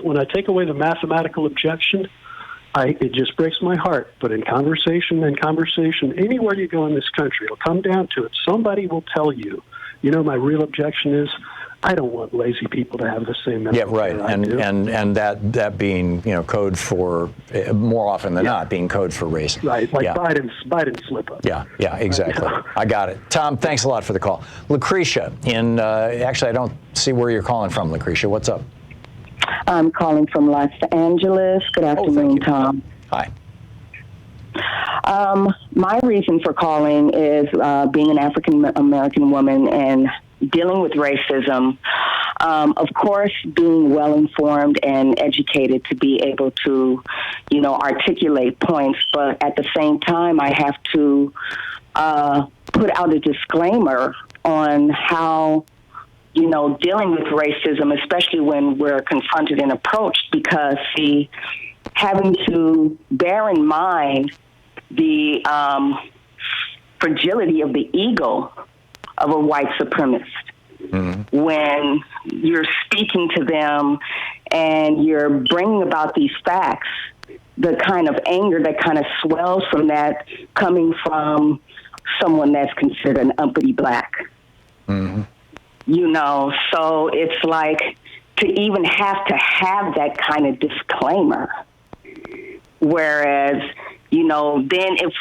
when I take away the mathematical objection, it just breaks my heart. But in conversation, anywhere you go in this country, it'll come down to it. Somebody will tell you, my real objection is, I don't want lazy people to have the same medical right. care I do. And that being, code for, more often than not, being code for race. Right, like Biden's slip up. Yeah, exactly. I got it. Thom, thanks a lot for the call. Lucretia, actually, I don't see where you're calling from, Lucretia. What's up? I'm calling from Los Angeles. Good afternoon, Thom. Hi. My reason for calling is being an African-American woman and dealing with racism. Of course, being well-informed and educated to be able to, articulate points, but at the same time, I have to put out a disclaimer on how, dealing with racism, especially when we're confronted and approached, because having to bear in mind the fragility of the ego of a white supremacist. Mm-hmm. When you're speaking to them and you're bringing about these facts, the kind of anger that kind of swells from that coming from someone that's considered an uppity black. Mm-hmm. So it's like to even have to have that kind of disclaimer. Whereas, then if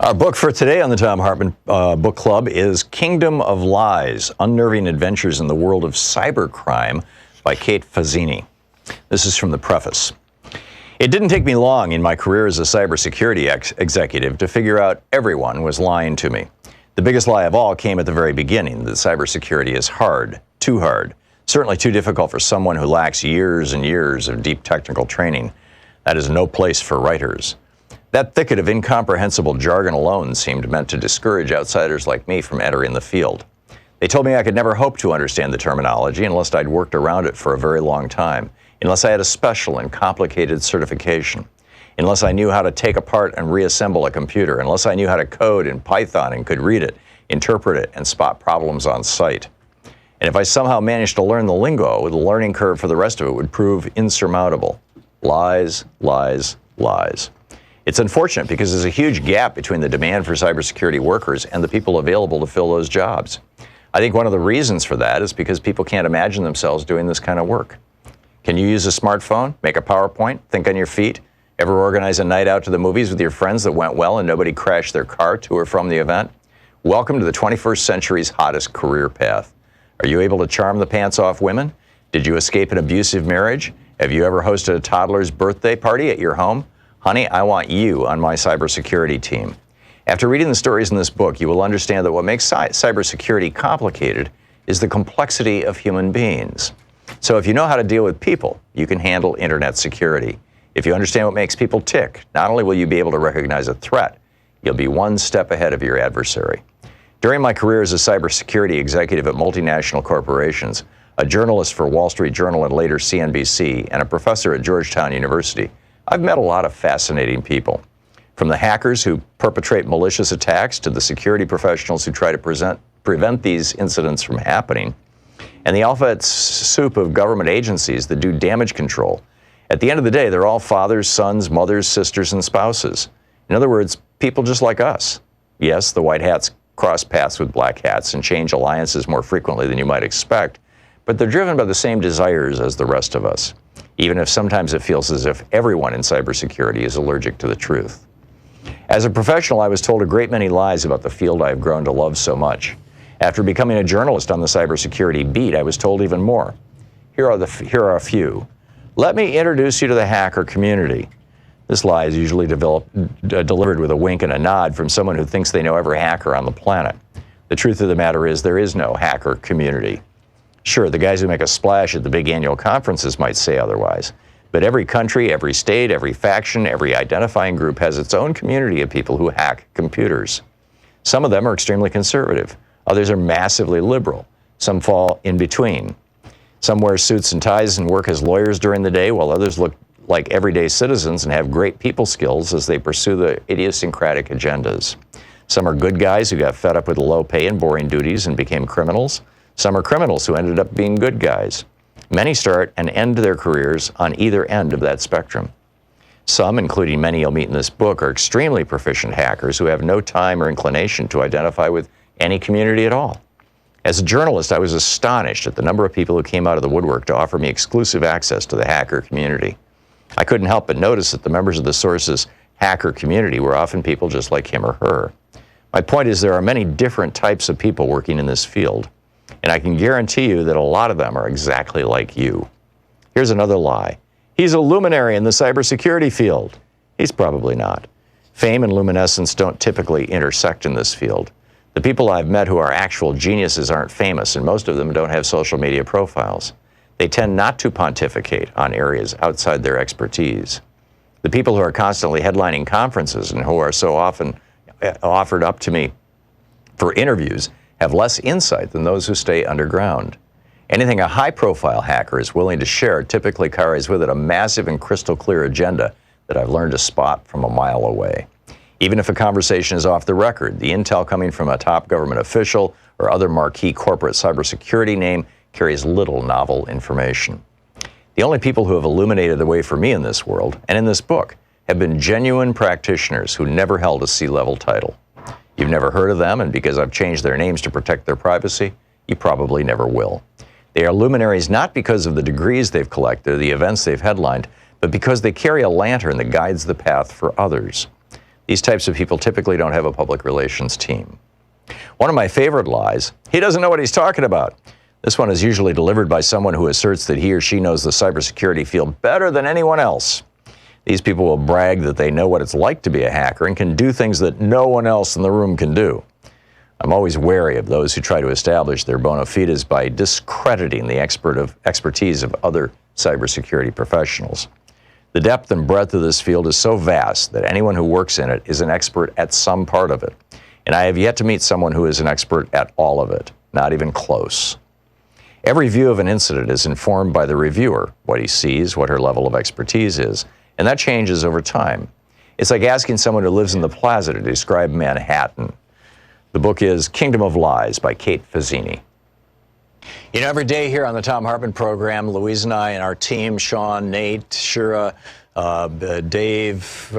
Our book for today on the Thom Hartmann Book Club is Kingdom of Lies, Unnerving Adventures in the World of Cybercrime by Kate Fazzini. This is from the preface. It didn't take me long in my career as a cybersecurity executive to figure out everyone was lying to me. The biggest lie of all came at the very beginning, that cybersecurity is hard, too hard, certainly too difficult for someone who lacks years and years of deep technical training. That is no place for writers. That thicket of incomprehensible jargon alone seemed meant to discourage outsiders like me from entering the field. They told me I could never hope to understand the terminology unless I'd worked around it for a very long time, unless I had a special and complicated certification, unless I knew how to take apart and reassemble a computer, unless I knew how to code in Python and could read it, interpret it, and spot problems on sight. And if I somehow managed to learn the lingo, the learning curve for the rest of it would prove insurmountable. Lies, lies, lies. It's unfortunate because there's a huge gap between the demand for cybersecurity workers and the people available to fill those jobs. I think one of the reasons for that is because people can't imagine themselves doing this kind of work. Can you use a smartphone, make a PowerPoint, think on your feet, ever organize a night out to the movies with your friends that went well and nobody crashed their car to or from the event? Welcome to the 21st century's hottest career path. Are you able to charm the pants off women? Did you escape an abusive marriage? Have you ever hosted a toddler's birthday party at your home? Honey, I want you on my cybersecurity team. After reading the stories in this book, you will understand that what makes cybersecurity complicated is the complexity of human beings. So if you know how to deal with people, you can handle internet security. If you understand what makes people tick, not only will you be able to recognize a threat, you'll be one step ahead of your adversary. During my career as a cybersecurity executive at multinational corporations, a journalist for Wall Street Journal and later CNBC, and a professor at Georgetown University, I've met a lot of fascinating people. From the hackers who perpetrate malicious attacks to the security professionals who try to prevent these incidents from happening, and the alphabet soup of government agencies that do damage control. At the end of the day, they're all fathers, sons, mothers, sisters, and spouses. In other words, people just like us. Yes, the white hats cross paths with black hats and change alliances more frequently than you might expect, but they're driven by the same desires as the rest of us, even if sometimes it feels as if everyone in cybersecurity is allergic to the truth. As a professional, I was told a great many lies about the field I have grown to love so much. After becoming a journalist on the cybersecurity beat, I was told even more. Here are a few. Let me introduce you to the hacker community. This lie is usually delivered with a wink and a nod from someone who thinks they know every hacker on the planet. The truth of the matter is there is no hacker community. Sure, the guys who make a splash at the big annual conferences might say otherwise, but every country, every state, every faction, every identifying group has its own community of people who hack computers. Some of them are extremely conservative. Others are massively liberal. Some fall in between. Some wear suits and ties and work as lawyers during the day, while others look like everyday citizens and have great people skills as they pursue their idiosyncratic agendas. Some are good guys who got fed up with low pay and boring duties and became criminals. Some are criminals who ended up being good guys. Many start and end their careers on either end of that spectrum. Some, including many you'll meet in this book, are extremely proficient hackers who have no time or inclination to identify with any community at all. As a journalist, I was astonished at the number of people who came out of the woodwork to offer me exclusive access to the hacker community. I couldn't help but notice that the members of the source's hacker community were often people just like him or her. My point is there are many different types of people working in this field, and I can guarantee you that a lot of them are exactly like you. Here's another lie. He's a luminary in the cybersecurity field. He's probably not. Fame and luminescence don't typically intersect in this field. The people I've met who are actual geniuses aren't famous, and most of them don't have social media profiles. They tend not to pontificate on areas outside their expertise. The people who are constantly headlining conferences and who are so often offered up to me for interviews have less insight than those who stay underground. Anything a high-profile hacker is willing to share typically carries with it a massive and crystal clear agenda that I've learned to spot from a mile away. Even if a conversation is off the record, the intel coming from a top government official or other marquee corporate cybersecurity name carries little novel information. The only people who have illuminated the way for me in this world, and in this book, have been genuine practitioners who never held a C-level title. You've never heard of them, and because I've changed their names to protect their privacy, you probably never will. They are luminaries not because of the degrees they've collected or the events they've headlined, but because they carry a lantern that guides the path for others. These types of people typically don't have a public relations team. One of my favorite lies, he doesn't know what he's talking about. This one is usually delivered by someone who asserts that he or she knows the cybersecurity field better than anyone else. These people will brag that they know what it's like to be a hacker and can do things that no one else in the room can do. I'm always wary of those who try to establish their bona fides by discrediting the expertise of other cybersecurity professionals. The depth and breadth of this field is so vast that anyone who works in it is an expert at some part of it. And I have yet to meet someone who is an expert at all of it, not even close. Every view of an incident is informed by the reviewer, what he sees, what her level of expertise is, and that changes over time. It's like asking someone who lives in the Plaza to describe Manhattan. The book is Kingdom of Lies by Kate Fazzini. You know, every day here on the Thom Hartmann Program, Louise and I and our team, Sean, Nate, Shira, Dave,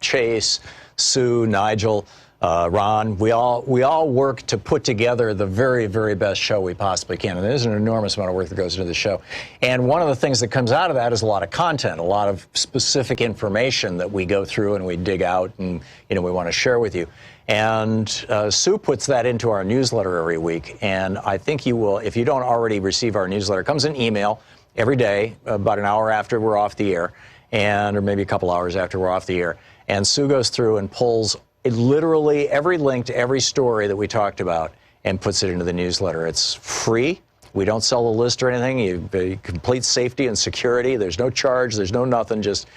Chase, Sue, Nigel, Ron, we all work to put together the very, very best show we possibly can. And there's an enormous amount of work that goes into the show. And one of the things that comes out of that is a lot of content, a lot of specific information that we go through and we dig out and, we want to share with you. And Sue puts that into our newsletter every week. And I think you will, if you don't already receive our newsletter, it comes in email every day, about an hour after we're off the air, or maybe a couple hours after we're off the air. And Sue goes through and pulls literally every link to every story that we talked about and puts it into the newsletter. It's free. We don't sell a list or anything. You complete safety and security. There's no charge. There's no nothing. Just,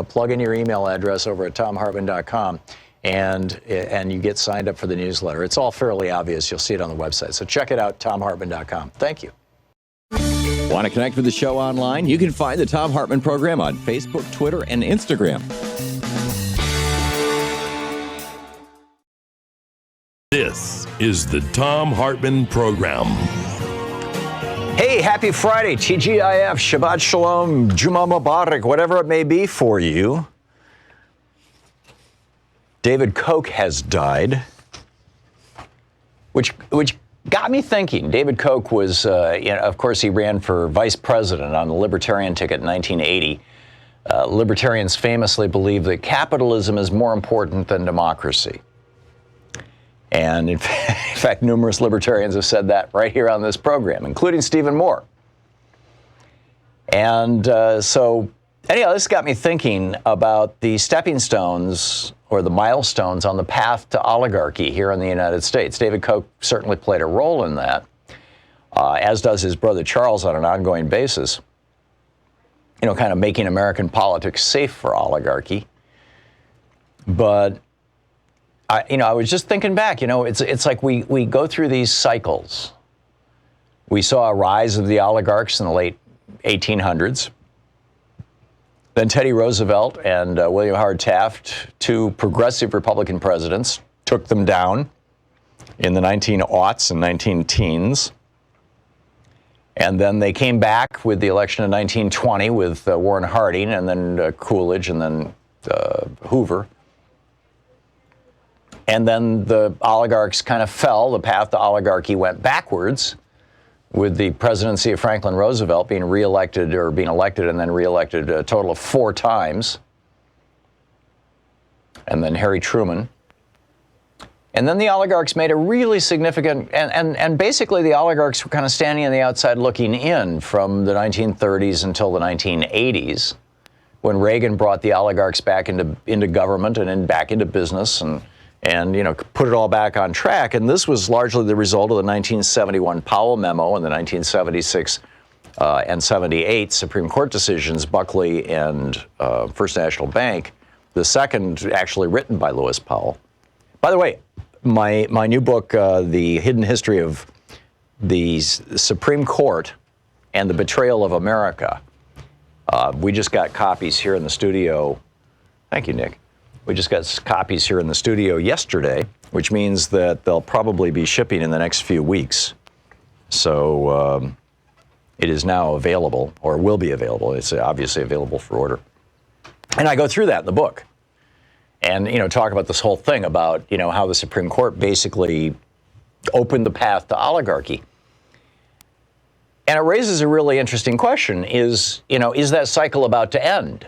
plug in your email address over at thomhartmann.com. And you get signed up for the newsletter. It's all fairly obvious. You'll see it on the website. So check it out, thomhartmann.com. Thank you. Want to connect with the show online? You can find the Thom Hartmann Program on Facebook, Twitter, and Instagram. This is the Thom Hartmann Program. Hey, happy Friday, TGIF, Shabbat Shalom, Juma Mubarak, whatever it may be for you. David Koch has died, which got me thinking. David Koch was, of course, he ran for vice president on the Libertarian ticket in 1980. Libertarians famously believe that capitalism is more important than democracy. And in fact, numerous libertarians have said that right here on this program, including Stephen Moore. And so, anyhow, this got me thinking about the stepping stones or the milestones on the path to oligarchy here in the United States. David Koch certainly played a role in that, as does his brother Charles on an ongoing basis, kind of making American politics safe for oligarchy. But, I was just thinking back, it's like we go through these cycles. We saw a rise of the oligarchs in the late 1800s. Then Teddy Roosevelt and William Howard Taft, two progressive Republican presidents, took them down in the 1900s and 1910s. And then they came back with the election of 1920 with Warren Harding and then Coolidge and then Hoover. And then the oligarchs kind of fell. The path to oligarchy went backwards, with the presidency of Franklin Roosevelt being elected and then reelected a total of 4 times. And then Harry Truman. And then the oligarchs made a really significant, and basically the oligarchs were kind of standing on the outside looking in from the 1930s until the 1980s, when Reagan brought the oligarchs back into government and back into business and put it all back on track. And this was largely the result of the 1971 Powell Memo and the 1976 and 78 Supreme Court decisions, Buckley and First National Bank, the second actually written by Lewis Powell. By the way, my new book, The Hidden History of the Supreme Court and the Betrayal of America, we just got copies here in the studio. Thank you, Nick. We just got copies here in the studio yesterday, which means that they'll probably be shipping in the next few weeks. So it is now available, or will be available. It's obviously available for order. And I go through that in the book and, talk about this whole thing about, how the Supreme Court basically opened the path to oligarchy. And it raises a really interesting question: is that cycle about to end?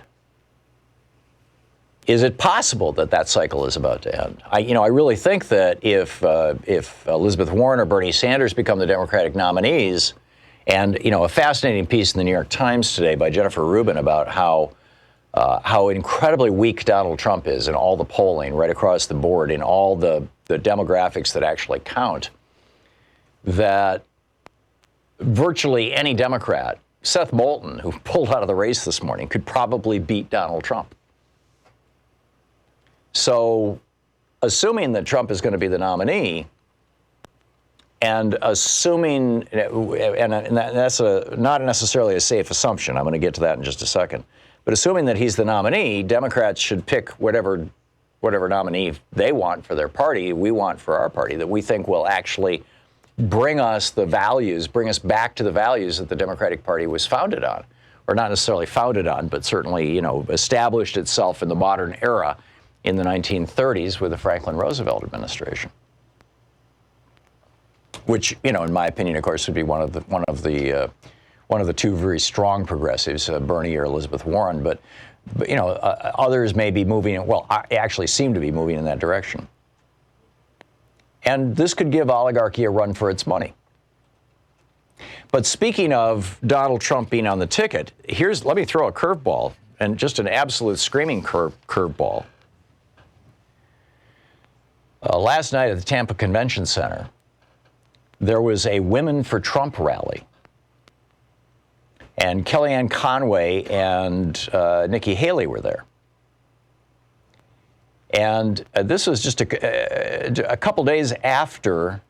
Is it possible that that cycle is about to end? I really think that if Elizabeth Warren or Bernie Sanders become the Democratic nominees, and a fascinating piece in the New York Times today by Jennifer Rubin about how incredibly weak Donald Trump is in all the polling right across the board, in all the demographics that actually count, that virtually any Democrat, Seth Moulton, who pulled out of the race this morning, could probably beat Donald Trump. So, assuming that Trump is going to be the nominee, and assuming, and that's not necessarily a safe assumption, I'm going to get to that in just a second, but assuming that he's the nominee, Democrats should pick whatever nominee they want for their party, we want for our party, that we think will actually bring us back to the values that the Democratic Party was founded on, or not necessarily founded on, but certainly, established itself in the modern era in the 1930s with the Franklin Roosevelt administration, which, in my opinion, of course, would be one of the two very strong progressives, Bernie or Elizabeth Warren. But others may be moving. Well, I actually seem to be moving in that direction. And this could give oligarchy a run for its money. But speaking of Donald Trump being on the ticket, let me throw a curveball, and just an absolute screaming curveball. Last night at the Tampa Convention Center, there was a Women for Trump rally. And Kellyanne Conway and Nikki Haley were there. And this was just a couple days after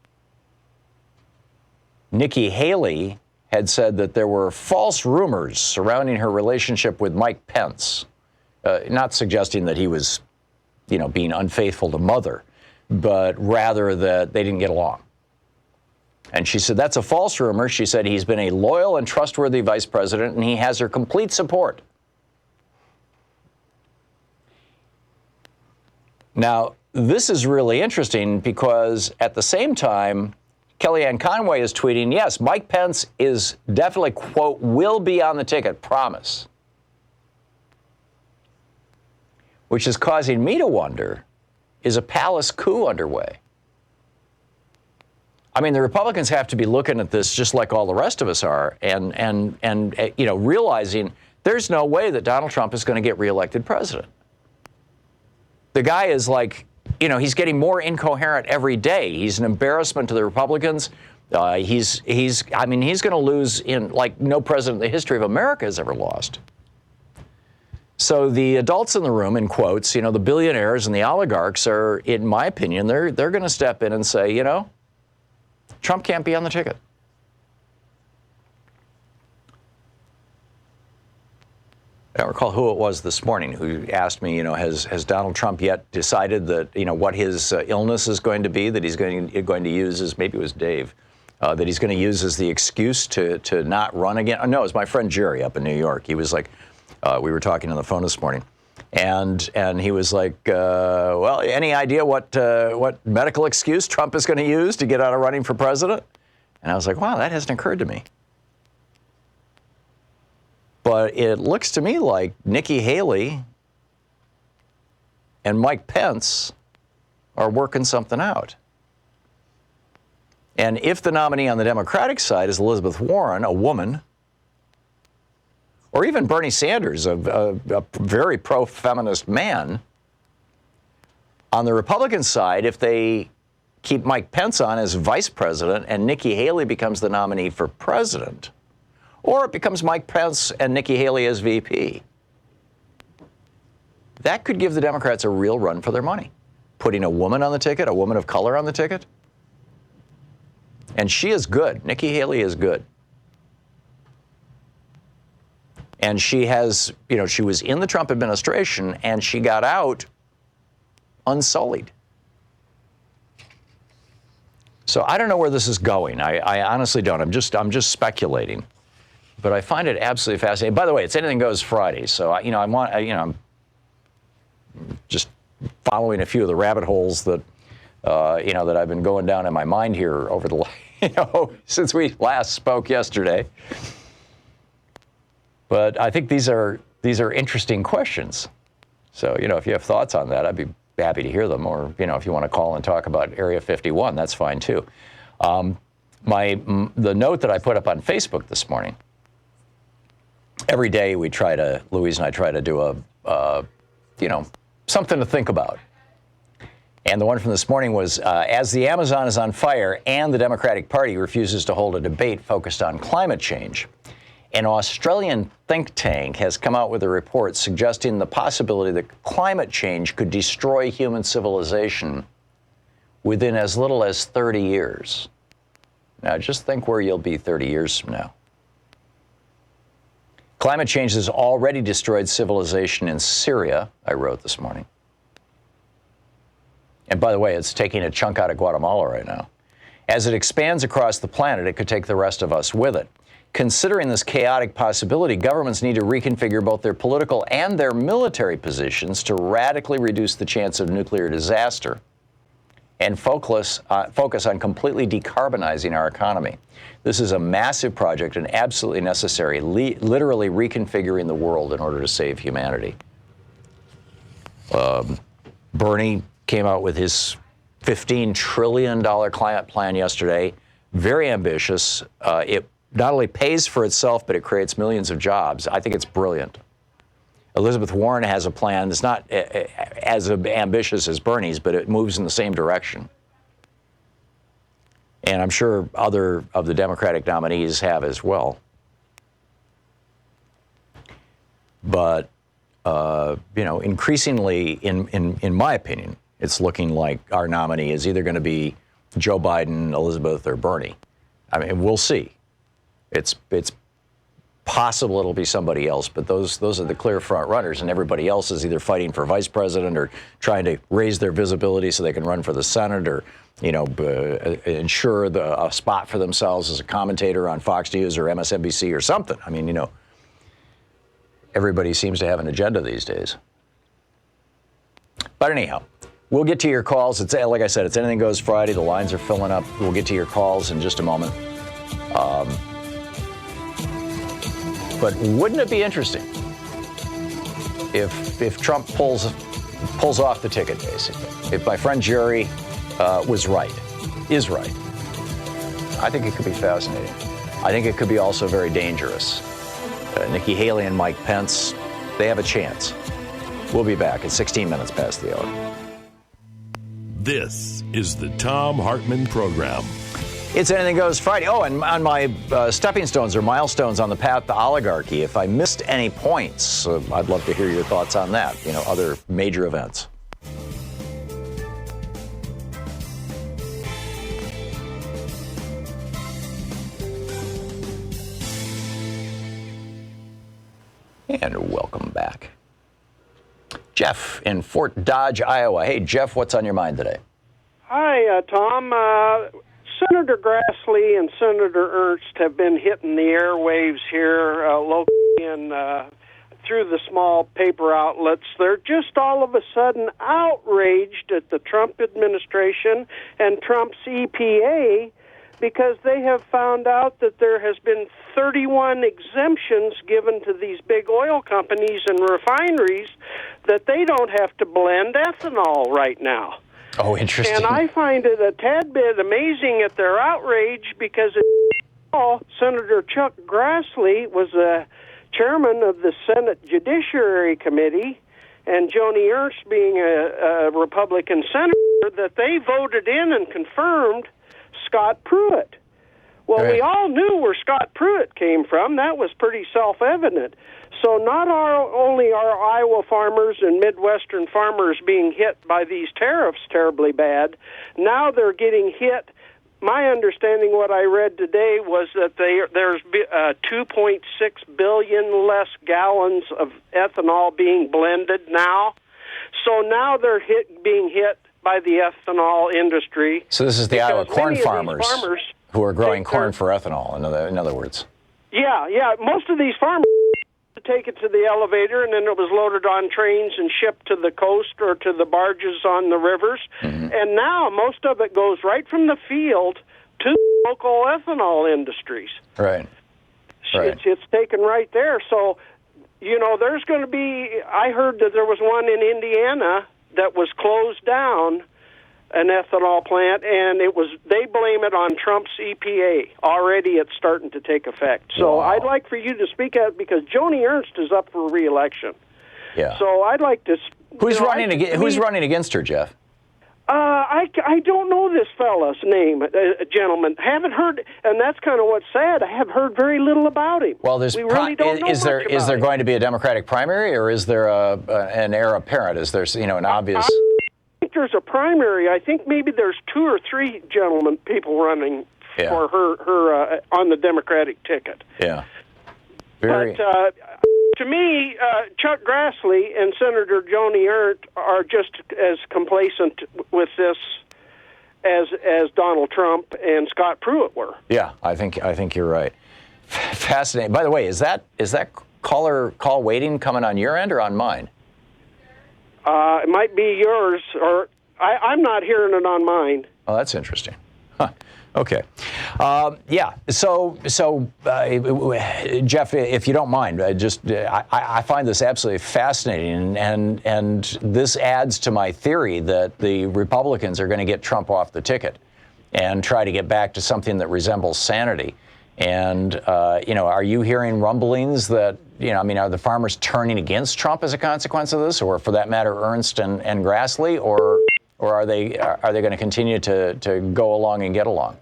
Nikki Haley had said that there were false rumors surrounding her relationship with Mike Pence, not suggesting that he was, being unfaithful to Mother, but rather that they didn't get along. And she said, that's a false rumor. She said, he's been a loyal and trustworthy vice president, and he has her complete support. Now, this is really interesting because at the same time, Kellyanne Conway is tweeting, yes, Mike Pence is definitely, quote, will be on the ticket, promise. Which is causing me to wonder, is a palace coup underway? I mean, the Republicans have to be looking at this just like all the rest of us are, and realizing there's no way that Donald Trump is going to get reelected president. The guy is like, he's getting more incoherent every day. He's an embarrassment to the Republicans. He's going to lose in like no president in the history of America has ever lost. So the adults in the room, in quotes, the billionaires and the oligarchs are, in my opinion, they're going to step in and say, Trump can't be on the ticket. I don't recall who it was this morning who asked me, has Donald Trump yet decided that, what his illness is going to be, that he's going to use as, maybe it was Dave, that he's going to use as the excuse to not run again? Oh, no, it was my friend Jerry up in New York. He was like, we were talking on the phone this morning, and he was like, well, any idea what medical excuse Trump is going to use to get out of running for president? And I was like, wow, that hasn't occurred to me. But it looks to me like Nikki Haley and Mike Pence are working something out. And if the nominee on the Democratic side is Elizabeth Warren, a woman, or even Bernie Sanders, a very pro-feminist man, on the Republican side, if they keep Mike Pence on as vice president and Nikki Haley becomes the nominee for president, or it becomes Mike Pence and Nikki Haley as VP, that could give the Democrats a real run for their money. Putting a woman on the ticket, a woman of color on the ticket. And she is good. Nikki Haley is good. And she has, she was in the Trump administration and she got out unsullied. So I don't know where this is going. I honestly don't. I'm just speculating. But I find it absolutely fascinating. By the way, it's Anything Goes Friday, so I'm just following a few of the rabbit holes that that I've been going down in my mind here over the, since we last spoke yesterday. But I think these are interesting questions. So, if you have thoughts on that, I'd be happy to hear them. Or, if you want to call and talk about Area 51, that's fine too. The note that I put up on Facebook this morning, every day Louise and I try to do something to think about. And the one from this morning was, as the Amazon is on fire and the Democratic Party refuses to hold a debate focused on climate change, an Australian think tank has come out with a report suggesting the possibility that climate change could destroy human civilization within as little as 30 years. Now, just think where you'll be 30 years from now. Climate change has already destroyed civilization in Syria, I wrote this morning. And by the way, it's taking a chunk out of Guatemala right now. As it expands across the planet, it could take the rest of us with it. Considering this chaotic possibility, governments need to reconfigure both their political and their military positions to radically reduce the chance of nuclear disaster and focus on completely decarbonizing our economy. This is a massive project and absolutely necessary, literally reconfiguring the world in order to save humanity. Bernie came out with his $15 trillion climate plan yesterday. Very ambitious. It not only pays for itself, but it creates millions of jobs. I think it's brilliant. Elizabeth Warren has a plan that's not as ambitious as Bernie's, but it moves in the same direction. And I'm sure other of the Democratic nominees have as well. But, increasingly, in my opinion, it's looking like our nominee is either going to be Joe Biden, Elizabeth, or Bernie. I mean, we'll see. It's possible it'll be somebody else, but those are the clear front runners, and everybody else is either fighting for vice president or trying to raise their visibility so they can run for the Senate or, ensure a spot for themselves as a commentator on Fox News or MSNBC or something. I mean, everybody seems to have an agenda these days. But anyhow, we'll get to your calls. It's like I said, it's Anything Goes Friday. The lines are filling up. We'll get to your calls in just a moment. But wouldn't it be interesting if Trump pulls off the ticket, basically? If my friend Jerry is right. I think it could be fascinating. I think it could be also very dangerous. Nikki Haley and Mike Pence, they have a chance. We'll be back at 16 minutes past the hour. This is the Thom Hartmann Program. It's Anything Goes Friday. Oh, and on my stepping stones or milestones on the path to oligarchy, if I missed any points, I'd love to hear your thoughts on that, other major events. And welcome back. Jeff in Fort Dodge, Iowa. Hey, Jeff, what's on your mind today? Hi, Tom. Senator Grassley and Senator Ernst have been hitting the airwaves here locally and through the small paper outlets. They're just all of a sudden outraged at the Trump administration and Trump's EPA because they have found out that there has been 31 exemptions given to these big oil companies and refineries that they don't have to blend ethanol right now. Oh, interesting. And I find it a tad bit amazing at their outrage because Senator Chuck Grassley was the chairman of the Senate Judiciary Committee, and Joni Ernst being a Republican senator, that they voted in and confirmed Scott Pruitt. Well, we all knew where Scott Pruitt came from. That was pretty self-evident. So not only are Iowa farmers and Midwestern farmers being hit by these tariffs terribly bad, now they're getting hit. My understanding, what I read today, was that there's 2.6 billion less gallons of ethanol being blended now. So now they're being hit by the ethanol industry. So this is the Iowa corn farmers who are growing corn for ethanol, in other words. Yeah. Most of these farmers take it to the elevator, and then it was loaded on trains and shipped to the coast or to the barges on the rivers. Mm-hmm. And now most of it goes right from the field to local ethanol industries. Right. It's taken right there. So, there's going to be, I heard that there was one in Indiana that was closed down, an ethanol plant, and they blame it on Trump's EPA. Already it's starting to take effect. So wow. I'd like for you to speak out, because Joni Ernst is up for re-election. Yeah. So I'd like to... Who's running against her, Jeff? I don't know this fella's name, gentleman. Haven't heard, and that's kind of what's sad. I have heard very little about him. Well, we really don't know is there going to be a Democratic primary, or is there an heir apparent? Is there an obvious? I think there's a primary. I think maybe there's 2 or 3 people running for her on the Democratic ticket. Yeah. But to me, Chuck Grassley and Senator Joni Ernst are just as complacent with this as Donald Trump and Scott Pruitt were. Yeah, I think you're right. Fascinating. By the way, is that call waiting coming on your end or on mine? It might be yours, or I'm not hearing it on mine. Oh, that's interesting. Huh. Okay. So, Jeff, if you don't mind, I find this absolutely fascinating, and this adds to my theory that the Republicans are going to get Trump off the ticket and try to get back to something that resembles sanity. And, are you hearing rumblings that, are the farmers turning against Trump as a consequence of this, or for that matter, Ernst and Grassley, or are they going to continue to go along and get along?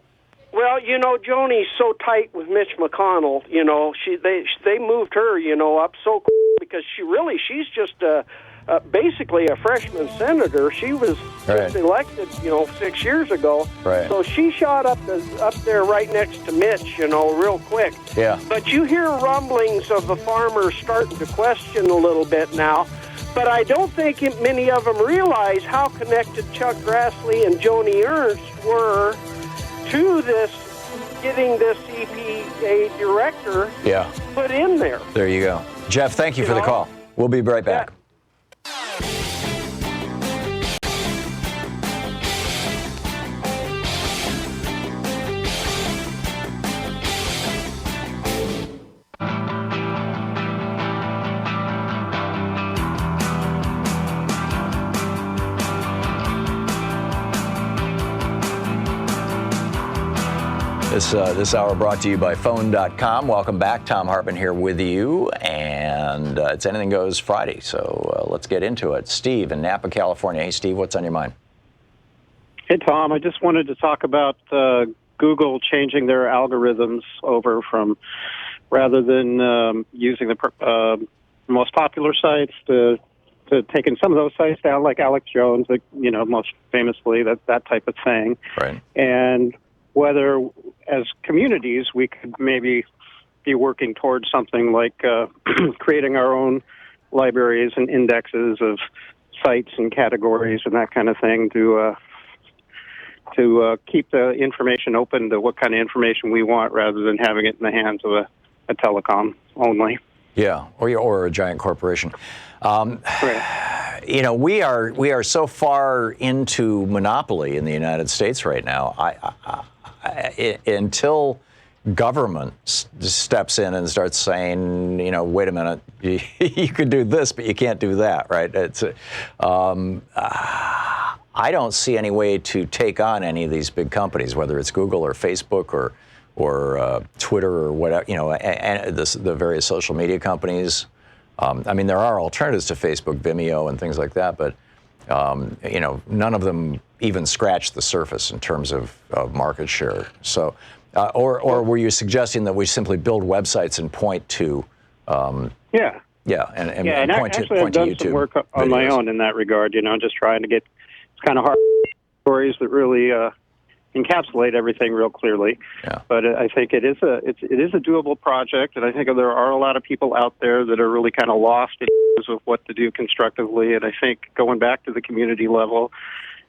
Well, Joni's so tight with Mitch McConnell. They moved her, up so because she's just basically a freshman senator. She was just elected, 6 years ago. Right. So she shot up there right next to Mitch, real quick. Yeah. But you hear rumblings of the farmers starting to question a little bit now. But I don't think many of them realize how connected Chuck Grassley and Joni Ernst were to this, getting this EPA director put in there. There you go. Jeff, thank you for the call. We'll be right back. This hour brought to you by Phone.com. Welcome back. Thom Hartmann here with you. And it's Anything Goes Friday, so let's get into it. Steve in Napa, California. Hey, Steve, what's on your mind? Hey, Tom. I just wanted to talk about Google changing their algorithms over from, rather than using the most popular sites, to taking some of those sites down, like Alex Jones, most famously, that type of thing. Right. And whether, as communities, we could maybe be working towards something like creating our own libraries and indexes of sites and categories and that kind of thing to keep the information open to what kind of information we want, rather than having it in the hands of a telecom only. Yeah, or a giant corporation. Right. We are so far into monopoly in the United States right now. Until government steps in and starts saying, wait a minute, you could do this, but you can't do that, right? I don't see any way to take on any of these big companies, whether it's Google or Facebook or Twitter or whatever, and the various social media companies. There are alternatives to Facebook, Vimeo, and things like that, but none of them even scratch the surface in terms of market share. So, or were you suggesting that we simply build websites and point to? And point to YouTube. I've done some work on my own in that regard. Just trying to get, it's kind of hard stories that really encapsulate everything real clearly. Yeah. But I think it is a doable project, and I think there are a lot of people out there that are really kind of lost in terms of what to do constructively. And I think going back to the community level,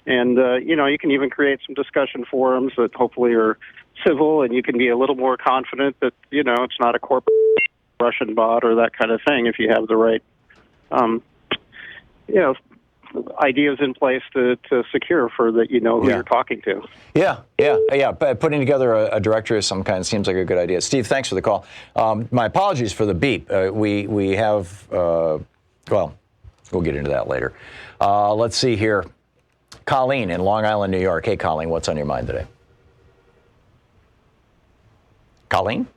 and you can even create some discussion forums that hopefully are civil, and you can be a little more confident that it's not a corporate Russian bot or that kind of thing if you have the right, ideas in place to secure for that who you're talking to. Yeah. Putting together a directory of some kind seems like a good idea. Steve, thanks for the call. My apologies for the beep. We have, we'll get into that later. Let's see here. Colleen in Long Island, New York. Hey, Colleen, what's on your mind today? Colleen?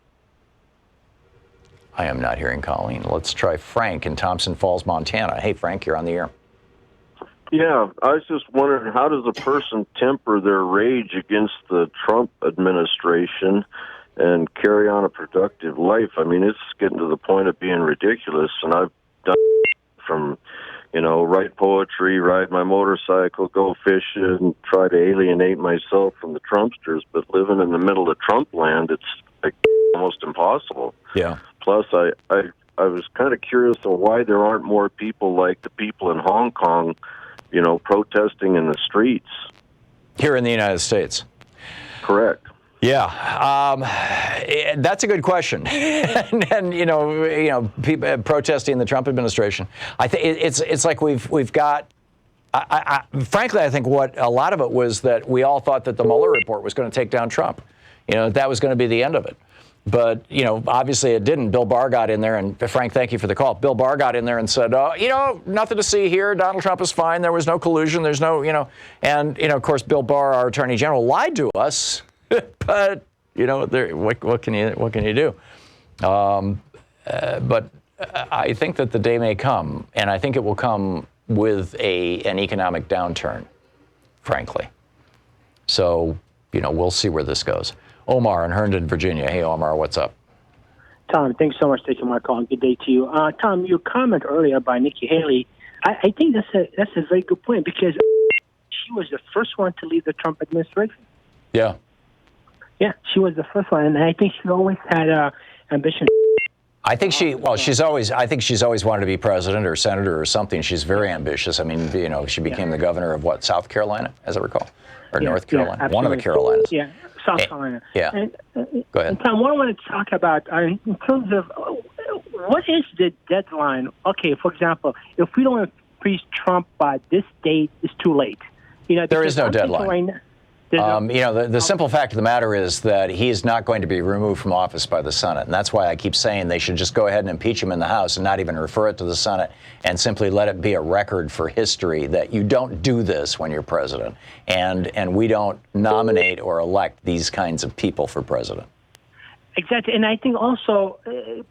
I am not hearing Colleen. Let's try Frank in Thompson Falls, Montana. Hey, Frank, you're on the air. Yeah, I was just wondering, how does a person temper their rage against the Trump administration and carry on a productive life? I mean, it's getting to the point of being ridiculous, and I've done from, write poetry, ride my motorcycle, go fishing, try to alienate myself from the Trumpsters, but living in the middle of Trump land, it's like almost impossible. Yeah. Plus, I was kind of curious on why there aren't more people like the people in Hong Kong, protesting in the streets. Here in the United States. Correct. Yeah, that's a good question. and people protesting the Trump administration. I think it's like we've got. Frankly, I think what a lot of it was that we all thought that the Mueller report was going to take down Trump. That was going to be the end of it. But, obviously it didn't. Bill Barr got in there, and Frank, thank you for the call. Bill Barr got in there and said, nothing to see here. Donald Trump is fine. There was no collusion. There's no, and, of course, Bill Barr, our attorney general, lied to us. But, what can you do? But I think that the day may come, and I think it will come with an economic downturn, frankly. So, we'll see where this goes. Omar in Herndon, Virginia. Hey, Omar, what's up? Tom, thanks so much for taking my call. Good day to you. Tom, your comment earlier by Nikki Haley, I think that's a very good point because she was the first one to leave the Trump administration. Yeah. Yeah, she was the first one, and I think she always had ambition. I think she's always wanted to be president or senator or something. She's very ambitious. I mean, she became the governor of South Carolina, as I recall, or North Carolina, one of the Carolinas. Yeah. South Carolina. Yeah. Go ahead. And Tom, what I want to talk about in terms of what is the deadline? Okay, for example, if we don't impeach Trump by this date, it's too late. There is no deadline. The simple fact of the matter is that he is not going to be removed from office by the Senate. And that's why I keep saying they should just go ahead and impeach him in the House and not even refer it to the Senate and simply let it be a record for history that you don't do this when you're president. And we don't nominate or elect these kinds of people for president. Exactly. And I think also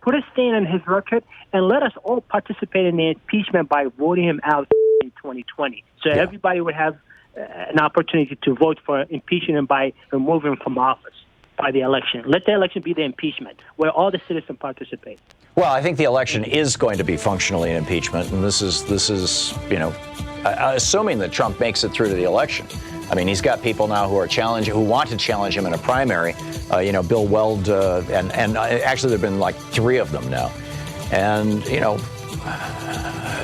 put a stain on his record and let us all participate in the impeachment by voting him out in 2020. So everybody would have an opportunity to vote for impeaching him by removing him from office by the election. Let the election be the impeachment, where all the citizens participate. Well, I think the election is going to be functionally an impeachment, and this is assuming that Trump makes it through to the election. I mean, he's got people now who want to challenge him in a primary. Bill Weld, and actually there've been like 3 of them now, and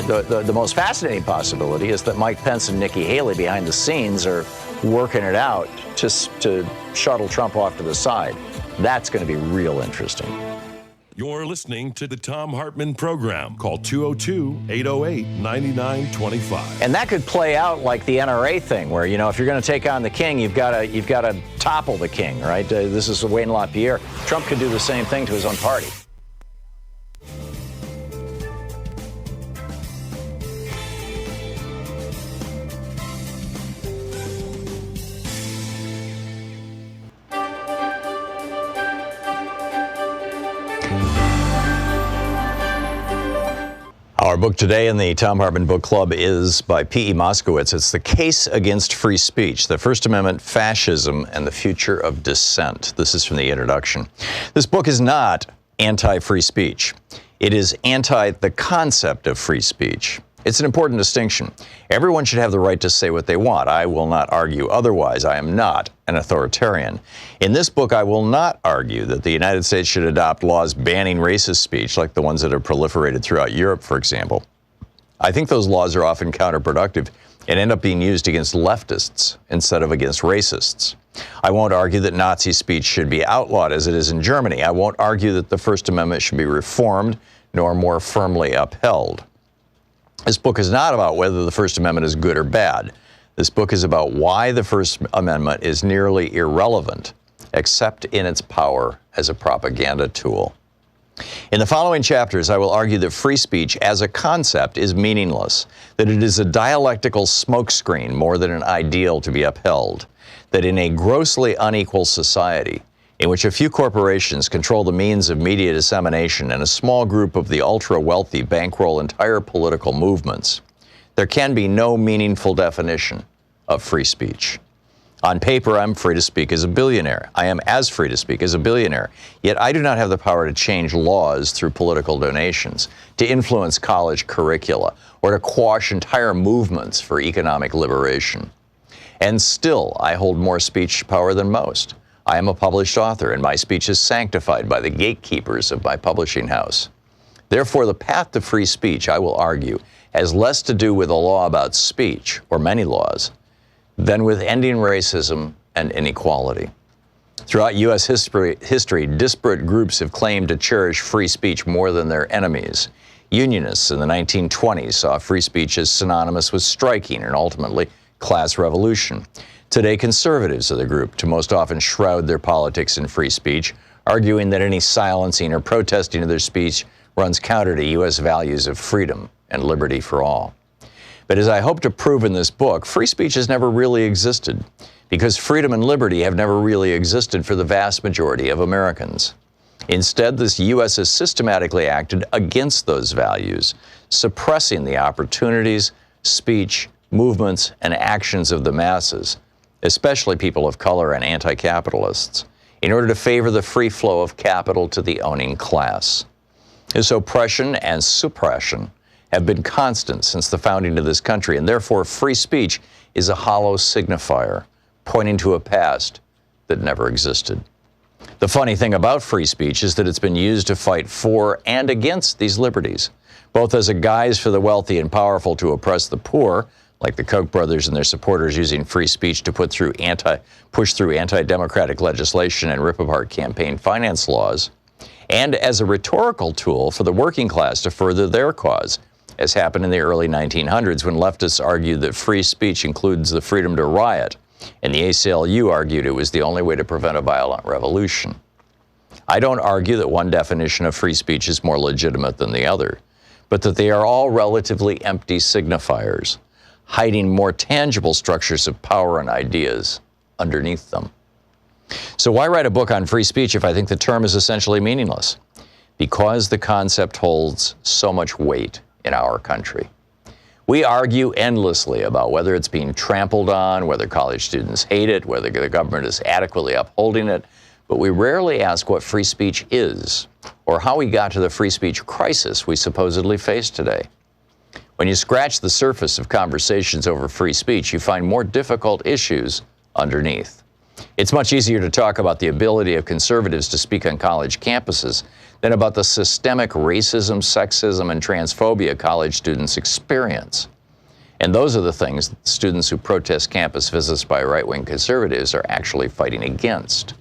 The most fascinating possibility is that Mike Pence and Nikki Haley behind the scenes are working it out to shuttle Trump off to the side. That's going to be real interesting. You're listening to the Thom Hartmann Program. Call 202-808-9925. And that could play out like the NRA thing, where if you're going to take on the king, you've got to topple the king, right? This is Wayne LaPierre. Trump could do the same thing to his own party. Our book today in the Thom Hartmann Book Club is by P.E. Moskowitz. It's The Case Against Free Speech, the First Amendment, Fascism, and the Future of Dissent. This is from the introduction. This book is not anti-free speech. It is anti the concept of free speech. It's an important distinction. Everyone should have the right to say what they want. I will not argue otherwise. I am not an authoritarian. In this book, I will not argue that the United States should adopt laws banning racist speech like the ones that have proliferated throughout Europe, for example. I think those laws are often counterproductive and end up being used against leftists instead of against racists. I won't argue that Nazi speech should be outlawed as it is in Germany. I won't argue that the First Amendment should be reformed nor more firmly upheld. This book is not about whether the First Amendment is good or bad. This book is about why the First Amendment is nearly irrelevant, except in its power as a propaganda tool. In the following chapters, I will argue that free speech as a concept is meaningless, that it is a dialectical smokescreen more than an ideal to be upheld, that in a grossly unequal society, in which a few corporations control the means of media dissemination and a small group of the ultra-wealthy bankroll entire political movements, there can be no meaningful definition of free speech. On paper, I'm free to speak as a billionaire. I am as free to speak as a billionaire. Yet I do not have the power to change laws through political donations, to influence college curricula, or to quash entire movements for economic liberation. And still, I hold more speech power than most. I am a published author, and my speech is sanctified by the gatekeepers of my publishing house. Therefore, the path to free speech, I will argue, has less to do with a law about speech, or many laws, than with ending racism and inequality. Throughout U.S. history, disparate groups have claimed to cherish free speech more than their enemies. Unionists in the 1920s saw free speech as synonymous with striking and ultimately class revolution. Today, conservatives are the group to most often shroud their politics in free speech, arguing that any silencing or protesting of their speech runs counter to U.S. values of freedom and liberty for all. But as I hope to prove in this book, free speech has never really existed, because freedom and liberty have never really existed for the vast majority of Americans. Instead, the U.S. has systematically acted against those values, suppressing the opportunities, speech, movements, and actions of the masses, especially people of color and anti-capitalists, in order to favor the free flow of capital to the owning class. This oppression and suppression have been constant since the founding of this country, and therefore free speech is a hollow signifier, pointing to a past that never existed. The funny thing about free speech is that it's been used to fight for and against these liberties, both as a guise for the wealthy and powerful to oppress the poor, like the Koch brothers and their supporters using free speech to push through anti-democratic legislation and rip apart campaign finance laws, and as a rhetorical tool for the working class to further their cause, as happened in the early 1900s when leftists argued that free speech includes the freedom to riot, and the ACLU argued it was the only way to prevent a violent revolution. I don't argue that one definition of free speech is more legitimate than the other, but that they are all relatively empty signifiers, hiding more tangible structures of power and ideas underneath them. So why write a book on free speech if I think the term is essentially meaningless? Because the concept holds so much weight in our country. We argue endlessly about whether it's being trampled on, whether college students hate it, whether the government is adequately upholding it, but we rarely ask what free speech is, or how we got to the free speech crisis we supposedly face today. When you scratch the surface of conversations over free speech, you find more difficult issues underneath. It's much easier to talk about the ability of conservatives to speak on college campuses than about the systemic racism, sexism, and transphobia college students experience. And those are the things that students who protest campus visits by right-wing conservatives are actually fighting against.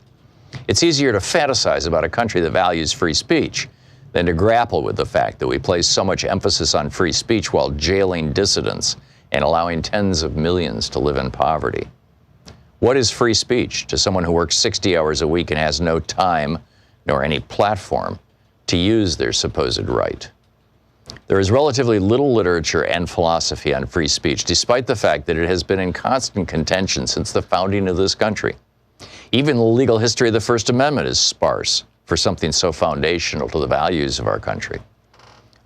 It's easier to fantasize about a country that values free speech than to grapple with the fact that we place so much emphasis on free speech while jailing dissidents and allowing tens of millions to live in poverty. What is free speech to someone who works 60 hours a week and has no time nor any platform to use their supposed right? There is relatively little literature and philosophy on free speech, despite the fact that it has been in constant contention since the founding of this country. Even the legal history of the First Amendment is sparse for something so foundational to the values of our country.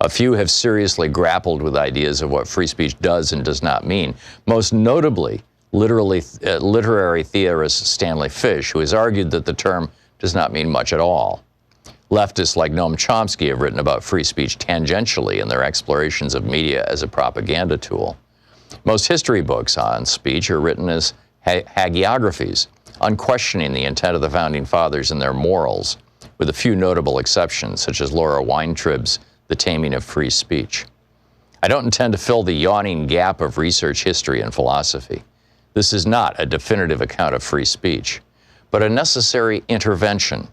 A few have seriously grappled with ideas of what free speech does and does not mean, most notably literary theorist Stanley Fish, who has argued that the term does not mean much at all. Leftists like Noam Chomsky have written about free speech tangentially in their explorations of media as a propaganda tool. Most history books on speech are written as hagiographies, unquestioning the intent of the Founding Fathers and their morals, with a few notable exceptions, such as Laura Weintraub's The Taming of Free Speech. I don't intend to fill the yawning gap of research history and philosophy. This is not a definitive account of free speech, but a necessary intervention,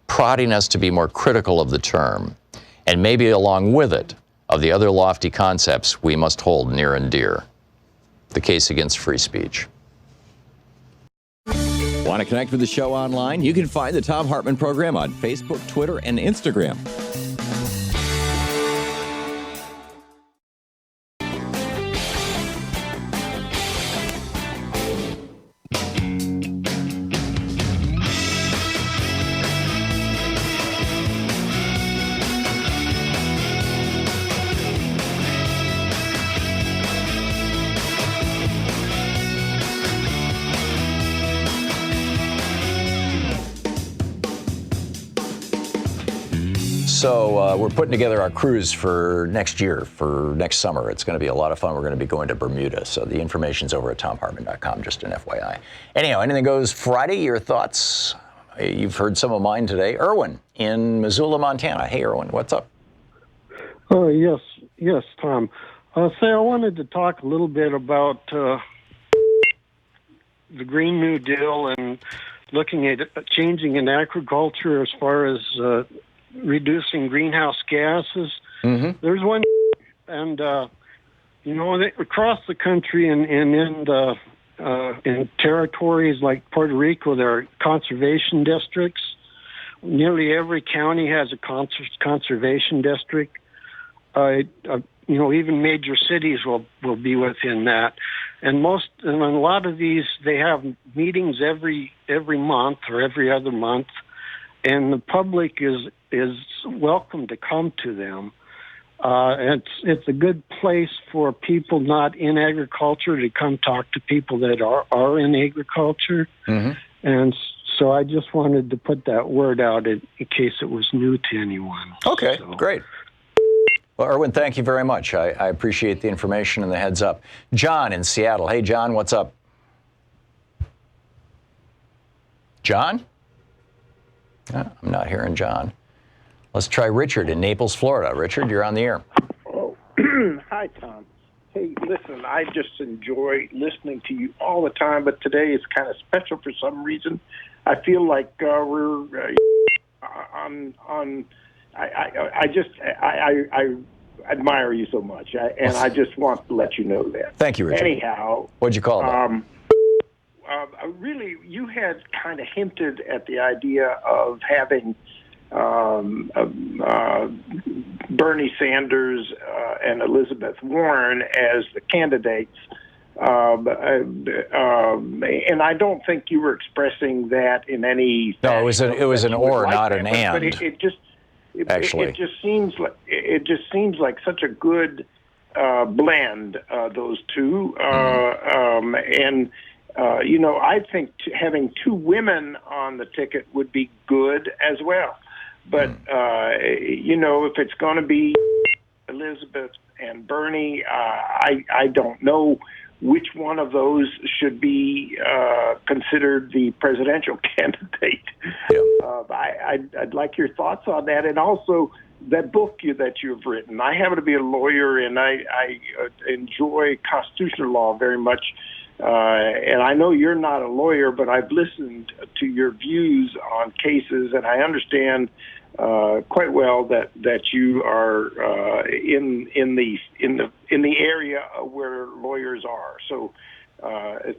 prodding us to be more critical of the term, and maybe along with it, of the other lofty concepts we must hold near and dear. The case against free speech. Want to connect with the show online? You can find the Thom Hartmann Program on Facebook, Twitter, and Instagram. So we're putting together our cruise for next year, for next summer. It's going to be a lot of fun. We're going to be going to Bermuda. So the information's over at thomhartmann.com, just an FYI. Anyhow, Anything Goes Friday, your thoughts? You've heard some of mine today. Erwin in Missoula, Montana. Hey, Erwin, what's up? Oh, yes, Tom. Say, I wanted to talk a little bit about the Green New Deal and looking at changing in agriculture as far as reducing greenhouse gases. Mm-hmm. There's one, and across the country and in territories like Puerto Rico, there are conservation districts. Nearly every county has a conservation district. Even major cities will be within that, and a lot of these, they have meetings every month or every other month, and the public is welcome to come to them. It's a good place for people not in agriculture to come talk to people that are in agriculture. Mm-hmm. And so I just wanted to put that word out in case it was new to anyone. Okay, great. Well, Erwin, thank you very much. I appreciate the information and the heads up. John in Seattle. Hey, John, what's up? John? I'm not hearing John. Let's try Richard in Naples, Florida. Richard, you're on the air. Oh, hi, Tom. Hey, listen, I just enjoy listening to you all the time, but today is kind of special for some reason. I feel like we're on. I admire you so much, and I just want to let you know that. Thank you, Richard. Anyhow, what'd you call it? Really, you had kind of hinted at the idea of having Bernie Sanders and Elizabeth Warren as the candidates, and I don't think you were expressing that in any. No, it was an or, not an and. But it just seems like such a good blend, those two, and. I think having two women on the ticket would be good as well. But, if it's going to be Elizabeth and Bernie, I don't know which one of those should be considered the presidential candidate. Yeah. I'd like your thoughts on that. And also that book that you've written. I happen to be a lawyer, and I enjoy constitutional law very much. And I know you're not a lawyer, but I've listened to your views on cases, and I understand quite well that you are in the area where lawyers are. So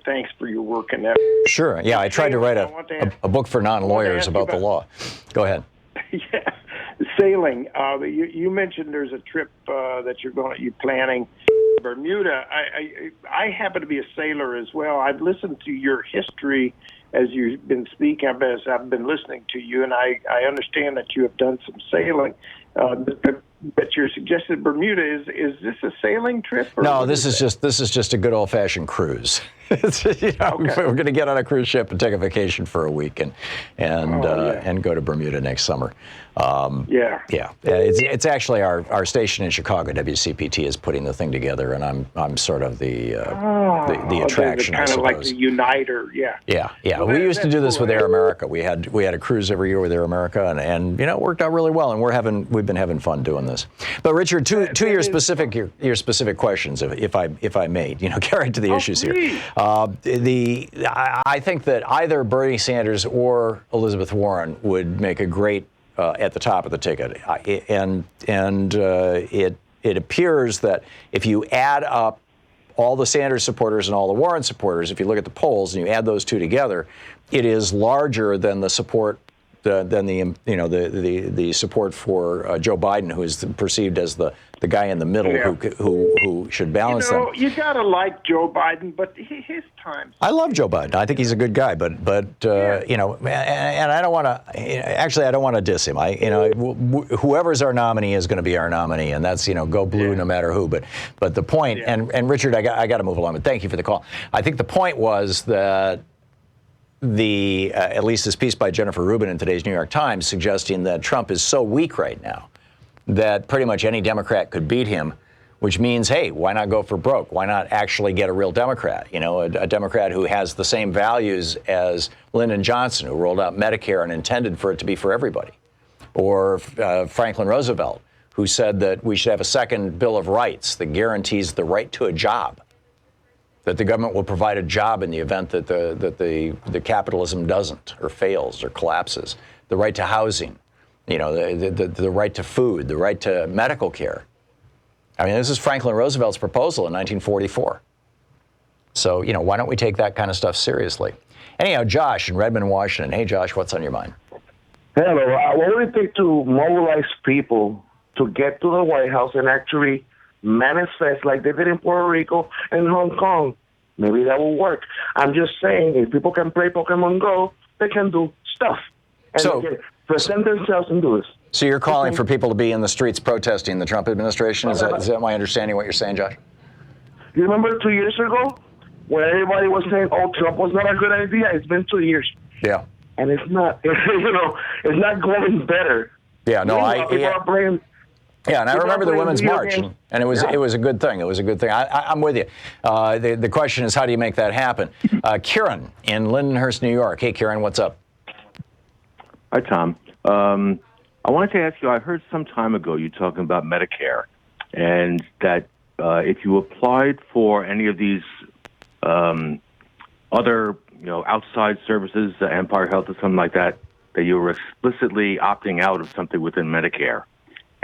thanks for your work in that. Sure. Yeah, I tried to write a book for non-lawyers about the law. Go ahead. Yeah, sailing. You mentioned there's a trip that you're planning. Bermuda. I happen to be a sailor as well. I've listened to your history as you've been speaking. I've been listening to you, and I understand that you have done some sailing. But you suggested Bermuda. Is this a sailing trip? No, this is just a good old-fashioned cruise. Okay. We're going to get on a cruise ship and take a vacation for a week and go to Bermuda next summer. It's actually our station in Chicago, WCPT, is putting the thing together, and I'm sort of the attraction, kind I of like suppose. the uniter, Yeah. Well, we used to do this cool. with Air America. We had a cruise every year with Air America, and it worked out really well. And we've been having fun doing this. But Richard, to your specific questions, if I may, get right to the issues please. here. I think that either Bernie Sanders or Elizabeth Warren would make a great at the top of the ticket, and it appears that if you add up all the Sanders supporters and all the Warren supporters, if you look at the polls and you add those two together, it is larger than the support the support for Joe Biden, who is perceived as the guy in the middle who should balance them. You gotta like Joe Biden, but his time. I love Joe Biden. I think he's a good guy, but and I don't want to. Actually, I don't want to diss him. Whoever's our nominee is going to be our nominee, and that's go blue no matter who. But the point, and Richard, I got to move along. But thank you for the call. I think the point was that at least this piece by Jennifer Rubin in today's New York Times suggesting that Trump is so weak right now that pretty much any Democrat could beat him, which means, hey, why not go for broke? Why not actually get a real Democrat? A Democrat who has the same values as Lyndon Johnson, who rolled out Medicare and intended for it to be for everybody. Or Franklin Roosevelt, who said that we should have a second Bill of Rights that guarantees the right to a job, that the government will provide a job in the event that the capitalism doesn't or fails or collapses, the right to housing, the right to food, the right to medical care. I mean, this is Franklin Roosevelt's proposal in 1944. So, why don't we take that kind of stuff seriously? Anyhow, Josh in Redmond, Washington. Hey, Josh, what's on your mind? Hello. What would it take to mobilize people to get to the White House and actually manifest like they did in Puerto Rico and Hong Kong? Maybe that will work. I'm just saying, if people can play Pokemon Go, they can do stuff. And they can present themselves and do this. So you're calling for people to be in the streets protesting the Trump administration? Is that my understanding of what you're saying, Josh? You remember 2 years ago when everybody was saying, oh, Trump was not a good idea? It's been 2 years. Yeah. And it's not, it's not going better. Yeah, no, people are playing. Yeah, and I remember the Women's March, and it was a good thing. It was a good thing. I'm with you. The question is, how do you make that happen? Kieran in Lindenhurst, New York. Hey, Kieran, what's up? Hi, Tom. I wanted to ask you, I heard some time ago you talking about Medicare, and that if you applied for any of these other, outside services, Empire Health or something like that, that you were explicitly opting out of something within Medicare.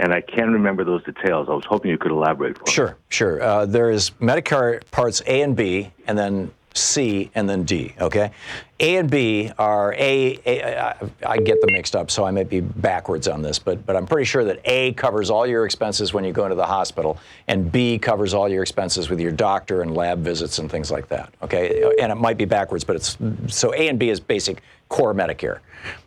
And I can't remember those details. I was hoping you could elaborate for me. Sure. There is Medicare Parts A and B, and then C, and then D, okay? A and B are I get them mixed up, so I might be backwards on this, but I'm pretty sure that A covers all your expenses when you go into the hospital, and B covers all your expenses with your doctor and lab visits and things like that, okay? And it might be backwards, but so A and B is basic core Medicare.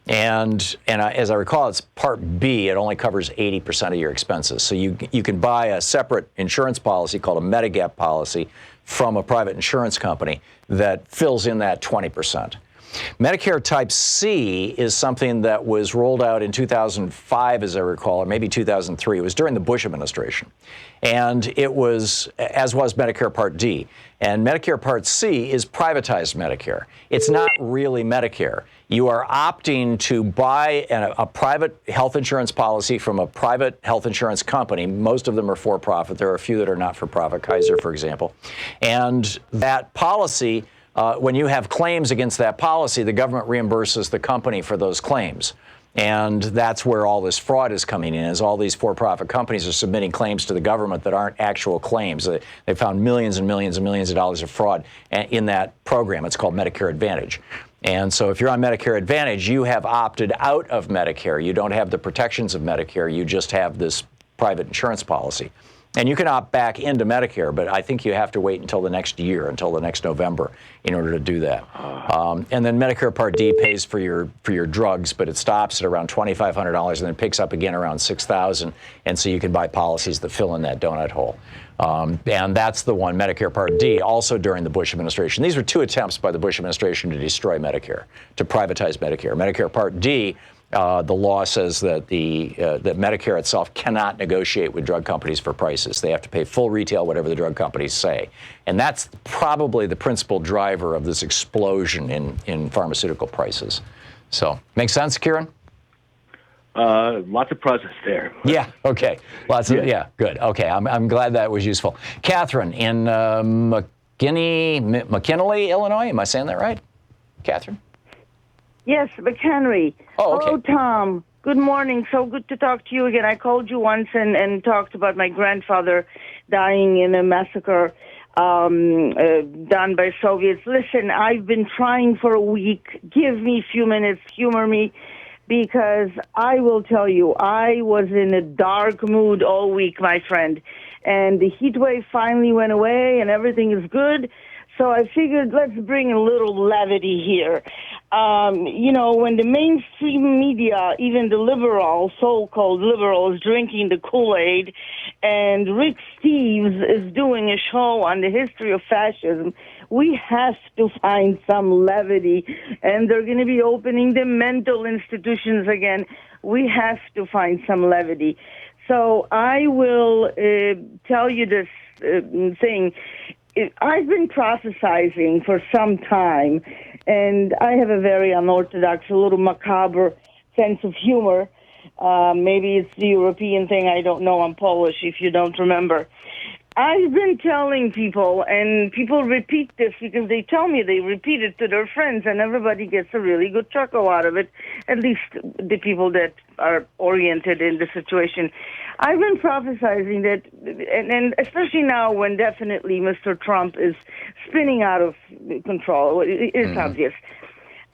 And as I recall, it's Part B. It only covers 80% of your expenses. So you can buy a separate insurance policy called a Medigap policy from a private insurance company that fills in that 20%. Medicare Type C is something that was rolled out in 2005, as I recall, or maybe 2003. It was during the Bush administration. And it was, as was Medicare Part D. And Medicare Part C is privatized Medicare. It's not really Medicare. You are opting to buy a private health insurance policy from a private health insurance company. Most of them are for-profit. There are a few that are not for-profit, Kaiser, for example. And that policy, when you have claims against that policy, the government reimburses the company for those claims. And that's where all this fraud is coming in, is all these for-profit companies are submitting claims to the government that aren't actual claims. They found millions and millions and millions of dollars of fraud in that program. It's called Medicare Advantage. And so if you're on Medicare Advantage, you have opted out of Medicare. You don't have the protections of Medicare. You just have this private insurance policy. And you can opt back into Medicare, but I think you have to wait until the next year, until the next November, in order to do that. And then Medicare Part D pays for your drugs, but it stops at around $2,500 and then picks up again around $6,000. And so you can buy policies that fill in that donut hole. And that's the one, Medicare Part D, also during the Bush administration. These were two attempts by the Bush administration to destroy Medicare, to privatize Medicare. Medicare Part D, the law says that that Medicare itself cannot negotiate with drug companies for prices. They have to pay full retail, whatever the drug companies say. And that's probably the principal driver of this explosion in pharmaceutical prices. So, make sense, Kieran? Lots of process there. Yeah, okay. Yeah, good. Okay, I'm glad that was useful. Catherine in McKinley, Illinois. Am I saying that right? Catherine? Yes, McHenry. Oh, okay. Hello, Tom. Good morning. So good to talk to you again. I called you once and talked about my grandfather dying in a massacre done by Soviets. Listen, I've been trying for a week. Give me a few minutes. Humor me. Because I will tell you, I was in a dark mood all week, my friend. And the heat wave finally went away and everything is good. So I figured let's bring a little levity here. When the mainstream media, even the liberals, so-called liberals, drinking the Kool-Aid, and Rick Steves is doing a show on the history of fascism, we have to find some levity. And they're going to be opening the mental institutions again. We have to find some levity. So I will tell you this thing. I've been prophesizing for some time, and I have a very unorthodox, a little macabre sense of humor. Maybe it's the European thing. I don't know. I'm Polish, if you don't remember. I've been telling people, and people repeat this because they tell me they repeat it to their friends, and everybody gets a really good chuckle out of it, at least the people that are oriented in the situation. I've been prophesizing that, and especially now when definitely Mr. Trump is spinning out of control, it's obvious.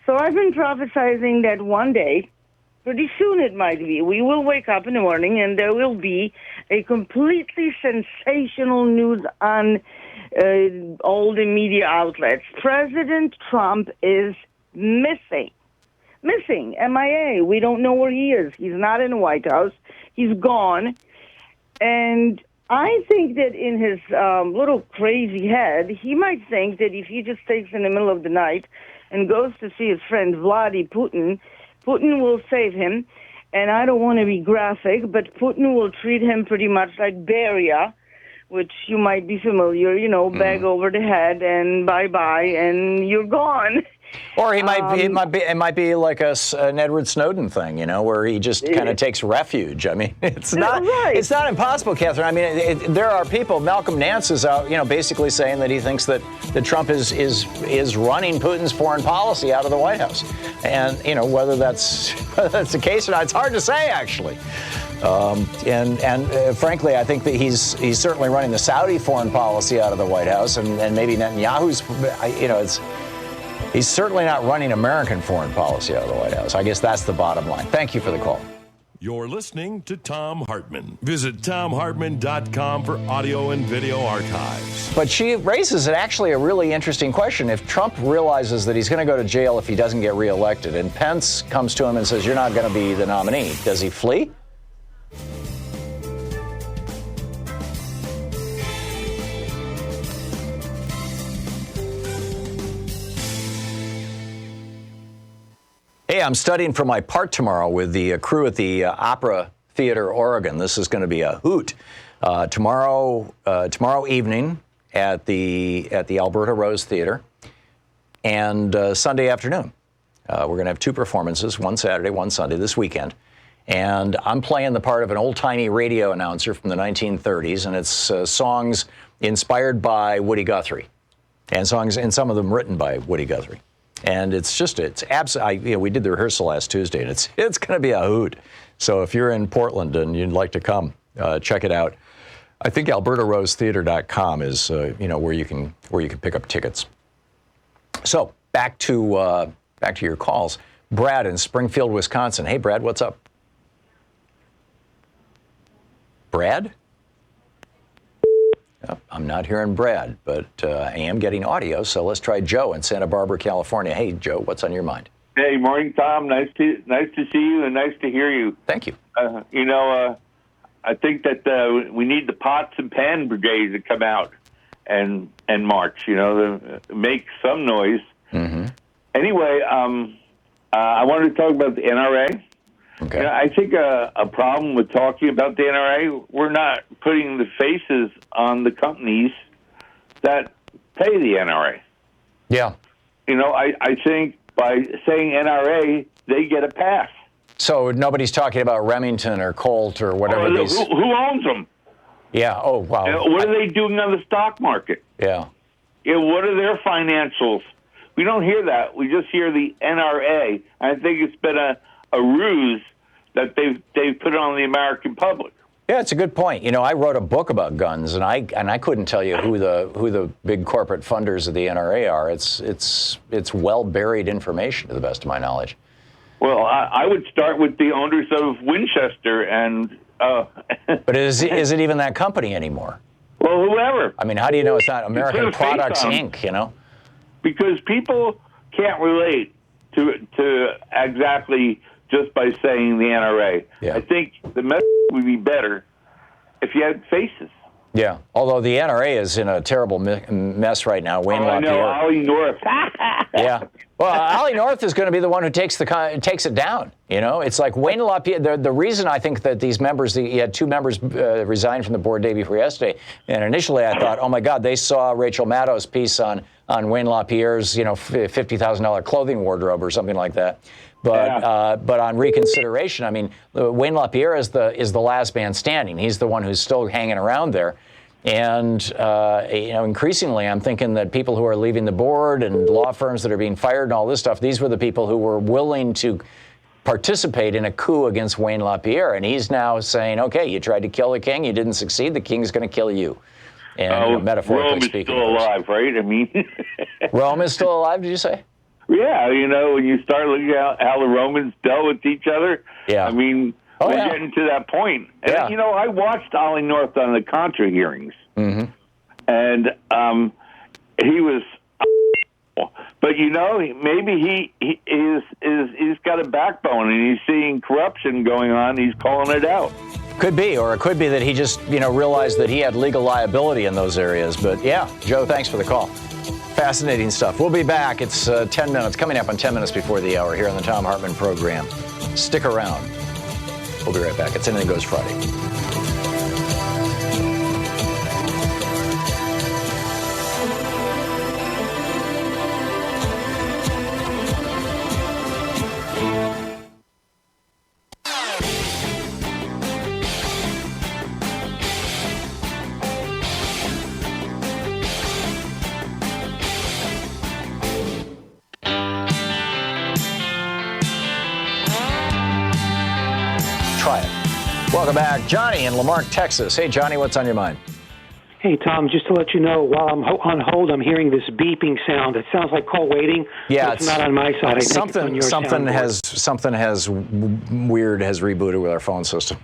So I've been prophesizing that one day, pretty soon it might be, we will wake up in the morning and there will be a completely sensational news on all the media outlets. President Trump is missing, MIA. We don't know where he is. He's not in the White House. He's gone. And I think that in his little crazy head, he might think that if he just takes in the middle of the night and goes to see his friend Vladimir Putin, Putin will save him. And I don't want to be graphic, but Putin will treat him pretty much like Beria, which you might be familiar, bag over the head and bye-bye, and you're gone. Or it might be like an Edward Snowden thing, where he just kind of takes refuge. I mean, it's not impossible, Catherine. I mean, there are people. Malcolm Nance is out, basically saying that he thinks that Trump is running Putin's foreign policy out of the White House, and whether that's the case or not, it's hard to say actually. And frankly, I think that he's certainly running the Saudi foreign policy out of the White House, and maybe Netanyahu's, he's certainly not running American foreign policy out of the White House. I guess that's the bottom line. Thank you for the call. You're listening to Thom Hartmann. Visit ThomHartmann.com for audio and video archives. But she raises actually a really interesting question. If Trump realizes that he's going to go to jail if he doesn't get reelected, and Pence comes to him and says, you're not going to be the nominee, does he flee? Hey, I'm studying for my part tomorrow with the crew at the Opera Theater, Oregon. This is going to be a hoot. Tomorrow evening at the Alberta Rose Theater, and Sunday afternoon. We're going to have two performances, one Saturday, one Sunday, this weekend. And I'm playing the part of an old-timey radio announcer from the 1930s, and it's songs inspired by Woody Guthrie, and some of them written by Woody Guthrie. And it's absolutely, we did the rehearsal last Tuesday, and it's going to be a hoot. So if you're in Portland and you'd like to come, check it out. I think AlbertaRoseTheater.com is where you can pick up tickets. So back to your calls. Brad in Springfield, Wisconsin. Hey, Brad, what's up? Brad? Oh, I'm not hearing Brad, but I am getting audio, so let's try Joe in Santa Barbara, California. Hey, Joe, what's on your mind? Hey, morning, Tom. Nice to see you and nice to hear you. Thank you. I I think that we need the pots and pan brigade to come out and march, to make some noise. Mm-hmm. Anyway, I wanted to talk about the NRA. Okay. I think a problem with talking about the NRA, we're not putting the faces on the companies that pay the NRA. Yeah. I think by saying NRA, they get a pass. So nobody's talking about Remington or Colt or whatever these... Who owns them? Yeah. Oh, wow. What are they doing on the stock market? Yeah. What are their financials? We don't hear that. We just hear the NRA. I think it's been a ruse that they've put on the American public. Yeah, it's a good point. I wrote a book about guns, and I couldn't tell you who the big corporate funders of the NRA are. It's well buried information, to the best of my knowledge. Well, I would start with the owners of Winchester and. But is it even that company anymore? Well, whoever. I mean, how do you know it's not American Products Inc.? Because people can't relate to exactly just by saying the NRA. Yeah. I think the message would be better if you had faces. Yeah, although the NRA is in a terrible mess right now. Wayne LaPierre. I know, Ollie North. Yeah. Well, Ollie North is going to be the one who takes it down. It's like Wayne LaPierre. The reason I think that these members, he had 2 members resign from the board day before yesterday, and initially I thought, oh my God, they saw Rachel Maddow's piece on Wayne LaPierre's, $50,000 clothing wardrobe or something like that. But on reconsideration, I mean, Wayne LaPierre is the last man standing. He's the one who's still hanging around there. And, increasingly, I'm thinking that people who are leaving the board and law firms that are being fired and all this stuff, these were the people who were willing to participate in a coup against Wayne LaPierre. And he's now saying, okay, you tried to kill the king, you didn't succeed, the king's going to kill you. And metaphorically speaking. Rome is still alive, right? I mean. Rome is still alive, did you say? Yeah, when you start looking at how the Romans dealt with each other, yeah. I mean, we're getting to that point. And, I watched Ollie North on the Contra hearings, and he was, but maybe he's got a backbone and he's seeing corruption going on. He's calling it out. Could be, or it could be that he just, realized that he had legal liability in those areas. But yeah, Joe, thanks for the call. Fascinating stuff. We'll be back. It's 10 minutes, coming up on 10 minutes before the hour here on the Thom Hartmann Program. Stick around. We'll be right back. It's Anything Goes Friday. Welcome back. Johnny in Lamarck, Texas. Hey, Johnny, what's on your mind? Hey, Tom, just to let you know, while I'm on hold, I'm hearing this beeping sound. It sounds like call waiting. Yeah, it's not on my side. I think something it's on your something has rebooted with our phone system.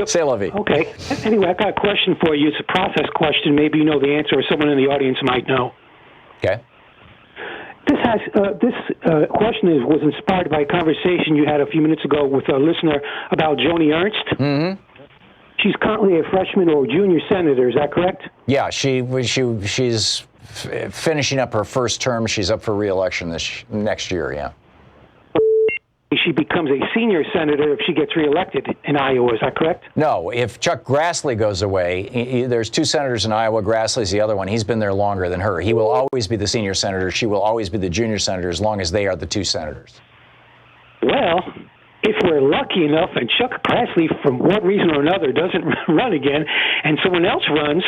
Say lovey. Okay. Anyway, I've got a question for you. It's a process question. Maybe you know the answer, or someone in the audience might know. Okay. This question was inspired by a conversation you had a few minutes ago with a listener about Joni Ernst. Mm-hmm. She's currently a freshman or junior senator. Is that correct? Yeah, she's finishing up her first term. She's up for re-election next year. Yeah. She becomes a senior senator if she gets reelected in Iowa. Is that correct? No. If Chuck Grassley goes away, there's 2 senators in Iowa. Grassley's the other one. He's been there longer than her. He will always be the senior senator. She will always be the junior senator as long as they are the 2 senators. Well, if we're lucky enough and Chuck Grassley, from one reason or another, doesn't run again, and someone else runs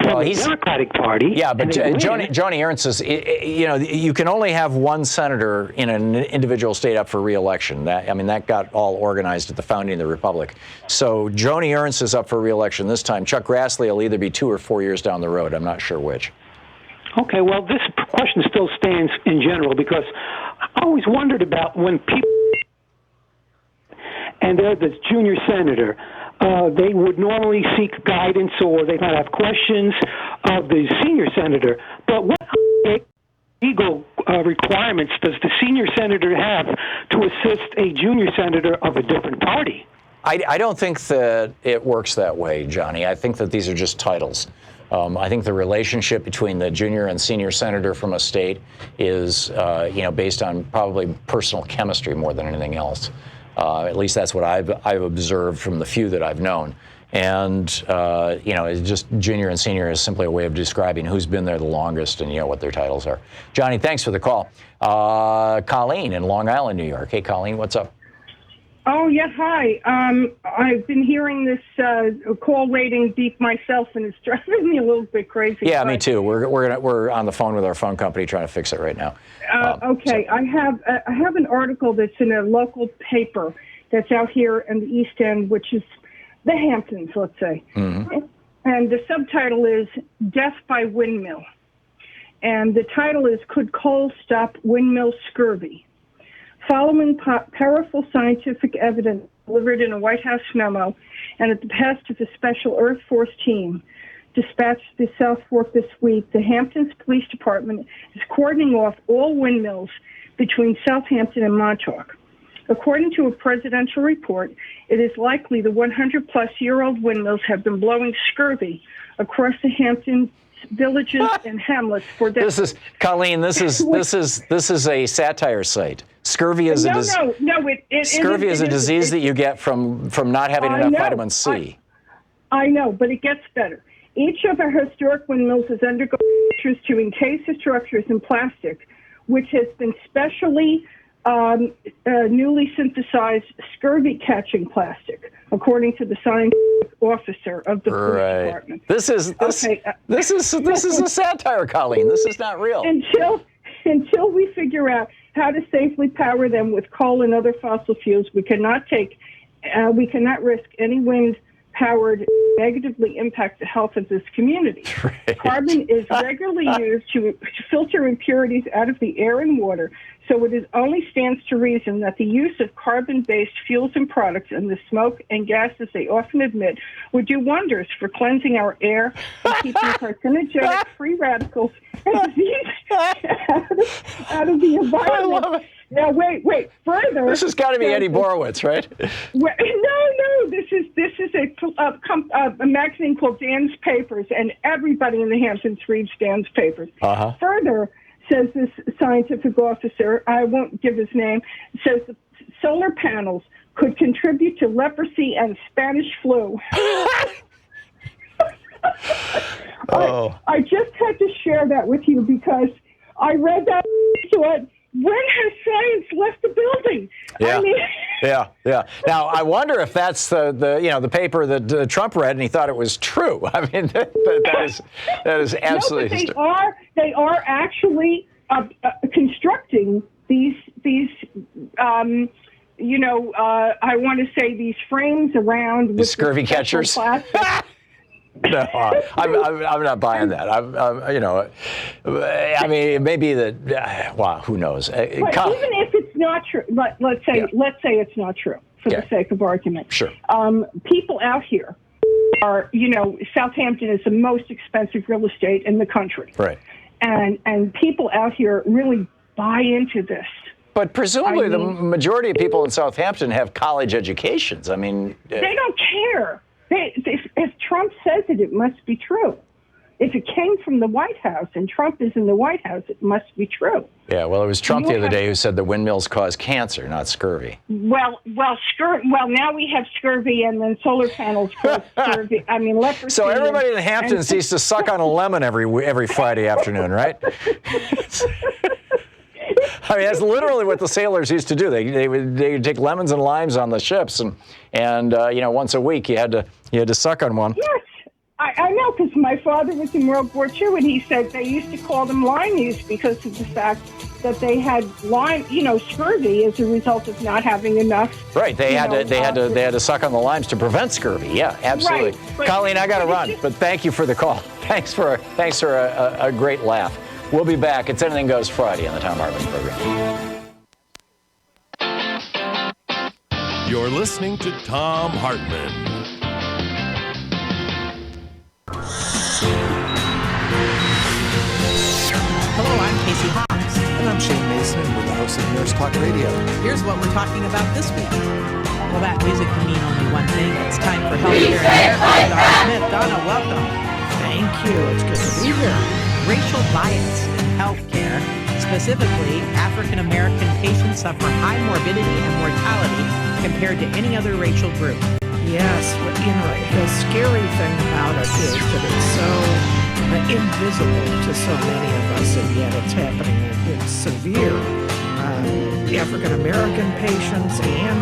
from the Democratic Party. Yeah, but Joni Ernst is, you can only have 1 senator in an individual state up for re-election. That got all organized at the founding of the Republic. So Joni Ernst is up for re-election this time. Chuck Grassley will either be 2 or 4 years down the road. I'm not sure which. Okay, well, this question still stands in general because I always wondered about when people, and they're the junior senator, they would normally seek guidance or they might have questions of the senior senator. But what legal requirements does the senior senator have to assist a junior senator of a different party? I don't think that it works that way, Johnny. I think that these are just titles. I think the relationship between the junior and senior senator from a state is, based on probably personal chemistry more than anything else. At least that's what I've observed from the few that I've known. And, it's just junior and senior is simply a way of describing who's been there the longest and, what their titles are. Johnny, thanks for the call. Colleen in Long Island, New York. Hey, Colleen, what's up? Oh, yes, hi. I've been hearing this call waiting beep myself, and it's driving me a little bit crazy. Yeah, me too. We're on the phone with our phone company trying to fix it right now. Okay, so. I have an article that's in a local paper that's out here in the East End, which is the Hamptons, let's say. Mm-hmm. And the subtitle is Death by Windmill. And the title is, Could Coal Stop Windmill Scurvy? Following powerful scientific evidence delivered in a White House memo and at the behest of the Special Earth Force team dispatched to South Fork this week, the Hamptons Police Department is cordoning off all windmills between Southampton and Montauk. According to a presidential report, it is likely the 100-plus-year-old windmills have been blowing scurvy across the Hamptons villages and hamlets for decades. This is Colleen. This is a satire site. Scurvy is scurvy is a disease that you get from not having enough vitamin C. I know, but it gets better. Each of our historic windmills is undergoing measures to encase the structures in plastic, which has been specially newly synthesized scurvy-catching plastic, according to the scientific officer of the police department. This is a satire, Colleen. This is not real. Until we figure out how to safely power them with coal and other fossil fuels, we cannot risk any wind-powered negatively impact the health of this community. Right. Carbon is regularly used to filter impurities out of the air and water, so it only stands to reason that the use of carbon-based fuels and products and the smoke and gases they often emit would do wonders for cleansing our air and keeping carcinogenic free radicals and disease out of the environment. Now, wait. Further, this has got to be Eddie Borowitz, right? No. This is a magazine called Dan's Papers, and everybody in the Hamptons reads Dan's Papers. Uh-huh. Further, says this scientific officer, I won't give his name, says the solar panels could contribute to leprosy and Spanish flu. I just had to share that with you because I read that and thought, when has science left the building? Yeah. I mean, yeah. Now, I wonder if that's the paper that Trump read and he thought it was true. I mean, that is absolutely. No, but they are actually constructing these I want to say these frames around with the scurvy catchers. No, I'm not buying that. I mean, it may be that. Wow, who knows? But even if it's not true, let's say it's not true for the sake of argument. Sure. People out here are, Southampton is the most expensive real estate in the country, right? And people out here really buy into this. But presumably, the majority of people in Southampton have college educations. I mean, they don't care. If Trump says it must be true. If it came from the White House and Trump is in the White House, it must be true. Yeah, well, it was Trump the other day who said that windmills cause cancer, not scurvy. Well, now we have scurvy, and then solar panels cause scurvy. I mean, leprosy. So everybody in the Hamptons needs to suck on a lemon every Friday afternoon, right? I mean, that's literally what the sailors used to do. They would take lemons and limes on the ships, and once a week you had to suck on one. Yes, I know, because my father was in World War II, and he said they used to call them limeys because of the fact that they had scurvy as a result of not having enough. Right, they had to suck on the limes to prevent scurvy. Yeah, absolutely. Right, Colleen, I got to run, but thank you for the call. Thanks for a great laugh. We'll be back. It's Anything Goes Friday on the Thom Hartmann Program. You're listening to Thom Hartmann. Hello, I'm Casey Hawks. And I'm Shane Mason, and we're the hosts of Nurse Talk Radio. Here's what we're talking about this week. Well, that music can mean only one thing. It's time for Healthcare in America. Donna Smith. Donna, welcome. Thank you. It's good to be here. Racial bias in healthcare, specifically African American patients suffer high morbidity and mortality compared to any other racial group. Yes, the scary thing about it is that it's so invisible to so many of us, and yet it's happening. It's severe. African American patients and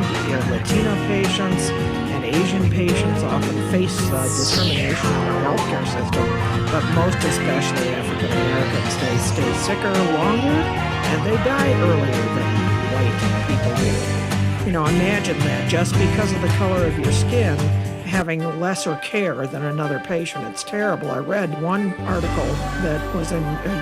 Latino patients and Asian patients often face discrimination in our healthcare system, but most especially African Americans. They stay sicker longer and they die earlier than white people do. Imagine that just because of the color of your skin, having lesser care than another patient. It's terrible. I read one article that was in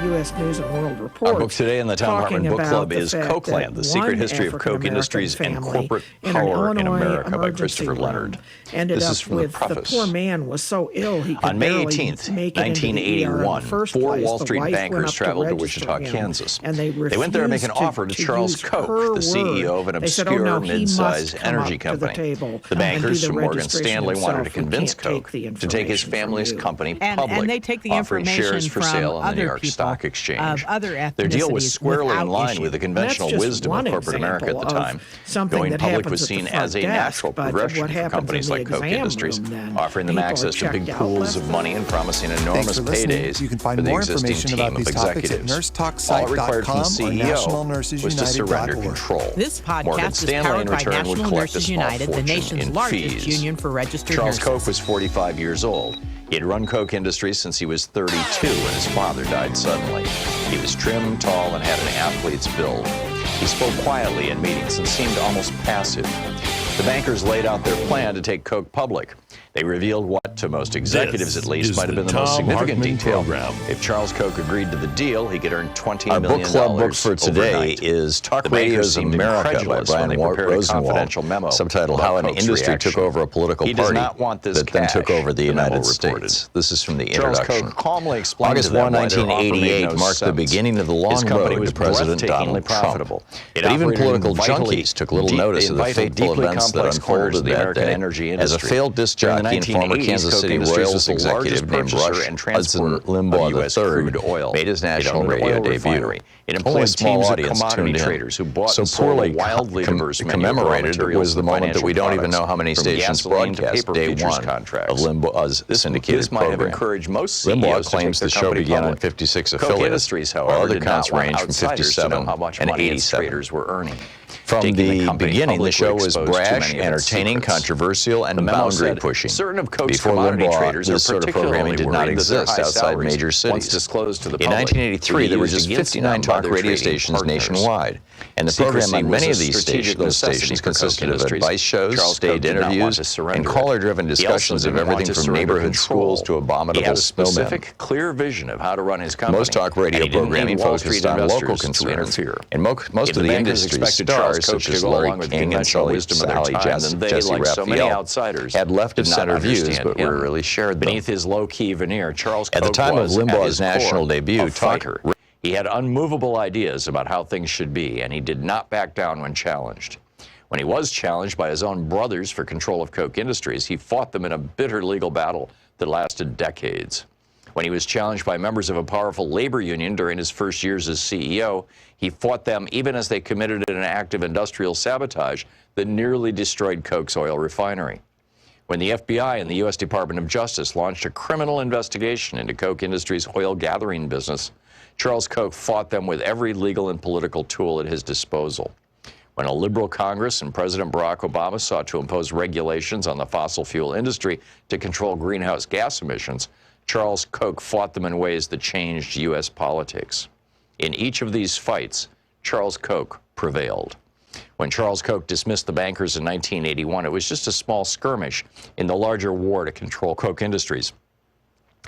U.S. News and World Report. Our book today in the Thom Hartmann Book Club is Cokeland, The Secret History of Coke Industries and Corporate Power in America by Christopher Leonard. This is from the preface. The poor man was so ill he could On May barely 18th, make it into the ER in the 1981, first four place. Wall The Street wife bankers went up traveled to register Wichita, him, Kansas. and they went there to make an refused offer to Charles use Koch, her the CEO of an word. They said, obscure "Oh, no, he mid-sized must come energy up to the company. table The bankers and do the from Morgan registration Stanley wanted to himself. We convince can't take Koch the to take his information family's from you." company And public, they take the offering shares information for from sale on the New other York people Stock Exchange. of other Their deal was ethnicities squarely in without line issue. with the conventional That's just wisdom of one corporate America at the example time. of something Going that public happens was at the seen front as a desk, natural but progression what for happens companies in the like Koch exam Industries, room then? offering them People are access to big checked out pools left of money and promising Thanks enormous for listening. paydays You can for find the more existing information team about of these topics at executives. All it required from the nursetalksite.com or CEO was to surrender nationalnursesunited.org. control. This podcast Morgan is Stanley, powered in by return, would National collect a Nurses small United, the fortune nation's in largest fees. union for registered Charles nurses. Koch was 45 years old. He had run Koch Industries since he was 32 when his father died suddenly. He was trim, tall, and had an athlete's build. He spoke quietly in meetings and seemed almost passive. The bankers laid out their plan to take Koch public. They revealed what, to most executives at least, might have been the most significant detail. If Charles Koch agreed to the deal, he could earn $20 million. Our book club book for today overnight. is Talk Radio's America by Brian Rosenwald, subtitled How an Industry Took Over a Political Party that then took over the United States. This is from the introduction. Charles Koch calmly explained August 1, 1988 marked the beginning of the long road to President Donald Trump. But even political junkies took little notice of the fateful events that unfolded that day. As a failed disc jockey and former Kansas City Royals executive named Rush Hudson Limbaugh III made his national radio debut. Only a small audience tuned in. So poorly commemorated was the moment that we don't even know how many stations broadcast day one of Limbaugh's syndicated program. Limbaugh claims the show began on 56 affiliates, while other counts range from 57 and 87. From the beginning, the show was brash, entertaining, controversial, and boundary-pushing. Before Limbaugh, this sort of programming did not exist outside major cities. In 1983, there were just 59 talk radio stations nationwide, and the program on many of these stations consisted of advice shows, stage interviews, and caller-driven discussions of everything from neighborhood schools to abominable snowmen. Clear vision of how to run his company. Most talk radio programming focused on local concerns, and most of the industry's stars, such as Larry King and Sally Jesse Raphael, had left of center views, but rarely shared them. Beneath his low-key veneer, Charles Koch, at the time of Limbaugh's national debut, he had unmovable ideas about how things should be, and he did not back down when challenged. When he was challenged by his own brothers for control of Koch Industries, he fought them in a bitter legal battle that lasted decades. When he was challenged by members of a powerful labor union during his first years as CEO, he fought them even as they committed an act of industrial sabotage that nearly destroyed Koch's oil refinery. When the FBI and the U.S. Department of Justice launched a criminal investigation into Koch Industries' oil gathering business, Charles Koch fought them with every legal and political tool at his disposal. When a liberal Congress and President Barack Obama sought to impose regulations on the fossil fuel industry to control greenhouse gas emissions, Charles Koch fought them in ways that changed U.S. politics. In each of these fights, Charles Koch prevailed. When Charles Koch dismissed the bankers in 1981, it was just a small skirmish in the larger war to control Koch Industries.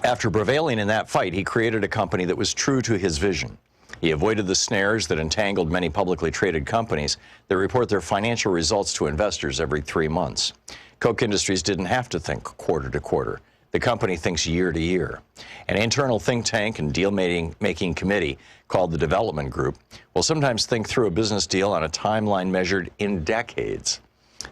After prevailing in that fight, he created a company that was true to his vision. He avoided the snares that entangled many publicly traded companies that report their financial results to investors every 3 months. Koch Industries didn't have to think quarter to quarter. The company thinks year to year. An internal think tank and deal-making committee called the Development Group will sometimes think through a business deal on a timeline measured in decades.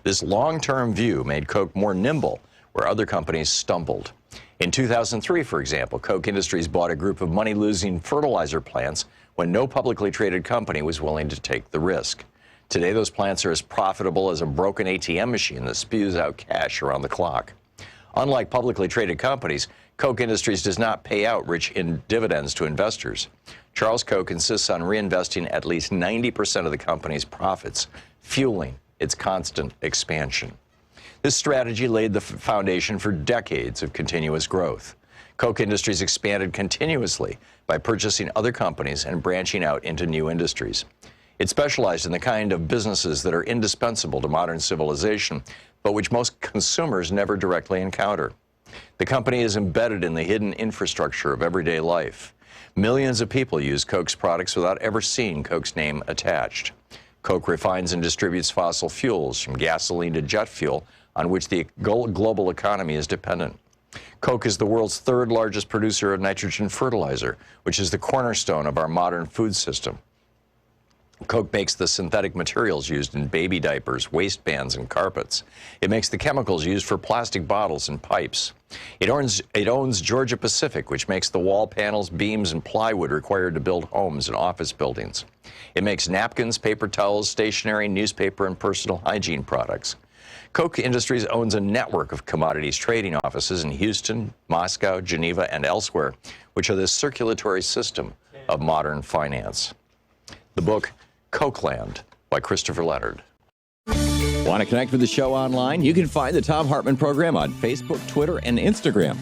This long-term view made Coke more nimble where other companies stumbled. In 2003, for example, Koch Industries bought a group of money-losing fertilizer plants when no publicly traded company was willing to take the risk. Today, those plants are as profitable as a broken ATM machine that spews out cash around the clock. Unlike publicly traded companies, Koch Industries does not pay out rich dividends to investors. Charles Koch insists on reinvesting at least 90% of the company's profits, fueling its constant expansion. This strategy laid the foundation for decades of continuous growth. Koch Industries expanded continuously by purchasing other companies and branching out into new industries. It specialized in the kind of businesses that are indispensable to modern civilization, but which most consumers never directly encounter. The company is embedded in the hidden infrastructure of everyday life. Millions of people use Koch's products without ever seeing Koch's name attached. Koch refines and distributes fossil fuels, from gasoline to jet fuel, on which the global economy is dependent. Koch is the world's third largest producer of nitrogen fertilizer, which is the cornerstone of our modern food system. Koch makes the synthetic materials used in baby diapers, waistbands, and carpets. It makes the chemicals used for plastic bottles and pipes. It owns Georgia Pacific, which makes the wall panels, beams, and plywood required to build homes and office buildings. It makes napkins, paper towels, stationery, newspaper, and personal hygiene products. Koch Industries owns a network of commodities trading offices in Houston, Moscow, Geneva, and elsewhere, which are the circulatory system of modern finance. The book, Kochland, by Christopher Leonard. Want to connect with the show online? You can find the Thom Hartmann Program on Facebook, Twitter, and Instagram.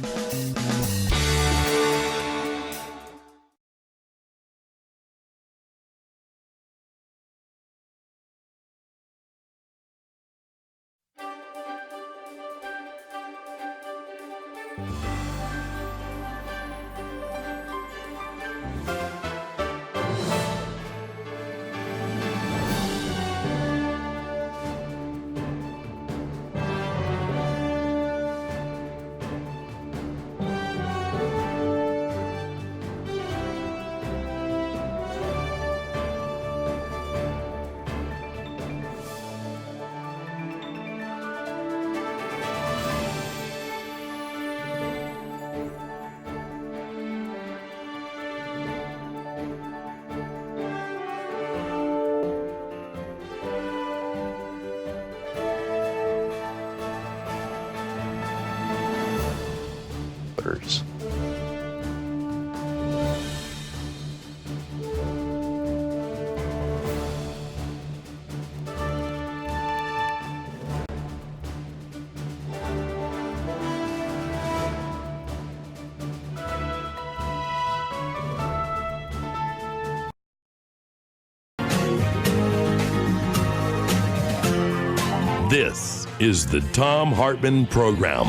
This is the Thom Hartmann Program.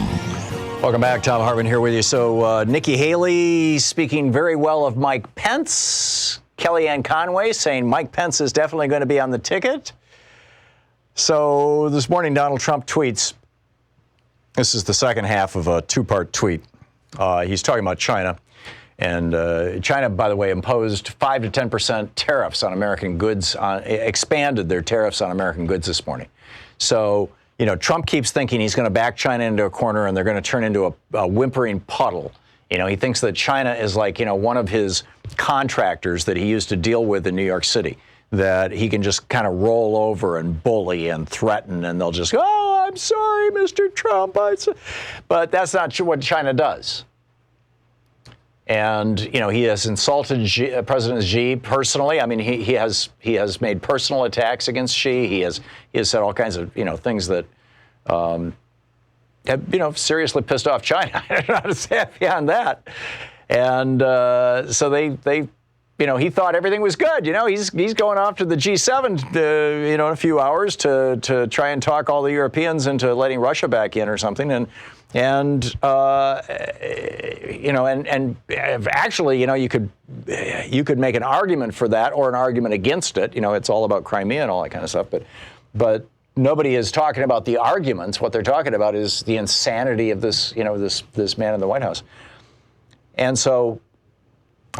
Welcome back. Thom Hartmann here with you. So Nikki Haley speaking very well of Mike Pence. Kellyanne Conway saying Mike Pence is definitely going to be on the ticket. So this morning, Donald Trump tweets. This is the second half of a two-part tweet. He's talking about China. And China, by the way, imposed 5 to 10% tariffs on American goods, expanded their tariffs on American goods this morning. So, you know, Trump keeps thinking he's going to back China into a corner and they're going to turn into a whimpering puddle. You know, he thinks that China is like, you know, one of his contractors that he used to deal with in New York City, that he can just kind of roll over and bully and threaten, and they'll just go, oh, I'm sorry, Mr. Trump. But that's not what China does. And, you know, he has insulted President Xi personally. I mean, he has made personal attacks against Xi. He has said all kinds of, you know, things that have, you know, seriously pissed off China. I don't know how to say it beyond that. And so they, you know, he thought everything was good. You know, he's going off to the G7, you know, in a few hours to try and talk all the Europeans into letting Russia back in or something. And you know, and actually, you know, you could make an argument for that or an argument against it. You know, it's all about Crimea and all that kind of stuff. But nobody is talking about the arguments. What they're talking about is the insanity of this, you know, this man in the White House. And so,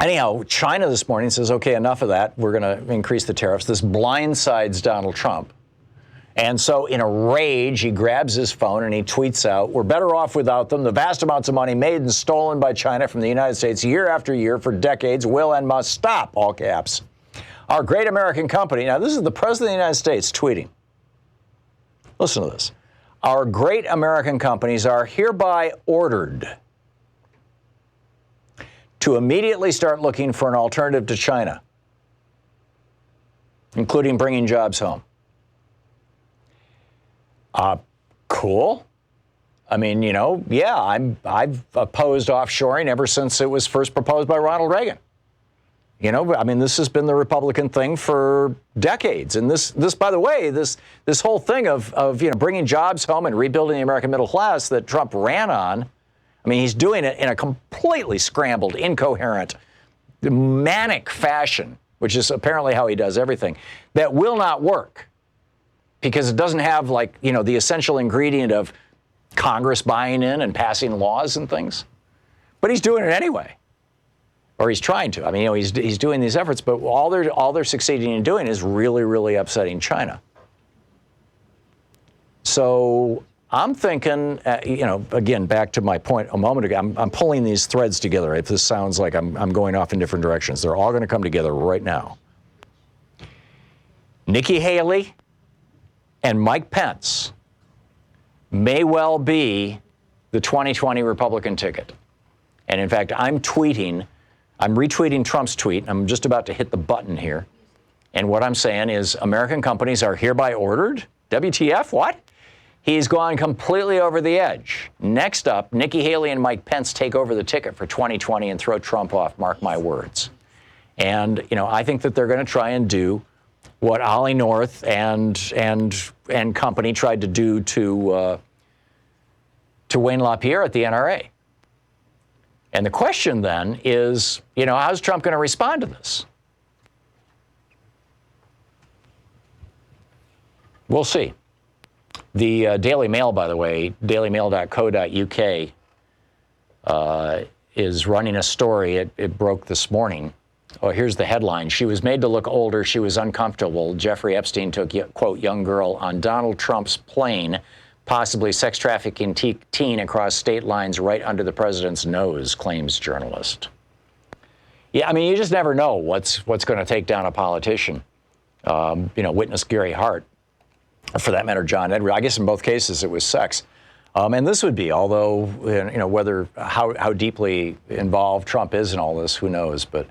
anyhow, China this morning says, okay, enough of that. We're going to increase the tariffs. This blindsides Donald Trump. And so in a rage, he grabs his phone and he tweets out, "We're better off without them. The vast amounts of money made and stolen by China from the United States year after year for decades will and must stop," all caps. "Our great American company," now this is the President of the United States tweeting. Listen to this. "Our great American companies are hereby ordered to immediately start looking for an alternative to China, including bringing jobs home." Cool. I mean, I've opposed offshoring ever since it was first proposed by Ronald Reagan. This has been the Republican thing for decades. And this, by the way, this whole thing of bringing jobs home and rebuilding the American middle class that Trump ran on, he's doing it in a completely scrambled, incoherent, manic fashion, which is apparently how he does everything, that will not work. Because it doesn't have, the essential ingredient of Congress buying in and passing laws and things. But he's doing it anyway. Or he's trying to. He's doing these efforts, but all they're succeeding in doing is really, really upsetting China. So I'm thinking, again, back to my point a moment ago, I'm pulling these threads together. If this sounds like I'm going off in different directions, they're all going to come together right now. Nikki Haley and Mike Pence may well be the 2020 Republican ticket. And in fact, I'm retweeting Trump's tweet. I'm just about to hit the button here. And what I'm saying is American companies are hereby ordered. WTF? What? He's gone completely over the edge. Next up, Nikki Haley and Mike Pence take over the ticket for 2020 and throw Trump off, mark my words. And, I think that they're going to try and do what Ollie North and company tried to do to Wayne LaPierre at the NRA. And the question then is, how's Trump going to respond to this? We'll see. The Daily Mail, by the way, dailymail.co.uk, is running a story. It broke this morning. Oh, here's the headline. "She was made to look older. She was uncomfortable. Jeffrey Epstein took, quote, young girl on Donald Trump's plane, possibly sex trafficking teen across state lines right under the president's nose," claims journalist. Yeah, you just never know what's going to take down a politician. Witness Gary Hart, for that matter, John Edwards. I guess in both cases it was sex. And this would be, although, how deeply involved Trump is in all this, who knows, but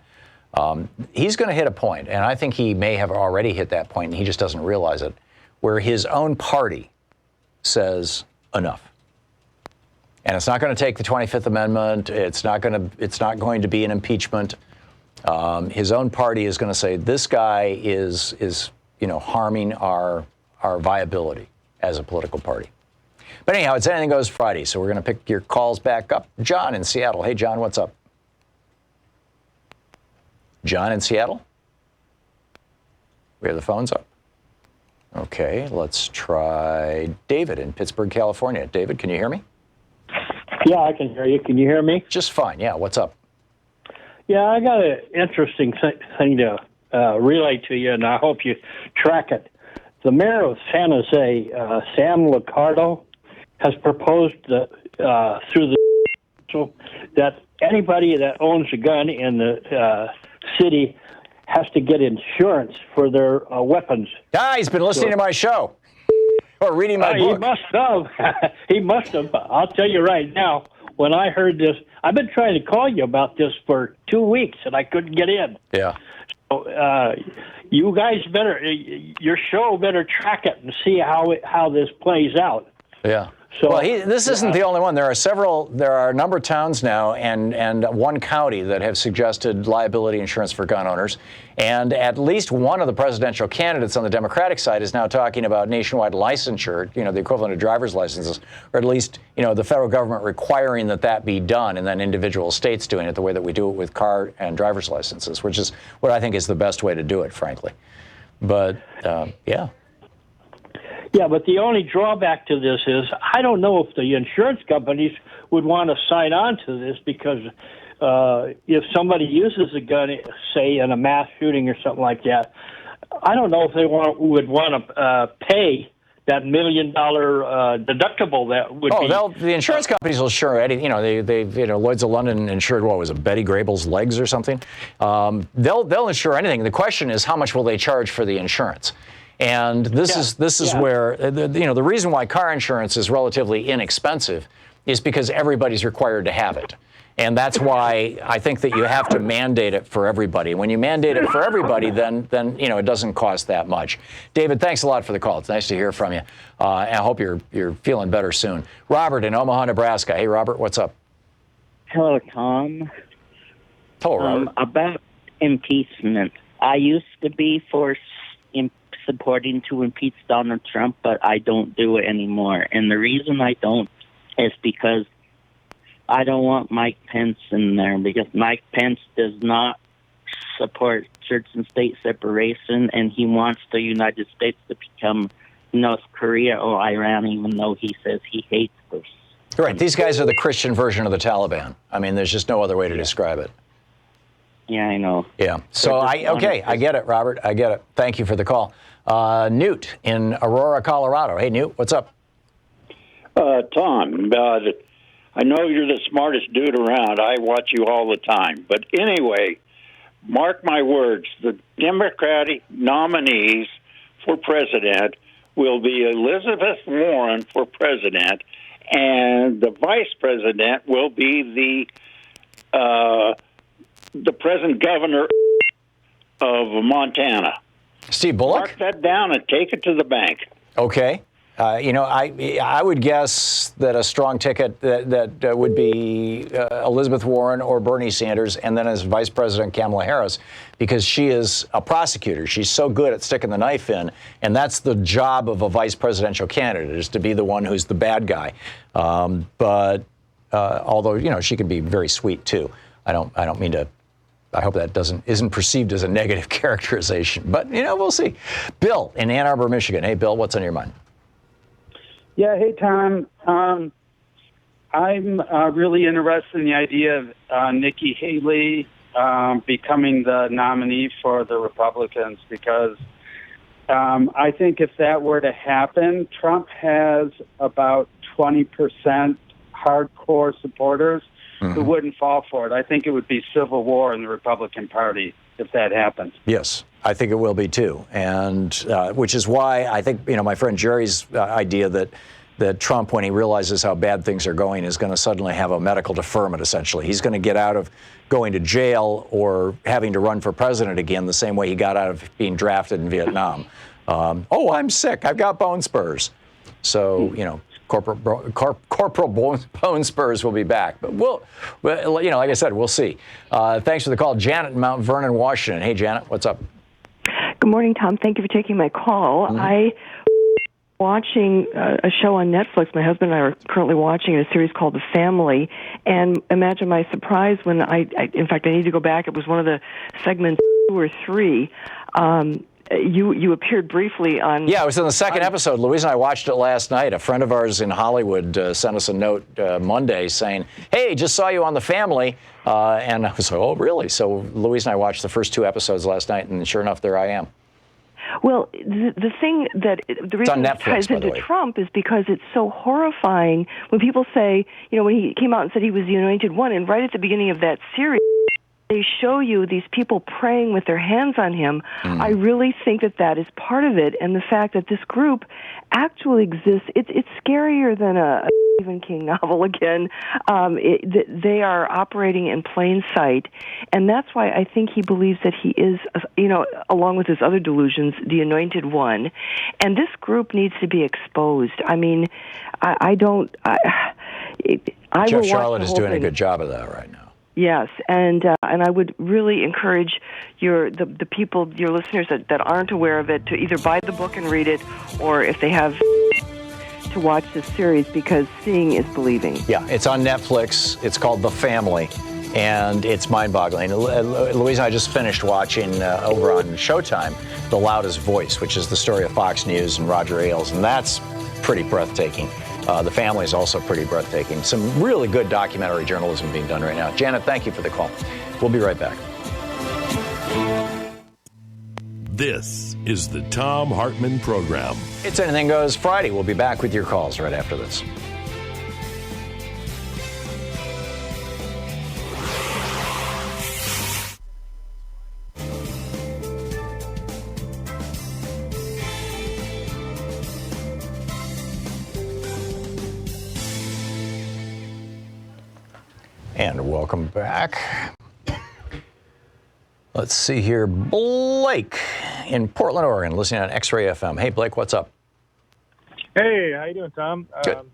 he's going to hit a point, and I think he may have already hit that point, and he just doesn't realize it, where his own party says enough. And it's not going to take the 25th Amendment. It's not going to be an impeachment. His own party is going to say this guy is harming our viability as a political party. But anyhow, it's Anything Goes Friday, so we're going to pick your calls back up. John in Seattle. Hey, John, what's up? John in Seattle? We have the phones up. Okay, let's try David in Pittsburgh, California. David, can you hear me? Yeah, I can hear you. Can you hear me? Just fine. Yeah, what's up? Yeah, I got an interesting thing to relay to you, and I hope you track it. The mayor of San Jose, Sam Liccardo, has proposed through the that anybody that owns a gun in the city has to get insurance for their weapons. He's been listening to my show or reading my book. He must have. He must have. I'll tell you right now, when I heard this, I've been trying to call you about this for 2 weeks, and I couldn't get in. Yeah. So, you guys your show better track it and see how this plays out. Yeah. So, this isn't the only one. There are a number of towns now and one county that have suggested liability insurance for gun owners. And at least one of the presidential candidates on the Democratic side is now talking about nationwide licensure, the equivalent of driver's licenses, or at least, the federal government requiring that be done and then individual states doing it the way that we do it with car and driver's licenses, which is what I think is the best way to do it, frankly. But, yeah. Yeah, but the only drawback to this is I don't know if the insurance companies would want to sign on to this because if somebody uses a gun, say in a mass shooting or something like that, I don't know if they would want to pay that $1 million deductible that would be. The insurance companies will insure anything. Lloyd's of London insured, what was it, Betty Grable's legs or something? They'll insure anything. The question is, how much will they charge for the insurance? And this is where the reason why car insurance is relatively inexpensive is because everybody's required to have it. And that's why I think that you have to mandate it for everybody. When you mandate it for everybody, then it doesn't cost that much. David, thanks a lot for the call. It's nice to hear from you. I hope you're feeling better soon. Robert in Omaha, Nebraska. Hey, Robert, what's up? Hello, Tom. Hello, Robert. About impeachment. I used to be for supporting to impeach Donald Trump, but I don't do it anymore. And the reason I don't is because I don't want Mike Pence in there, because Mike Pence does not support church and state separation, and he wants the United States to become North Korea or Iran, even though he says he hates this. Right. These guys are the Christian version of the Taliban. I mean, there's just no other way to describe it. Yeah, I know. Yeah. So I get it, Robert. I get it. Thank you for the call. Newt in Aurora, Colorado. Hey, Newt, what's up? Tom, I know you're the smartest dude around. I watch you all the time. But anyway, mark my words, the Democratic nominees for president will be Elizabeth Warren for president, and the vice president will be the present governor of Montana. Steve Bullock? Mark that down and take it to the bank. Okay. I would guess that a strong ticket that would be Elizabeth Warren or Bernie Sanders, and then as Vice President Kamala Harris, because she is a prosecutor. She's so good at sticking the knife in, and that's the job of a vice presidential candidate, is to be the one who's the bad guy. But although she can be very sweet too. I don't mean to. I hope that isn't perceived as a negative characterization. But we'll see. Bill in Ann Arbor, Michigan. Hey, Bill, what's on your mind? Yeah, hey, Tom. I'm really interested in the idea of Nikki Haley becoming the nominee for the Republicans, because I think if that were to happen, Trump has about 20% hardcore supporters who wouldn't fall for it. I think it would be civil war in the Republican Party if that happened. Yes, I think it will be too, and which is why I think my friend Jerry's idea that Trump, when he realizes how bad things are going, is going to suddenly have a medical deferment. Essentially, he's going to get out of going to jail or having to run for president again the same way he got out of being drafted in Vietnam. I'm sick. I've got bone spurs. So Corporal Bone Spurs will be back. But like I said, we'll see. Thanks for the call. Janet in Mount Vernon, Washington. Hey, Janet, what's up? Good morning, Tom. Thank you for taking my call. I watching a show on Netflix. My husband and I are currently watching a series called The Family, and imagine my surprise when in fact, I need to go back. It was one of the segments 2 or 3. You appeared briefly on... Yeah, it was in the second episode. Louise and I watched it last night. A friend of ours in Hollywood sent us a note Monday saying, hey, just saw you on The Family. And I was like, oh, really? So Louise and I watched the first 2 episodes last night, and sure enough, there I am. Well, the thing the reason it ties into Trump is because it's so horrifying when people say, when he came out and said he was the anointed one, and right at the beginning of that series, they show you these people praying with their hands on him. I really think that is part of it, and the fact that this group actually exists, it's scarier than a Stephen King novel again. They are operating in plain sight, and that's why I think he believes that he is, along with his other delusions, the anointed one. And this group needs to be exposed. I mean, Jeff Charlotte is doing a good job of that right now. Yes, and I would really encourage the people, your listeners that aren't aware of it, to either buy the book and read it, or if they have, to watch this series, because seeing is believing. Yeah, it's on Netflix. It's called The Family, and it's mind-boggling. Louise and I just finished watching over on Showtime, The Loudest Voice, which is the story of Fox News and Roger Ailes, and that's pretty breathtaking. The Family is also pretty breathtaking. Some really good documentary journalism being done right now. Janet, thank you for the call. We'll be right back. This is the Thom Hartmann Program. It's Anything Goes Friday. We'll be back with your calls right after this. And welcome back. Let's see here. Blake in Portland, Oregon, listening on X-Ray FM. Hey, Blake, what's up? Hey, how you doing, Tom? Good.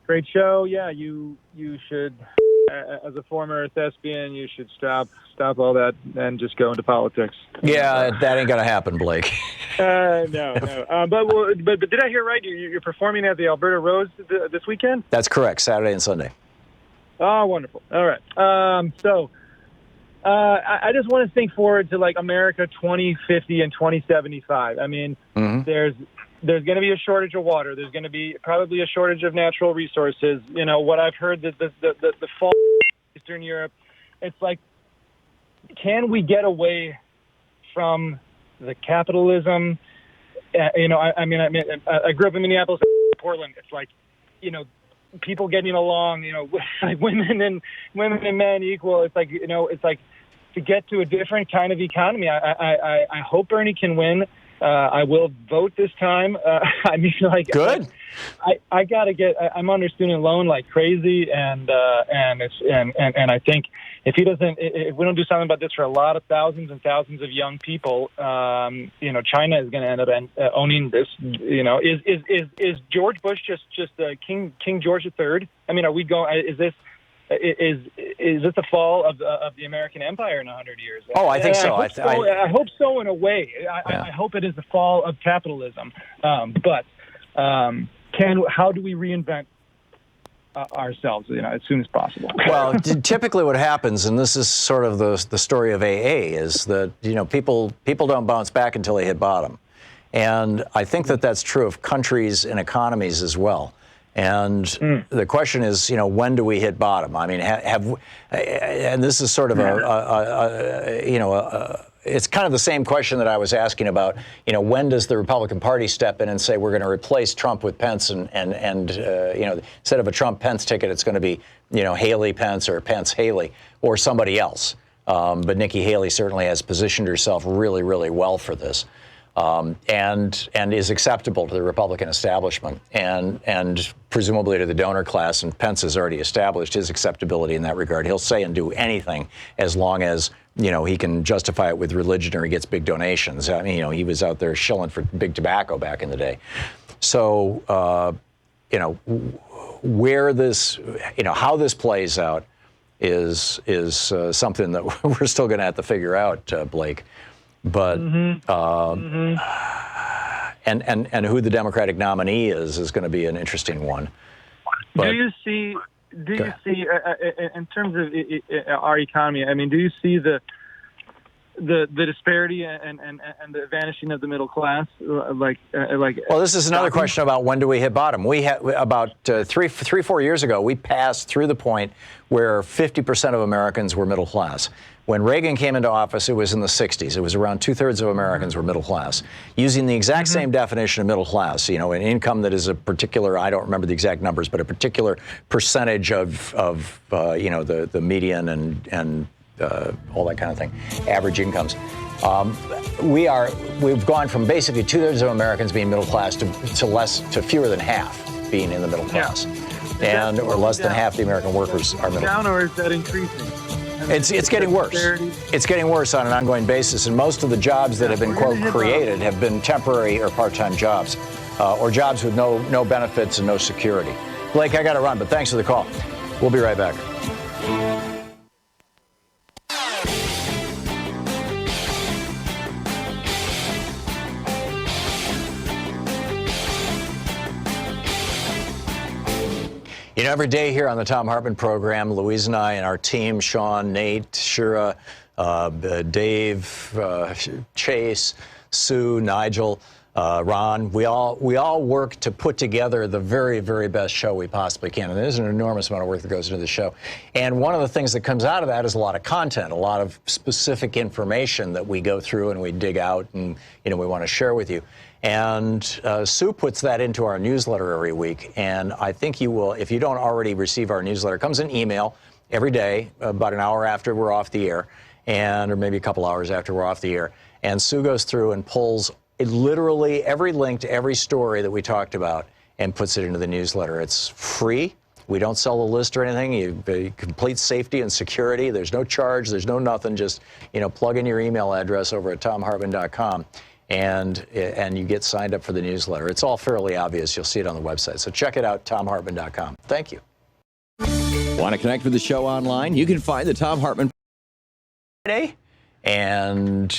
Great show. Yeah, you should, as a former thespian, you should stop all that and just go into politics. Yeah, that ain't gonna happen, Blake. No. But did I hear right? You're performing at the Alberta Rose this weekend? That's correct. Saturday and Sunday. Oh, wonderful. All right. I just want to think forward to like America 2050 and 2075. I mean, there's going to be a shortage of water. There's going to be probably a shortage of natural resources. You know, what I've heard that the fall in Eastern Europe, it's like, can we get away from the capitalism? I grew up in Minneapolis, Portland. It's like, you know, people getting along, you know, like women and men equal. It's like, you know, it's like to get to a different kind of economy. I hope Bernie can win. I will vote this time. I mean, like, good. I gotta get. I'm under student loan like crazy, and I think if he doesn't, if we don't do something about this for a lot of thousands and thousands of young people, you know, China is going to end up owning this. You know, is George Bush just King George III? I mean, are we going? Is this the fall of the American Empire in 100 years? Oh, I think so. I hope so in a way. I hope it is the fall of capitalism. But how do we reinvent ourselves, you know, as soon as possible? Well, typically what happens, and this is sort of the story of AA, is that, you know, people don't bounce back until they hit bottom. And I think that that's true of countries and economies as well. And the question is, you know, when do we hit bottom? I mean, and this is sort of it's kind of the same question that I was asking about, you know, when does the Republican Party step in and say we're going to replace Trump with Pence and you know, instead of a Trump-Pence ticket, it's going to be, you know, Haley-Pence or Pence-Haley or somebody else. But Nikki Haley certainly has positioned herself really, really well for this. And is acceptable to the Republican establishment and presumably to the donor class. And Pence has already established his acceptability in that regard. He'll say and do anything as long as, you know, he can justify it with religion or he gets big donations. I mean, you know, he was out there shilling for big tobacco back in the day. So, you know, where this, you know, how this plays out is something that we're still going to have to figure out, Blake. But and who the Democratic nominee is going to be an interesting one. But, do you see in terms of our economy? I mean, do you see the disparity and the vanishing of the middle class? Well, this is another question about when do we hit bottom. We had about 4 years ago, we passed through the point where 50% of Americans were middle class. When Reagan came into office, it was in the 60s. It was around 2/3 of Americans were middle class. Using the exact same definition of middle class, you know, an income that is a particular, I don't remember the exact numbers, but a particular percentage of you know, the median and all that kind of thing, average incomes. We've gone from basically 2/3 of Americans being middle class to fewer than half being in the middle class, or less than half the American workers are middle class. Down, or is that increasing? It's getting worse. It's getting worse on an ongoing basis, and most of the jobs that have been, quote, created have been temporary or part-time jobs, or jobs with no benefits and no security. Blake, I got to run, but thanks for the call. We'll be right back. You know, every day here on the Thom Hartmann Program, Louise and I and our team, Sean, Nate, Shira, Dave, Chase, Sue, Nigel, Ron, we all work to put together the very, very best show we possibly can. And there's an enormous amount of work that goes into the show. And one of the things that comes out of that is a lot of content, a lot of specific information that we go through and we dig out and, we want to share with you. And Sue puts that into our newsletter every week. And I think you will, if you don't already receive our newsletter, it comes in email every day, about an hour after we're off the air, or maybe a couple hours after we're off the air. And Sue goes through and pulls literally every link to every story that we talked about and puts it into the newsletter. It's free. We don't sell the list or anything. You complete safety and security. There's no charge. There's no nothing. Just, plug in your email address over at thomhartmann.com and you get signed up for the newsletter. It's all fairly obvious. You'll see it on the website. So check it out, thomhartmann.com. Thank you. Want to connect with the show online? You can find the Thom Hartmann Friday and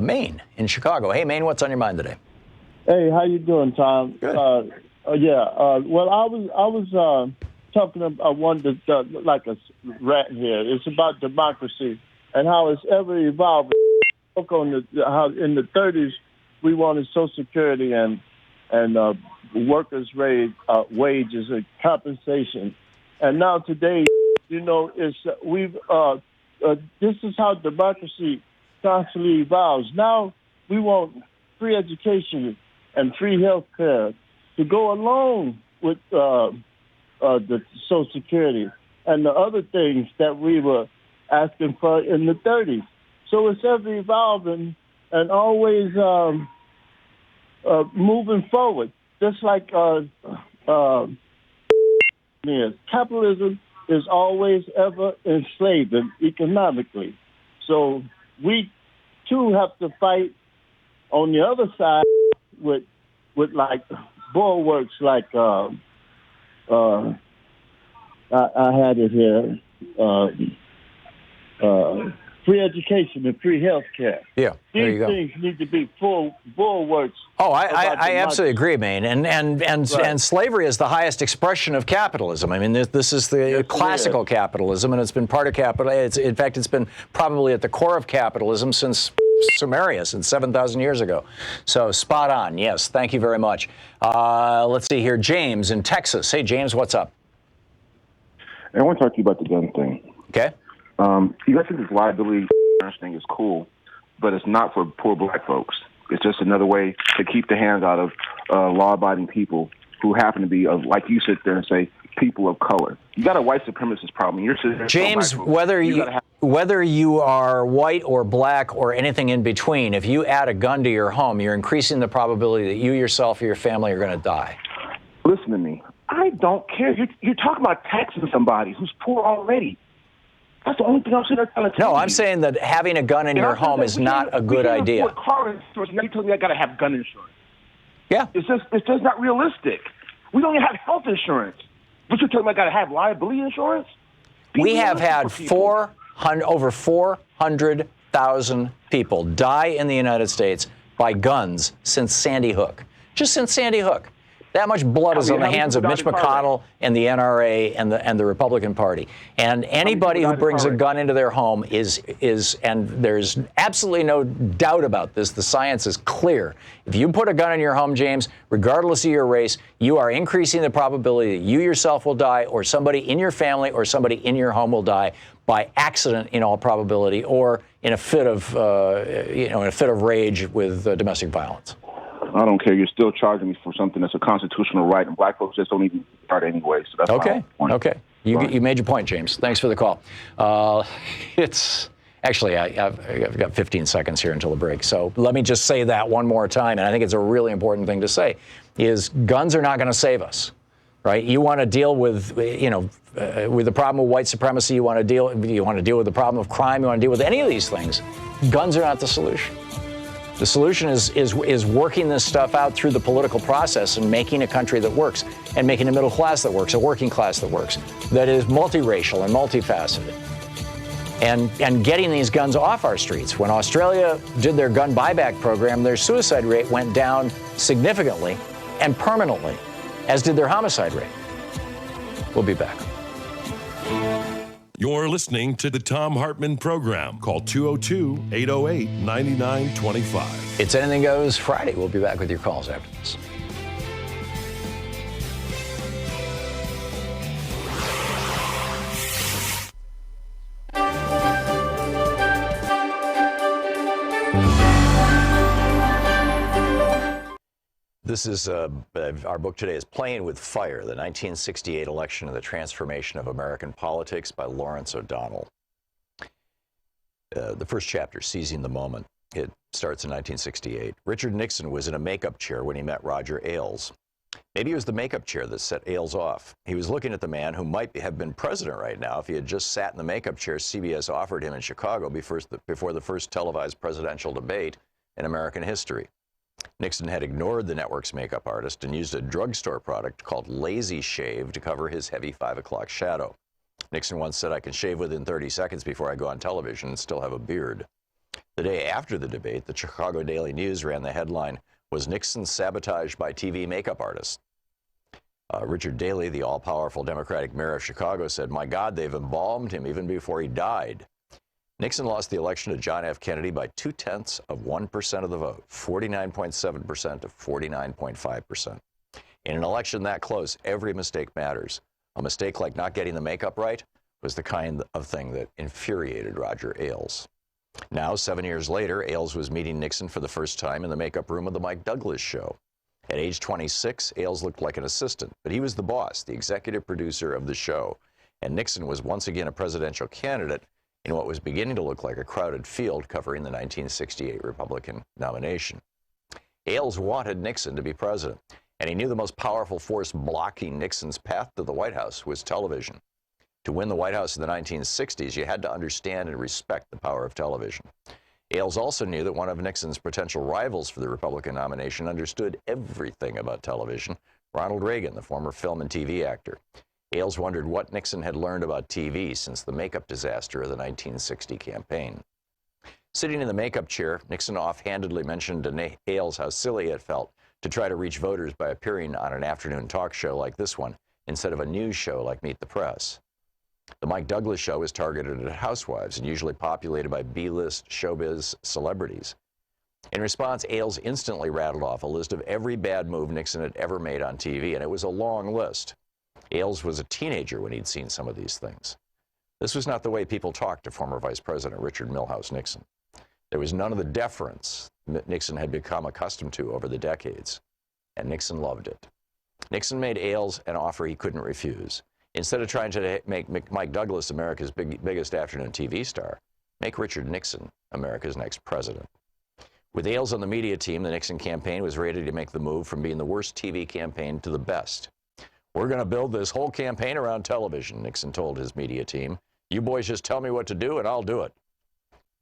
Maine in Chicago. Hey, Maine, what's on your mind today? Hey, how you doing, Tom? Good. Well, I was talking about, I wanted to, like a rat here. It's about democracy and how it's ever evolving. How in the 30s we wanted Social Security and workers' wages and compensation, and now today, it's this is how democracy constantly evolves. Now we want free education and free health care to go along with the Social Security and the other things that we were asking for in the 30s. So it's ever evolving and always moving forward. Just like capitalism is always ever enslaving economically. So we too have to fight on the other side with like bulwarks like I had it here. Free education and free health care. Yeah, there you go. These things need to be full bulwarks. Oh, I absolutely agree, Maine. And Right. slavery is the highest expression of capitalism. I mean, this is the classical capitalism, and it's been part of capital. In fact, it's been probably at the core of capitalism since Sumeria, since 7,000 years ago. So spot on. Yes, thank you very much. Let's see here. James in Texas. Hey, James, what's up? I want to talk to you about the gun thing. Okay. You guys think this liability insurance thing is cool, but it's not for poor black folks. It's just another way to keep the hands out of law-abiding people who happen to be, like you sit there and say, people of color. You got a white supremacist problem. You're sitting there, James, whether you are white or black or anything in between, if you add a gun to your home, you're increasing the probability that you yourself or your family are going to die. Listen to me. I don't care. You're talking about taxing somebody who's poor already. That's the only thing I'm sitting there trying to tell you. No, I'm saying that having a gun in your home is not a good idea. We can't afford car insurance. Now you're telling me I got to have gun insurance. Yeah. It's just not realistic. We don't even have health insurance. But you're telling me I got to have liability insurance? We have had over 400,000 people die in the United States by guns since Sandy Hook. Just since Sandy Hook. That much blood is on the hands of Mitch McConnell and the NRA and the Republican Party. And anybody who brings a gun into their home is, and there's absolutely no doubt about this, the science is clear. If you put a gun in your home, James, regardless of your race, you are increasing the probability that you yourself will die, or somebody in your family or somebody in your home will die by accident in all probability, or in a fit of, rage with domestic violence. I don't care. You're still charging me for something that's a constitutional right, and black folks just don't even start anyway. So that's okay. Okay. You made your point, James. Thanks for the call. It's actually I've got 15 seconds here until the break. So let me just say that one more time, and I think it's a really important thing to say: is guns are not going to save us, right? You want to deal with with the problem of white supremacy. You want to deal with the problem of crime. You want to deal with any of these things. Guns are not the solution. The solution is working this stuff out through the political process and making a country that works, and making a middle class that works, a working class that works, that is multiracial and multifaceted, and getting these guns off our streets. When Australia did their gun buyback program, their suicide rate went down significantly and permanently, as did their homicide rate. We'll be back. You're listening to the Thom Hartmann Program. Call 202-808-9925. It's Anything Goes Friday. We'll be back with your calls after this. This is our book today is Playing with Fire, the 1968 election and the transformation of American politics by Lawrence O'Donnell. The first chapter, Seizing the Moment. It starts in 1968. Richard Nixon was in a makeup chair when he met Roger Ailes. Maybe it was the makeup chair that set Ailes off. He was looking at the man who might have been president right now if he had just sat in the makeup chair CBS offered him in Chicago before the first televised presidential debate in American history. Nixon had ignored the network's makeup artist and used a drugstore product called Lazy Shave to cover his heavy 5 o'clock shadow. Nixon once said, "I can shave within 30 seconds before I go on television and still have a beard." The day after the debate, the Chicago Daily News ran the headline, "Was Nixon sabotaged by TV makeup artists?" Richard Daley, the all-powerful Democratic mayor of Chicago, said, "My God, they've embalmed him even before he died." Nixon lost the election to John F. Kennedy by 0.2% of the vote, 49.7% to 49.5%. In an election that close, every mistake matters. A mistake like not getting the makeup right was the kind of thing that infuriated Roger Ailes. Now, 7 years later, Ailes was meeting Nixon for the first time in the makeup room of the Mike Douglas Show. At age 26, Ailes looked like an assistant, but he was the boss, the executive producer of the show. And Nixon was once again a presidential candidate in what was beginning to look like a crowded field covering the 1968 Republican nomination. Ailes wanted Nixon to be president, and he knew the most powerful force blocking Nixon's path to the White House was television. To win the White House in the 1960s, you had to understand and respect the power of television. Ailes also knew that one of Nixon's potential rivals for the Republican nomination understood everything about television, Ronald Reagan, the former film and TV actor. Ailes wondered what Nixon had learned about TV since the makeup disaster of the 1960 campaign. Sitting in the makeup chair, Nixon offhandedly mentioned to Ailes how silly it felt to try to reach voters by appearing on an afternoon talk show like this one instead of a news show like Meet the Press. The Mike Douglas Show is targeted at housewives and usually populated by B-list showbiz celebrities. In response, Ailes instantly rattled off a list of every bad move Nixon had ever made on TV, and it was a long list. Ailes was a teenager when he'd seen some of these things. This was not the way people talked to former Vice President Richard Milhous Nixon. There was none of the deference Nixon had become accustomed to over the decades, and Nixon loved it. Nixon made Ailes an offer he couldn't refuse. Instead of trying to make Mike Douglas America's biggest afternoon TV star, make Richard Nixon America's next president. With Ailes on the media team, the Nixon campaign was ready to make the move from being the worst TV campaign to the best. "We're going to build this whole campaign around television," Nixon told his media team. "You boys just tell me what to do and I'll do it."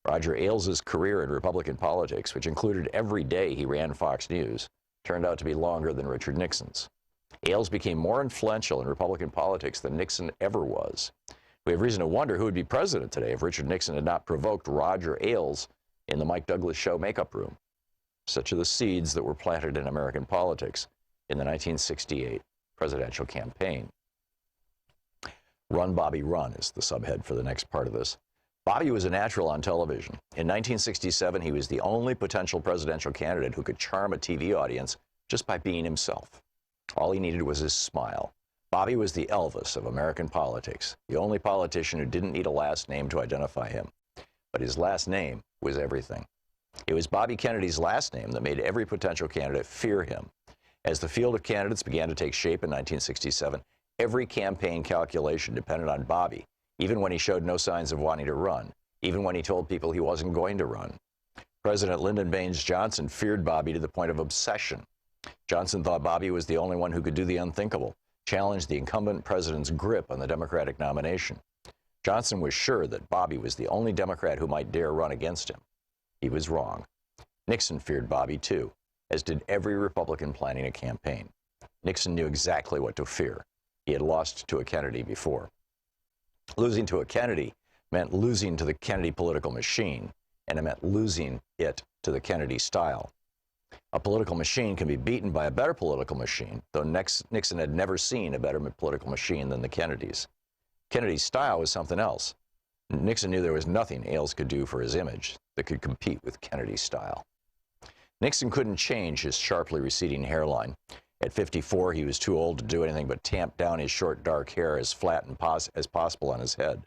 Roger Ailes' career in Republican politics, which included every day he ran Fox News, turned out to be longer than Richard Nixon's. Ailes became more influential in Republican politics than Nixon ever was. We have reason to wonder who would be president today if Richard Nixon had not provoked Roger Ailes in the Mike Douglas Show makeup room. Such are the seeds that were planted in American politics in the 1968 presidential campaign. Run, Bobby, Run is the subhead for the next part of this. Bobby was a natural on television. In 1967, he was the only potential presidential candidate who could charm a TV audience just by being himself. All he needed was his smile. Bobby was the Elvis of American politics, the only politician who didn't need a last name to identify him. But his last name was everything. It was Bobby Kennedy's last name that made every potential candidate fear him. As the field of candidates began to take shape in 1967, every campaign calculation depended on Bobby, even when he showed no signs of wanting to run, even when he told people he wasn't going to run. President Lyndon Baines Johnson feared Bobby to the point of obsession. Johnson thought Bobby was the only one who could do the unthinkable, challenge the incumbent president's grip on the Democratic nomination. Johnson was sure that Bobby was the only Democrat who might dare run against him. He was wrong. Nixon feared Bobby too, as did every Republican planning a campaign. Nixon knew exactly what to fear. He had lost to a Kennedy before. Losing to a Kennedy meant losing to the Kennedy political machine, and it meant losing it to the Kennedy style. A political machine can be beaten by a better political machine, though Nixon had never seen a better political machine than the Kennedys. Kennedy's style was something else. Nixon knew there was nothing Ailes could do for his image that could compete with Kennedy's style. Nixon couldn't change his sharply receding hairline. At 54, he was too old to do anything but tamp down his short, dark hair as flat as possible on his head.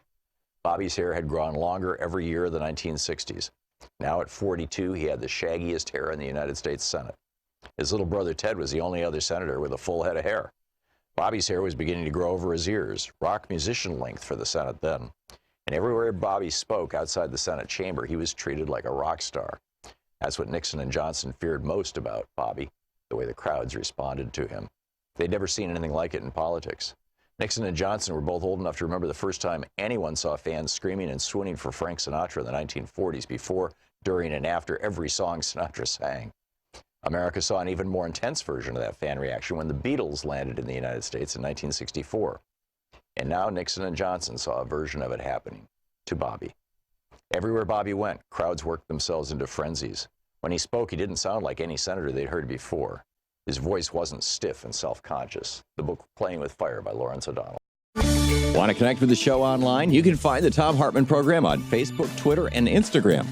Bobby's hair had grown longer every year of the 1960s. Now at 42, he had the shaggiest hair in the United States Senate. His little brother Ted was the only other senator with a full head of hair. Bobby's hair was beginning to grow over his ears, rock musician length for the Senate then. And everywhere Bobby spoke outside the Senate chamber, he was treated like a rock star. That's what Nixon and Johnson feared most about Bobby, the way the crowds responded to him. They'd never seen anything like it in politics. Nixon and Johnson were both old enough to remember the first time anyone saw fans screaming and swooning for Frank Sinatra in the 1940s, before, during, and after every song Sinatra sang. America saw an even more intense version of that fan reaction when the Beatles landed in the United States in 1964. And now Nixon and Johnson saw a version of it happening to Bobby. Everywhere Bobby went, crowds worked themselves into frenzies. When he spoke, he didn't sound like any senator they'd heard before. His voice wasn't stiff and self-conscious. The book Playing with Fire by Lawrence O'Donnell. Want to connect with the show online? You can find the Thom Hartmann Program on Facebook, Twitter, and Instagram.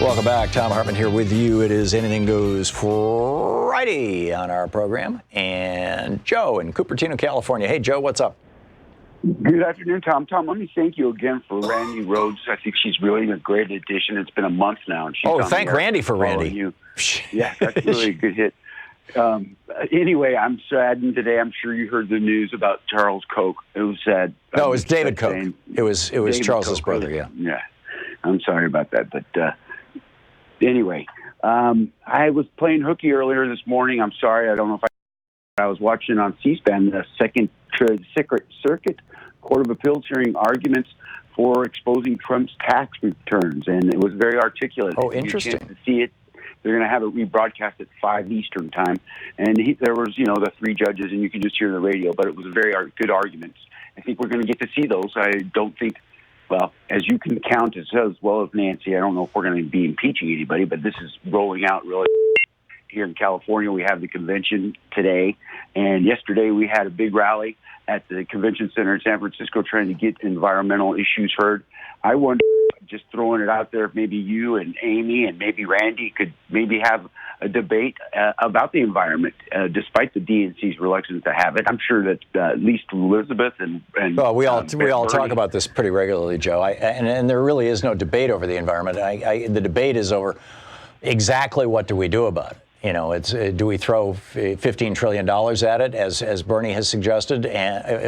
Welcome back. Thom Hartmann here with you. It is Anything Goes Friday on our program. And Joe in Cupertino, California. Hey, Joe, what's up? Good afternoon, Tom. Tom, let me thank you again for Randy Rhodes. I think she's really a great addition. It's been a month now. And she's thank Randy for Randy. You. Yeah, that's really a good hit. Anyway, I'm saddened today. I'm sure you heard the news about Charles Koch. It was sad. No, it was David Koch. It was Charles's brother, yeah. Yeah. I'm sorry about that. But anyway, I was playing hooky earlier this morning. I'm sorry. I don't know if I was watching on C-SPAN the Second Circuit Court of Appeals hearing arguments for exposing Trump's tax returns, and it was very articulate. Oh, interesting. If you get a chance to see it, they're going to have it rebroadcast at 5 Eastern time. And there was, the three judges, and you can just hear the radio, but it was a very good argument. I think we're going to get to see those. I don't think, well, as you can count as well as Nancy, I don't know if we're going to be impeaching anybody, but this is rolling out really. Here in California, we have the convention today, and yesterday we had a big rally at the convention center in San Francisco trying to get environmental issues heard. I wonder, just throwing it out there, if maybe you and Amy and maybe Randy could maybe have a debate about the environment, despite the DNC's reluctance to have it. I'm sure that at least Elizabeth and well, we all talk about this pretty regularly, Joe. And there really is no debate over the environment. The debate is over exactly what do we do about it. It's do we throw $15 trillion at it, as Bernie has suggested,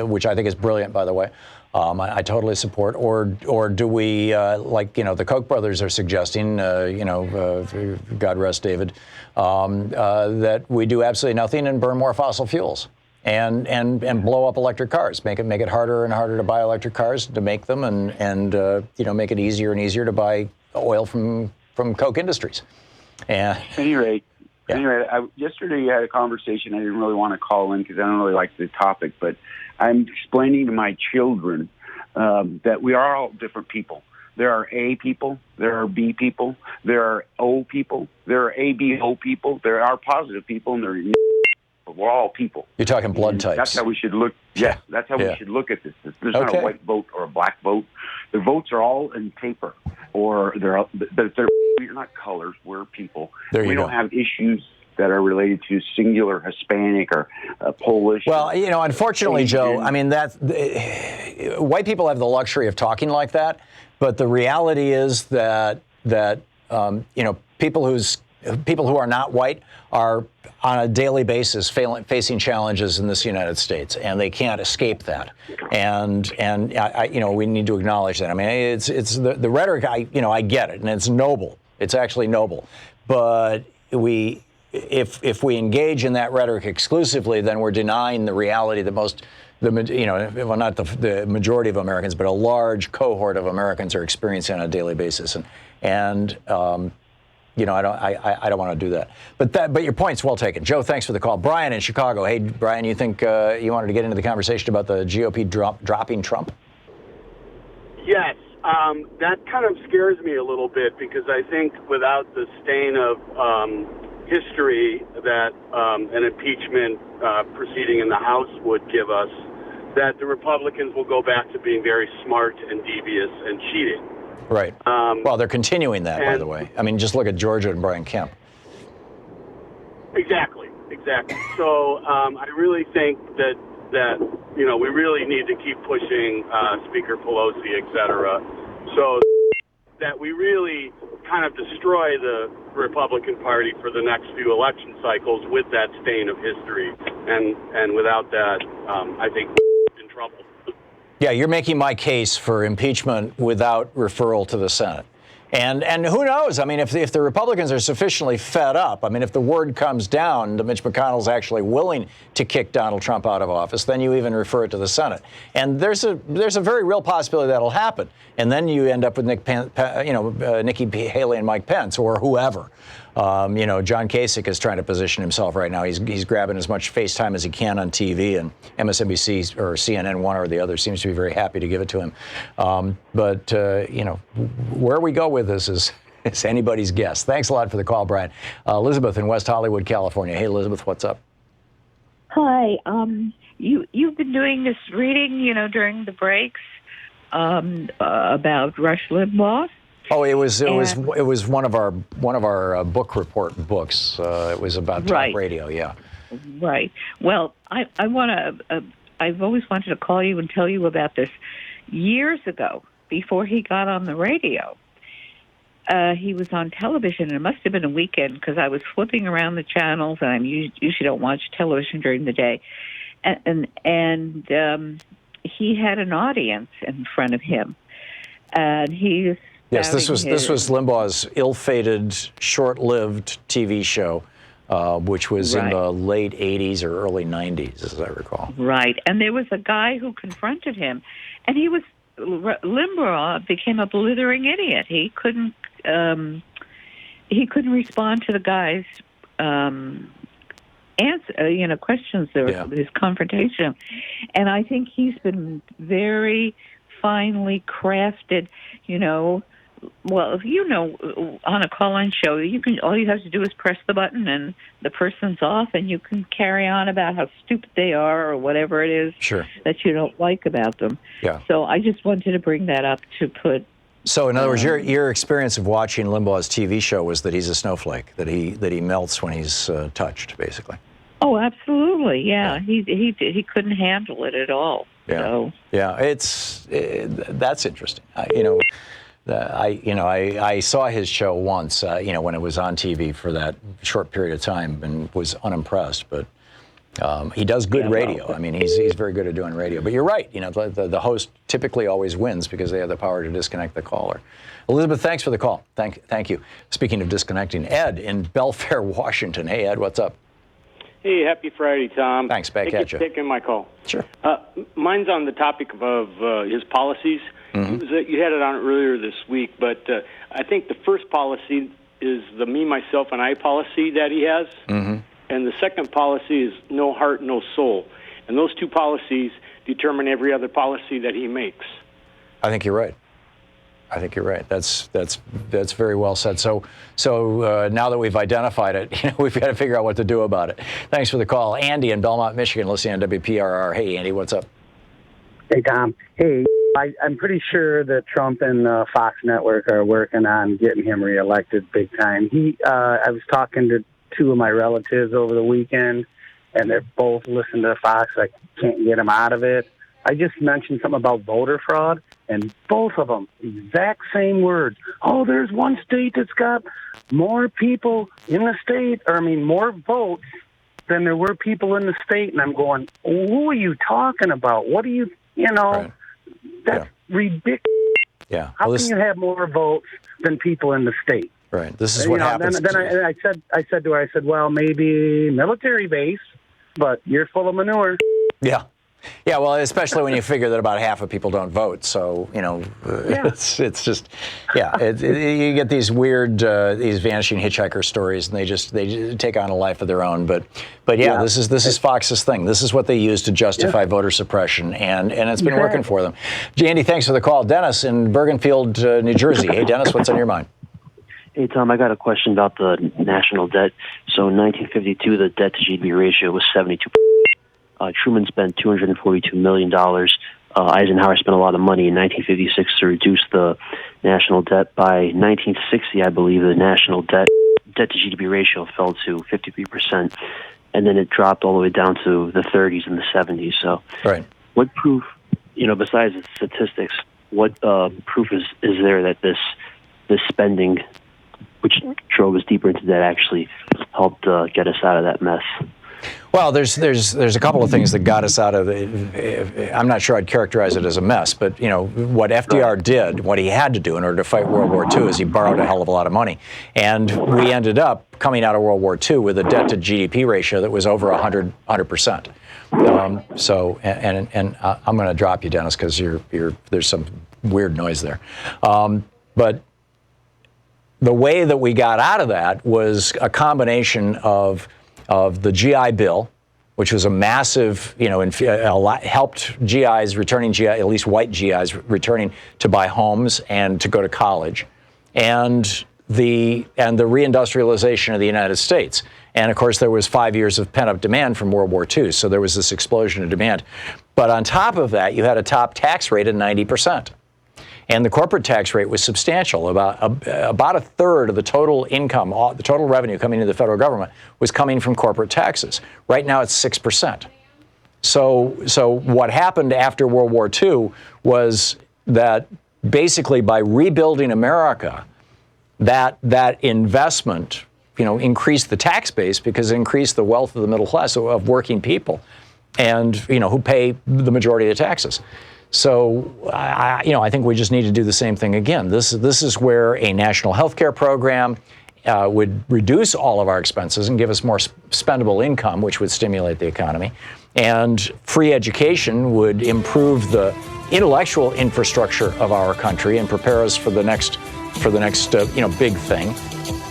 which I think is brilliant, by the way. I totally support. Or do we, like the Koch brothers are suggesting, God rest David, that we do absolutely nothing and burn more fossil fuels and blow up electric cars, make it harder and harder to buy electric cars, to make them, and make it easier and easier to buy oil from Koch Industries. And Anyway, yesterday you had a conversation. I didn't really want to call in because I don't really like the topic, but I'm explaining to my children that we are all different people. There are A people, there are B people, there are O people, there are ABO people, there are positive people, and there are we're all people. You're talking blood types. That's how we should look. Yes, that's how we should look at this. There's not a white vote or a black vote. The votes are all in paper, or they're not colors. We're people. We don't have issues that are related to singular Hispanic or Polish. Well, unfortunately, Joe, white people have the luxury of talking like that, but the reality is that people who are not white are on a daily basis facing challenges in this United States, and they can't escape that. And we need to acknowledge that. I mean, it's the rhetoric. I get it, and it's noble. It's actually noble, but we if we engage in that rhetoric exclusively, then we're denying the reality that not the majority of Americans, but a large cohort of Americans are experiencing on a daily basis. And I don't want to do that. But your point's well taken. Joe, thanks for the call. Brian in Chicago. Hey, Brian, you think you wanted to get into the conversation about the GOP dropping Trump? Yes. That kind of scares me a little bit because I think without the stain of history that an impeachment proceeding in the House would give us, that the Republicans will go back to being very smart and devious and cheating. Right. Well, they're continuing that, by the way. I mean, just look at Georgia and Brian Kemp. Exactly. So I really think that we really need to keep pushing Speaker Pelosi, et cetera, so that we really kind of destroy the Republican Party for the next few election cycles with that stain of history. And without that, I think we're in trouble. Yeah, you're making my case for impeachment without referral to the Senate. And who knows? I mean, if the Republicans are sufficiently fed up, I mean, if the word comes down that Mitch McConnell's actually willing to kick Donald Trump out of office, then you even refer it to the Senate. And there's a very real possibility that'll happen. And then you end up with Nikki Haley and Mike Pence or whoever. John Kasich is trying to position himself right now. He's grabbing as much face time as he can on TV, and MSNBC or CNN, one or the other, seems to be very happy to give it to him. But where we go with this is anybody's guess. Thanks a lot for the call, Brian. Elizabeth in West Hollywood, California. Hey, Elizabeth, what's up? Hi. You've been doing this reading, during the breaks about Rush Limbaugh. Oh, it was one of our book report books. It was about talk radio, yeah. Right. Well, I've always wanted to call you and tell you about this. Years ago, before he got on the radio, he was on television, and it must have been a weekend because I was flipping around the channels, and I usually don't watch television during the day, and he had an audience in front of him, and he's. Yes, this was Limbaugh's ill-fated, short-lived TV show, which was in the late 80s or early 90s, as I recall. Right, and there was a guy who confronted him, and Limbaugh became a blithering idiot. He couldn't respond to the guy's questions or his confrontation, and I think he's been very finely crafted, Well, on a call-in show, all you have to do is press the button and the person's off, and you can carry on about how stupid they are or whatever it is that you don't like about them. Yeah. So I just wanted to bring that up to put. So in other words, your experience of watching Limbaugh's TV show was that he's a snowflake, that he melts when he's touched, basically. Oh, absolutely, yeah. He couldn't handle it at all. Yeah. So. Yeah, that's interesting. I saw his show once, when it was on TV for that short period of time, and was unimpressed. But he does good radio. Well, I mean, he's very good at doing radio. But you're right. The host typically always wins because they have the power to disconnect the caller. Elizabeth, thanks for the call. Thank you. Speaking of disconnecting, Ed in Belfair, Washington. Hey, Ed, what's up? Hey, happy Friday, Tom. Thanks, back Thank at you. for taking my call. Sure. Mine's on the topic of his policies. Mm-hmm. You had it on earlier this week, but I think the first policy is the me, myself, and I policy that he has. Mm-hmm. And the second policy is no heart, no soul. And those two policies determine every other policy that he makes. I think you're right. That's very well said. So now that we've identified it, we've got to figure out what to do about it. Thanks for the call. Andy in Belmont, Michigan, listening on WPRR. Hey, Andy, what's up? Hey, Tom. Hey, I'm pretty sure that Trump and Fox Network are working on getting him reelected big time. I was talking to two of my relatives over the weekend, and they're both listening to Fox. I can't get them out of it. I just mentioned something about voter fraud, and both of them, exact same words. Oh, there's one state that's got more people in the state, more votes than there were people in the state. And I'm going, who are you talking about? What are you, Right. That's ridiculous. Yeah. How can you have more votes than people in the state? Right. This is what happens. Then I said to her, well, maybe military base, but you're full of manure. Yeah. Yeah, well, especially when you figure that about half of people don't vote. So, it's just, you get these weird, these vanishing hitchhiker stories, and they just take on a life of their own. But this is Fox's thing. This is what they use to justify voter suppression, and it's been working for them. Andy, thanks for the call. Dennis in Bergenfield, New Jersey. Hey, Dennis, what's on your mind? Hey, Tom, I got a question about the national debt. So in 1952, the debt to GDP ratio was 72%. Truman spent $242 million. Eisenhower spent a lot of money in 1956 to reduce the national debt. By 1960, I believe the national debt to GDP ratio fell to 53%, and then it dropped all the way down to the 30s and the 70s. So, what proof, besides the statistics, what proof is there that this spending, which drove us deeper into debt, actually helped get us out of that mess? Well, there's a couple of things that got us out of it. I'm not sure I'd characterize it as a mess, but what FDR did, what he had to do in order to fight World War II, is he borrowed a hell of a lot of money, and we ended up coming out of World War II with a debt to GDP ratio that was over 100%. So I'm going to drop you, Dennis, because there's some weird noise there, but the way that we got out of that was a combination of the GI Bill, which was a massive, helped GIs, returning GI, at least white GIs, returning to buy homes and to go to college, and the reindustrialization of the United States. And of course, there was 5 years of pent-up demand from World War II, so there was this explosion of demand. But on top of that, you had a top tax rate of 90%. And the corporate tax rate was substantial. About a third of the total income, the total revenue coming into the federal government was coming from corporate taxes. Right now it's 6%. So what happened after World War II was that basically by rebuilding America, that investment, increased the tax base because it increased the wealth of the middle class, of working people, and who pay the majority of the taxes. So, I think we just need to do the same thing again. This is where a national health care program would reduce all of our expenses and give us more spendable income, which would stimulate the economy. And free education would improve the intellectual infrastructure of our country and prepare us for the next big thing.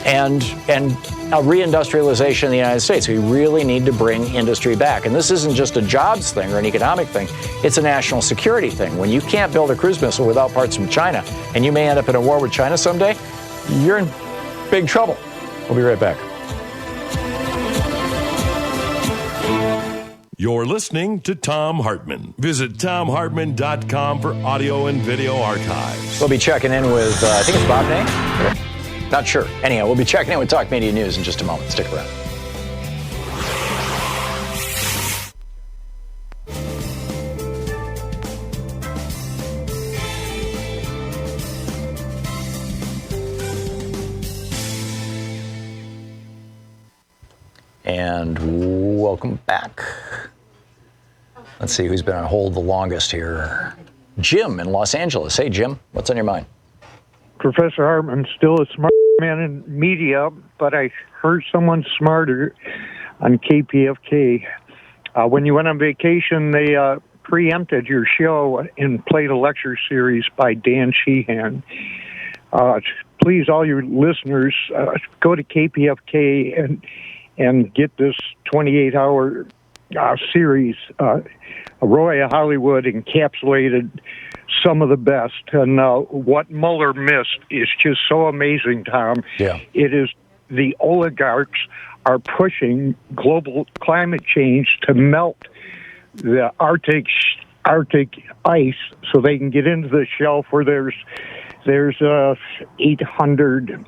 And a reindustrialization in the United States. We really need to bring industry back. And this isn't just a jobs thing or an economic thing. It's a national security thing. When you can't build a cruise missile without parts from China, and you may end up in a war with China someday, you're in big trouble. We'll be right back. You're listening to Thom Hartmann. Visit ThomHartmann.com for audio and video archives. We'll be checking in with, I think it's Bob Ney. Not sure. Anyhow, we'll be checking in with Talk Media News in just a moment. Stick around. And welcome back. Let's see who's been on hold the longest here. Jim in Los Angeles. Hey, Jim, what's on your mind? Professor Hartmann, still a smart man in media, but I heard someone smarter on KPFK. When you went on vacation, they preempted your show and played a lecture series by Dan Sheehan. Please, all your listeners, go to KPFK and get this 28-hour series. Roy Hollywood encapsulated some of the best. And what Mueller missed is just so amazing, Tom. Yeah. It is the oligarchs are pushing global climate change to melt the Arctic ice so they can get into the shelf where there's 800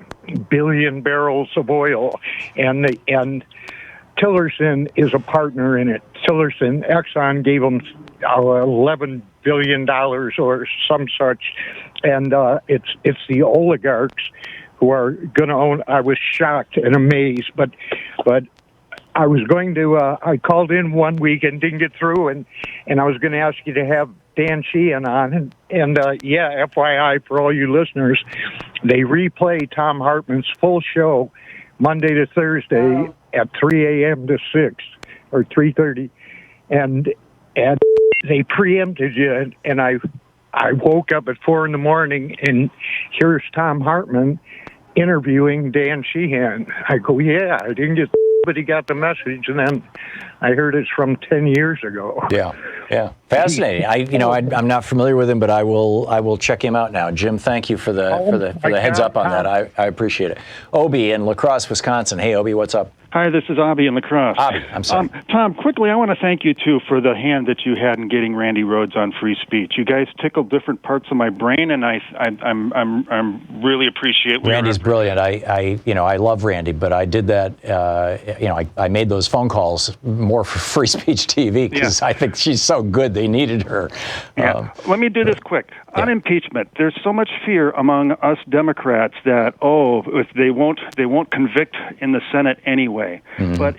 billion barrels of oil, and Tillerson is a partner in it. Tillerson, Exxon gave them $11 billion or some such, and it's the oligarchs who are going to own. I was shocked and amazed, but I was going to. I called in one week and didn't get through, and I was going to ask you to have Dan Sheehan on, and FYI for all you listeners, they replay Thom Hartmann's full show Monday to Thursday at 3 a.m. to 6 or 3:30, and they preempted you. And I woke up at 4 in the morning, and here's Thom Hartmann interviewing Dan Sheehan. I go, yeah, I didn't get, but he got the message, and then I heard it's from 10 years ago. Yeah, fascinating. I'm not familiar with him, but I will check him out now. Jim, thank you for the heads up on that. I appreciate it. Obi in La Crosse, Wisconsin. Hey, Obi, what's up? Hi, this is Abby in La Crosse. Abby, I'm sorry. Tom, quickly, I want to thank you, too, for the hand that you had in getting Randy Rhoads on free speech. You guys tickled different parts of my brain, and I'm really appreciate. Randy's brilliant. I love Randy, but I did that. I made those phone calls more for Free Speech TV because I think she's so good. They needed her. Yeah. Let me do this quick. On impeachment, there's so much fear among us Democrats that if they won't convict in the Senate anyway. Mm-hmm. But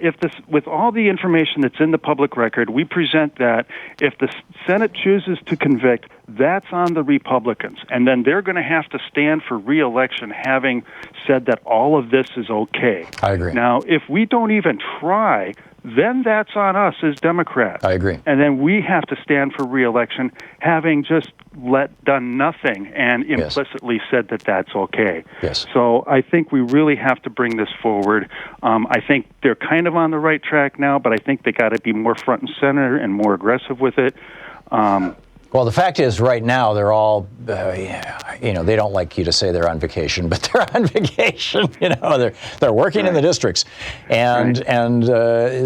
with all the information that's in the public record, we present that if the Senate chooses to convict, that's on the Republicans, and then they're going to have to stand for re-election, having said that all of this is okay. I agree. Now, if we don't even try, then that's on us as Democrats. I agree. And then we have to stand for re-election, having just done nothing and implicitly said that that's okay. Yes. So I think we really have to bring this forward. I think they're kind of on the right track now, but I think they got to be more front and center and more aggressive with it. Well, the fact is, right now, they're all, they don't like you to say they're on vacation, but they're on vacation. They're working in the districts. And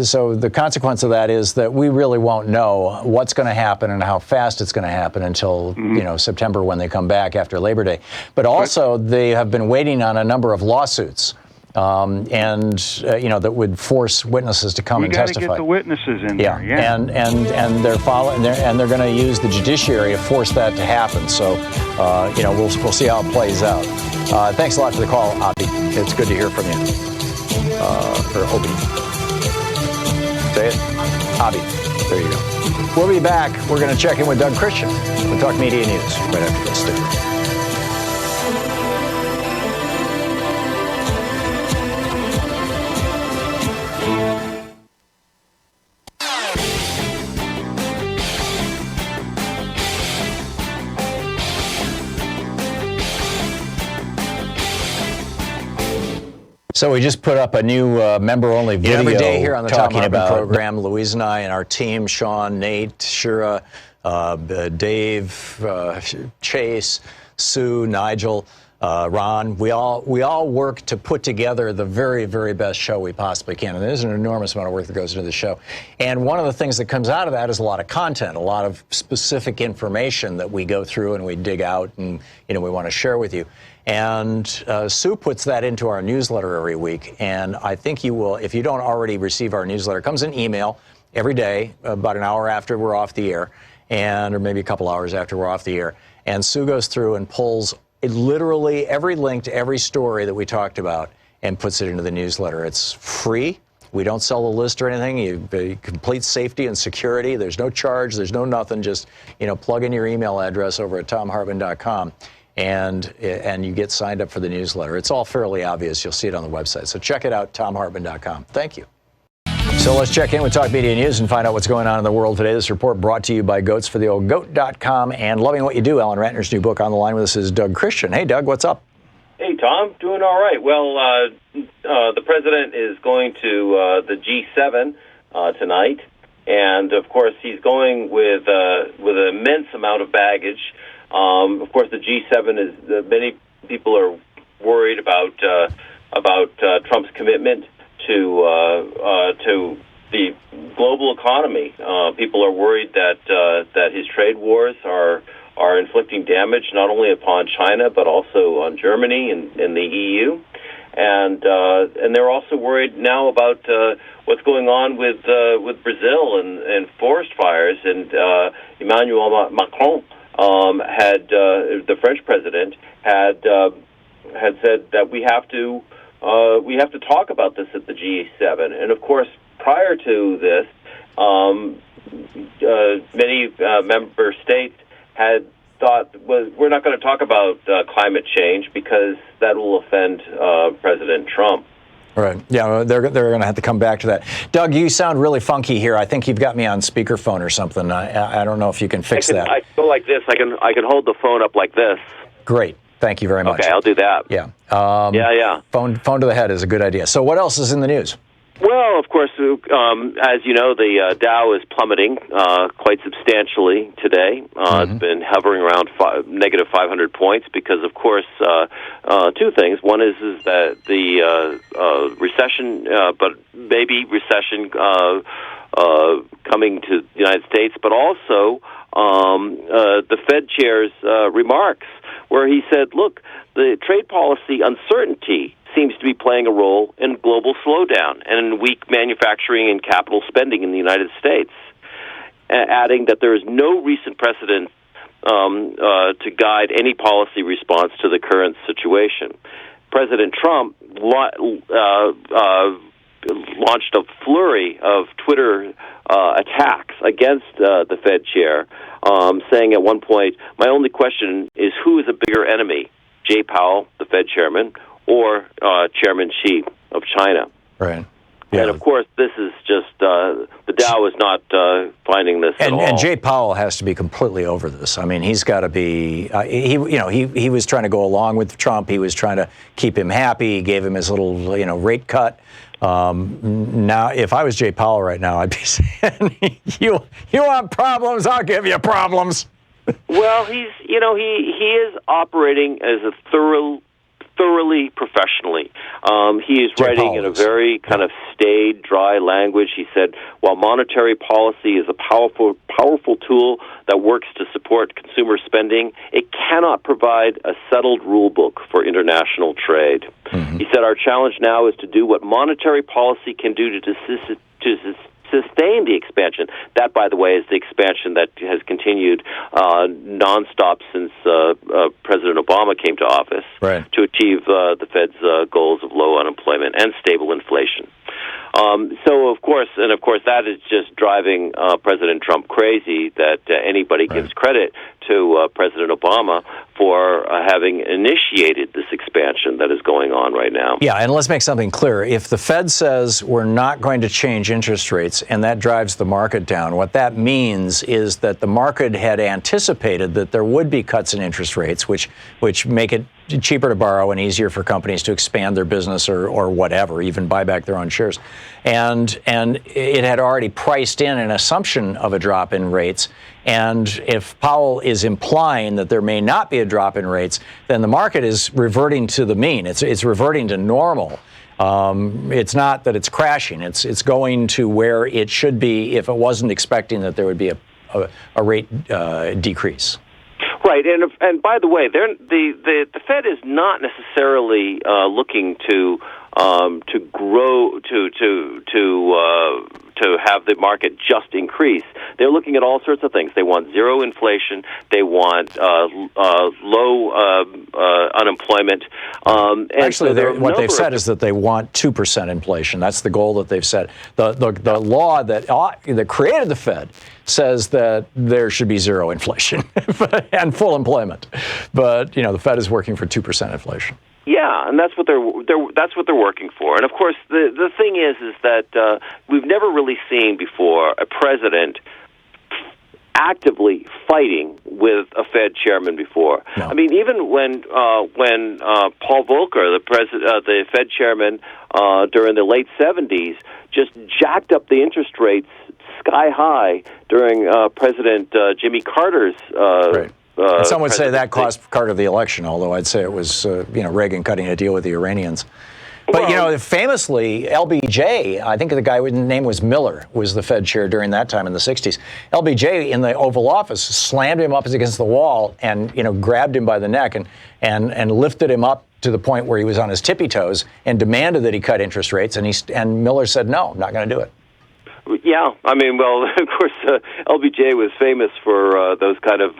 so the consequence of that is that we really won't know what's going to happen and how fast it's going to happen until, September when they come back after Labor Day. But also, they have been waiting on a number of lawsuits. That would force witnesses to come and testify. We got to get the witnesses in there. Yeah, and they're following, and they're going to use the judiciary to force that to happen. So, we'll see how it plays out. Thanks a lot for the call, Abby. It's good to hear from you. Or Obi. Say it, Abby. There you go. We'll be back. We're going to check in with Doug Christian. We'll talk media news right after this. Stick around. So we just put up a new member-only video every day here on the talking Thom Hartmann about program. Louise and I and our team, Sean, Nate, Shira, Dave, Chase, Sue, Nigel, Ron. We all work to put together the very, very best show we possibly can. And there's an enormous amount of work that goes into the show. And one of the things that comes out of that is a lot of content, a lot of specific information that we go through and we dig out and we want to share with you. And Sue puts that into our newsletter every week. And I think you will, if you don't already receive our newsletter, it comes in email every day, about an hour after we're off the air, or maybe a couple hours after we're off the air. And Sue goes through and pulls literally every link to every story that we talked about and puts it into the newsletter. It's free. We don't sell the list or anything. You complete safety and security. There's no charge. There's no nothing. Just, plug in your email address over at thomhartmann.com. And you get signed up for the newsletter. It's all fairly obvious. You'll see it on the website. So check it out, thomhartmann.com. Thank you. So let's check in with Talk Media News and find out what's going on in the world today. This report brought to you by goatsfortheoldgoat.com and Loving What You Do. Alan Ratner's new book. On the line with us is Doug Christian. Hey, Doug, what's up? Hey, Tom. Doing all right. Well, the president is going to the G7 tonight. And, of course, he's going with an immense amount of baggage. Of course, the G7 is many people are worried about Trump's commitment to the global economy. People are worried that his trade wars are inflicting damage not only upon China but also on Germany and the EU, and they're also worried now about what's going on with Brazil and forest fires. And Emmanuel Macron. The French president had said that we have to talk about this at the G7, and of course, prior to this, many member states had thought we're not going to talk about climate change because that will offend President Trump. Right. Yeah, they're going to have to come back to that. Doug, you sound really funky here. I think you've got me on speakerphone or something. I don't know if you can fix that. I can go like this. I can hold the phone up like this. Great. Thank you very much. Okay, I'll do that. Yeah. Phone to the head is a good idea. So what else is in the news? Well, of course, as you know, the Dow is plummeting quite substantially today. It's been hovering around negative 500 points because, of course, two things. One is that the recession, but maybe recession coming to the United States, but also the Fed chair's remarks, where he said, look, the trade policy uncertainty seems to be playing a role in global slowdown and in weak manufacturing and capital spending in the United States, adding that there is no recent precedent to guide any policy response to the current situation. President Trump launched a flurry of Twitter attacks against the Fed chair, saying at one point, my only question is who is a bigger enemy, Jay Powell, the Fed chairman, or Chairman Xi of China. Right. Yeah. And of course, this is just the Dow is not finding this at all. And Jay Powell has to be completely over this. I mean, he's got to be. He was trying to go along with Trump. He was trying to keep him happy. He gave him his little rate cut. Now, if I was Jay Powell right now, I'd be saying, "You want problems? I'll give you problems." Well, he is operating as a thoroughly professionally. He is writing in a very kind of staid, dry language. He said, while monetary policy is a powerful tool that works to support consumer spending, it cannot provide a settled rule book for international trade. Mm-hmm. He said, our challenge now is to do what monetary policy can do to sustain the expansion. That, by the way, is the expansion that has continued nonstop since President Obama came to office to achieve the Fed's goals of low unemployment and stable inflation. So, of course, that is just driving President Trump crazy that anybody gives credit to President Obama for having initiated this expansion that is going on right now. Yeah, and let's make something clear. If the Fed says we're not going to change interest rates and that drives the market down, what that means is that the market had anticipated that there would be cuts in interest rates, which make it cheaper to borrow and easier for companies to expand their business or whatever, even buy back their own shares. And it had already priced in an assumption of a drop in rates. And if Powell is implying that there may not be a drop in rates, then the market is reverting to the mean. It's reverting to normal. It's not that it's crashing. It's going to where it should be if it wasn't expecting that there would be a rate decrease. Right, and by the way, the Fed is not necessarily looking to grow to have the market just increase. They're looking at all sorts of things. They want zero inflation. They want low unemployment. Actually, what they've said is that they want 2% inflation. That's the goal that they've set. The law that created the Fed says that there should be zero inflation and full employment. But the Fed is working for 2% inflation. Yeah, and that's what they're working for. And of course, the thing is that we've never really seen before a president actively fighting with a Fed chairman before. No. I mean, even when Paul Volcker, the Fed chairman, during the late 70s, just jacked up the interest rates sky high during President Jimmy Carter's. And some would say that cost Carter the election, although I'd say it was Reagan cutting a deal with the Iranians. But, famously, LBJ, I think the guy whose name was Miller, was the Fed chair during that time in the 60s. LBJ, in the Oval Office, slammed him up against the wall and, grabbed him by the neck and lifted him up to the point where he was on his tippy toes and demanded that he cut interest rates. And Miller said, no, I'm not going to do it. Yeah, I mean, well, of course, LBJ was famous for those kind of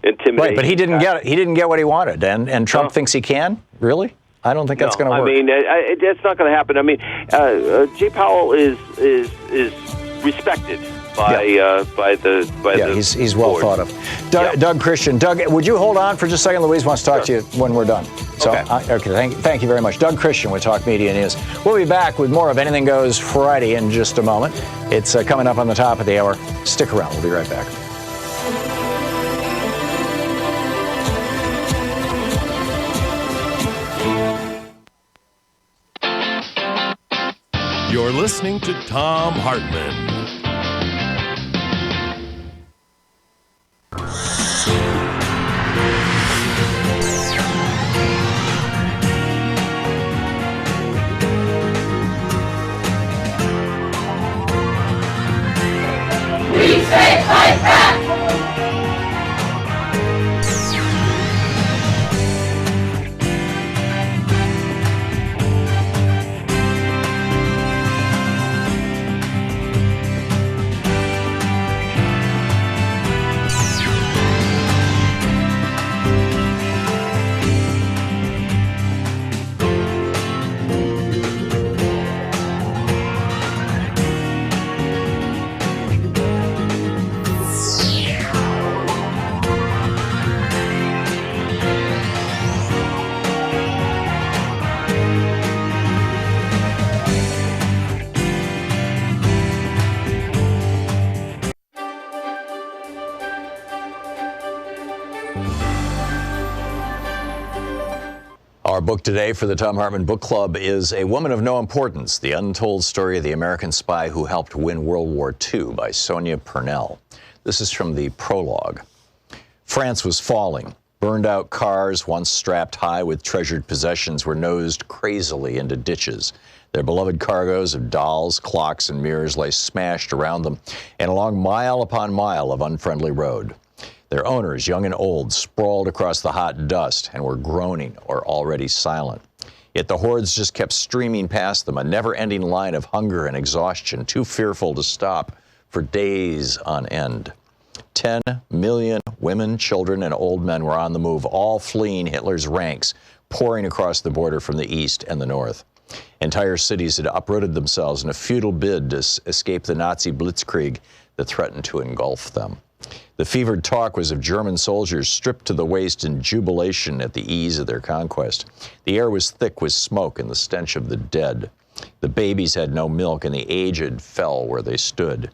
intimidation. Right, but he didn't get it. He didn't get what he wanted, and Trump thinks he can. Really? I don't think that's going to work. I mean, it's not going to happen. I mean, Jay Powell is respected by the he's well board. thought of. Doug Christian. Doug, would you hold on for just a second? Louise wants to talk to you when we're done. So, okay. Thank you very much. Doug Christian with Talk Media News. We'll be back with more of Anything Goes Friday in just a moment. It's coming up on the top of the hour. Stick around. We'll be right back. You're listening to Thom Hartmann. We say fight back! Our book today for the Thom Hartmann Book Club is A Woman of No Importance, The Untold Story of the American Spy Who Helped Win World War II by Sonia Purnell. This is from the prologue. France was falling. Burned-out cars, once strapped high with treasured possessions, were nosed crazily into ditches. Their beloved cargoes of dolls, clocks, and mirrors lay smashed around them and along mile upon mile of unfriendly road. Their owners, young and old, sprawled across the hot dust and were groaning or already silent. Yet the hordes just kept streaming past them, a never-ending line of hunger and exhaustion, too fearful to stop for days on end. 10 million women, children, and old men were on the move, all fleeing Hitler's ranks, pouring across the border from the east and the north. Entire cities had uprooted themselves in a futile bid to escape the Nazi blitzkrieg that threatened to engulf them. The fevered talk was of German soldiers stripped to the waist in jubilation at the ease of their conquest. The air was thick with smoke and the stench of the dead. The babies had no milk, and the aged fell where they stood.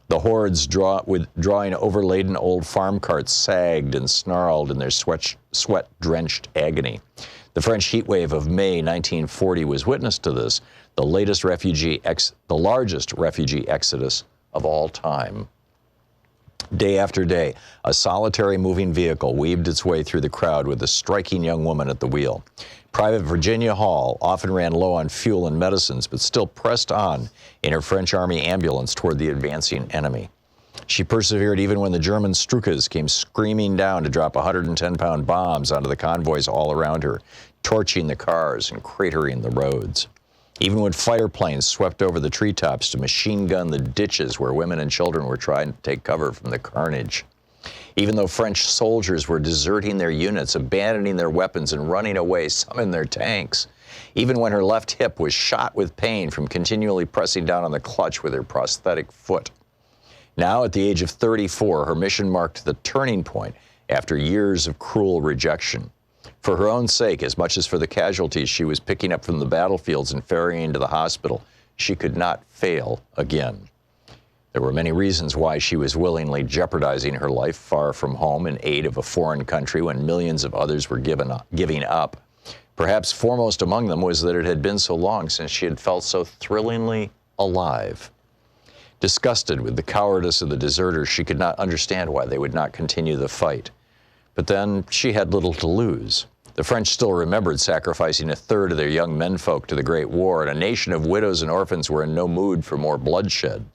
The hordes drawing overladen old farm carts sagged and snarled in their sweat-drenched agony. The French heat wave of May 1940 was witness to this, the largest refugee exodus of all time. Day after day, a solitary moving vehicle weaved its way through the crowd with a striking young woman at the wheel. Private Virginia Hall often ran low on fuel and medicines, but still pressed on in her French Army ambulance toward the advancing enemy. She persevered even when the German Stukas came screaming down to drop 110-pound bombs onto the convoys all around her, torching the cars and cratering the roads. Even when fighter planes swept over the treetops to machine gun the ditches where women and children were trying to take cover from the carnage. Even though French soldiers were deserting their units, abandoning their weapons and running away, some in their tanks. Even when her left hip was shot with pain from continually pressing down on the clutch with her prosthetic foot. Now, at the age of 34, her mission marked the turning point after years of cruel rejection. For her own sake, as much as for the casualties she was picking up from the battlefields and ferrying to the hospital, she could not fail again. There were many reasons why she was willingly jeopardizing her life far from home in aid of a foreign country when millions of others were giving up. Perhaps foremost among them was that it had been so long since she had felt so thrillingly alive. Disgusted with the cowardice of the deserters, she could not understand why they would not continue the fight. But then she had little to lose. The French still remembered sacrificing a third of their young menfolk to the Great War, and a nation of widows and orphans were in no mood for more bloodshed.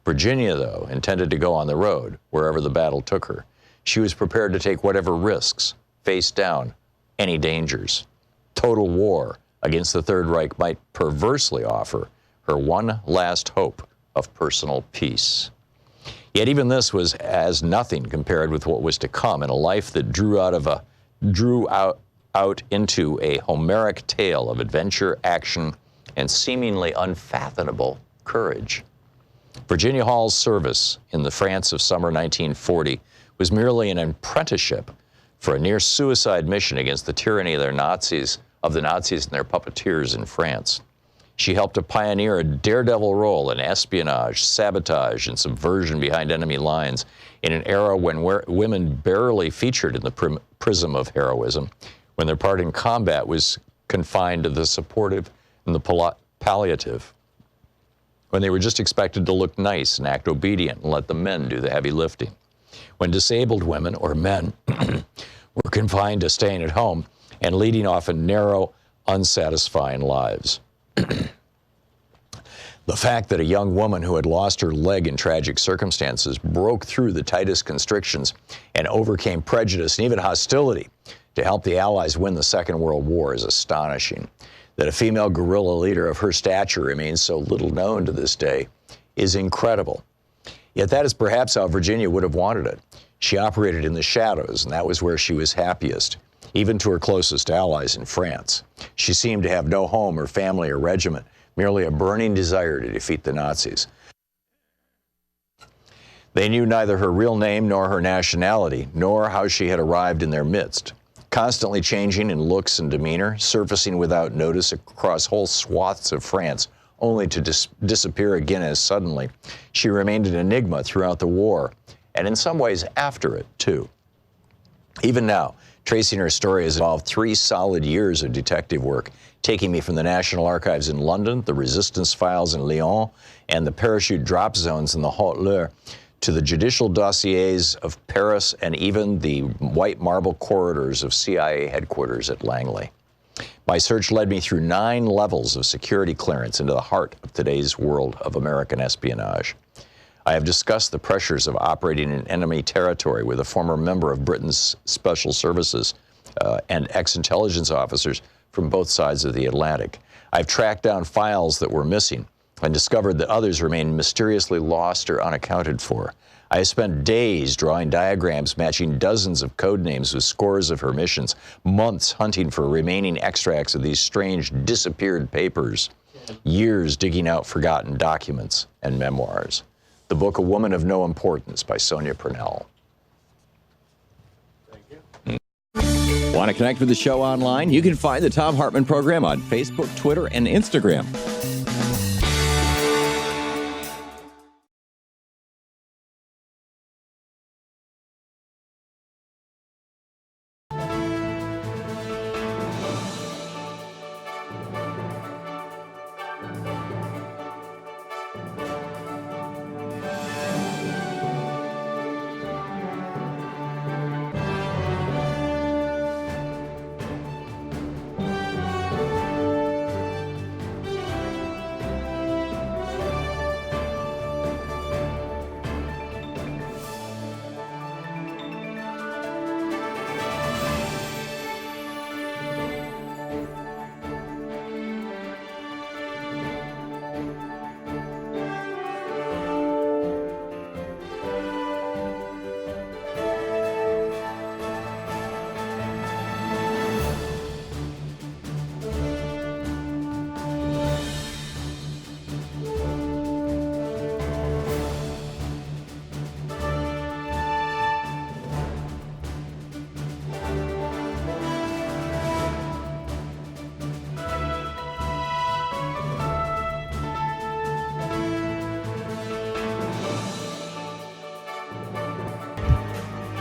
Virginia, though, intended to go on the road, wherever the battle took her. She was prepared to take whatever risks, face down any dangers. Total war against the Third Reich might perversely offer her one last hope of personal peace. Yet even this was as nothing compared with what was to come in a life that drew out into a Homeric tale of adventure, action, and seemingly unfathomable courage. Virginia Hall's service in the France of summer 1940 was merely an apprenticeship for a near-suicide mission against the tyranny of the Nazis and their puppeteers in France. She helped to pioneer a daredevil role in espionage, sabotage, and subversion behind enemy lines in an era when women barely featured in the prism of heroism, when their part in combat was confined to the supportive and the palliative, when they were just expected to look nice and act obedient and let the men do the heavy lifting, when disabled women or men were confined to staying at home and leading often narrow, unsatisfying lives. The fact that a young woman who had lost her leg in tragic circumstances broke through the tightest constrictions and overcame prejudice and even hostility to help the Allies win the Second World War is astonishing. That a female guerrilla leader of her stature remains so little known to this day is incredible. Yet that is perhaps how Virginia would have wanted it. She operated in the shadows, and that was where she was happiest, even to her closest allies in France. She seemed to have no home or family or regiment, merely a burning desire to defeat the Nazis. They knew neither her real name nor her nationality, nor how she had arrived in their midst. Constantly changing in looks and demeanor, surfacing without notice across whole swaths of France, only to disappear again as suddenly, she remained an enigma throughout the war, and in some ways after it, too. Even now, tracing her story has involved 3 solid years of detective work, taking me from the National Archives in London, the Resistance Files in Lyon, and the parachute drop zones in the Haute-Loire, to the judicial dossiers of Paris and even the white marble corridors of CIA headquarters at Langley. My search led me through 9 levels of security clearance into the heart of today's world of American espionage. I have discussed the pressures of operating in enemy territory with a former member of Britain's special services and ex-intelligence officers from both sides of the Atlantic. I've tracked down files that were missing and discovered that others remain mysteriously lost or unaccounted for. I have spent days drawing diagrams matching dozens of code names with scores of her missions, months hunting for remaining extracts of these strange disappeared papers, years digging out forgotten documents and memoirs. The book A Woman of No Importance by Sonia Purnell. Want to connect with the show online? You can find the Thom Hartmann Program on Facebook, Twitter, and Instagram.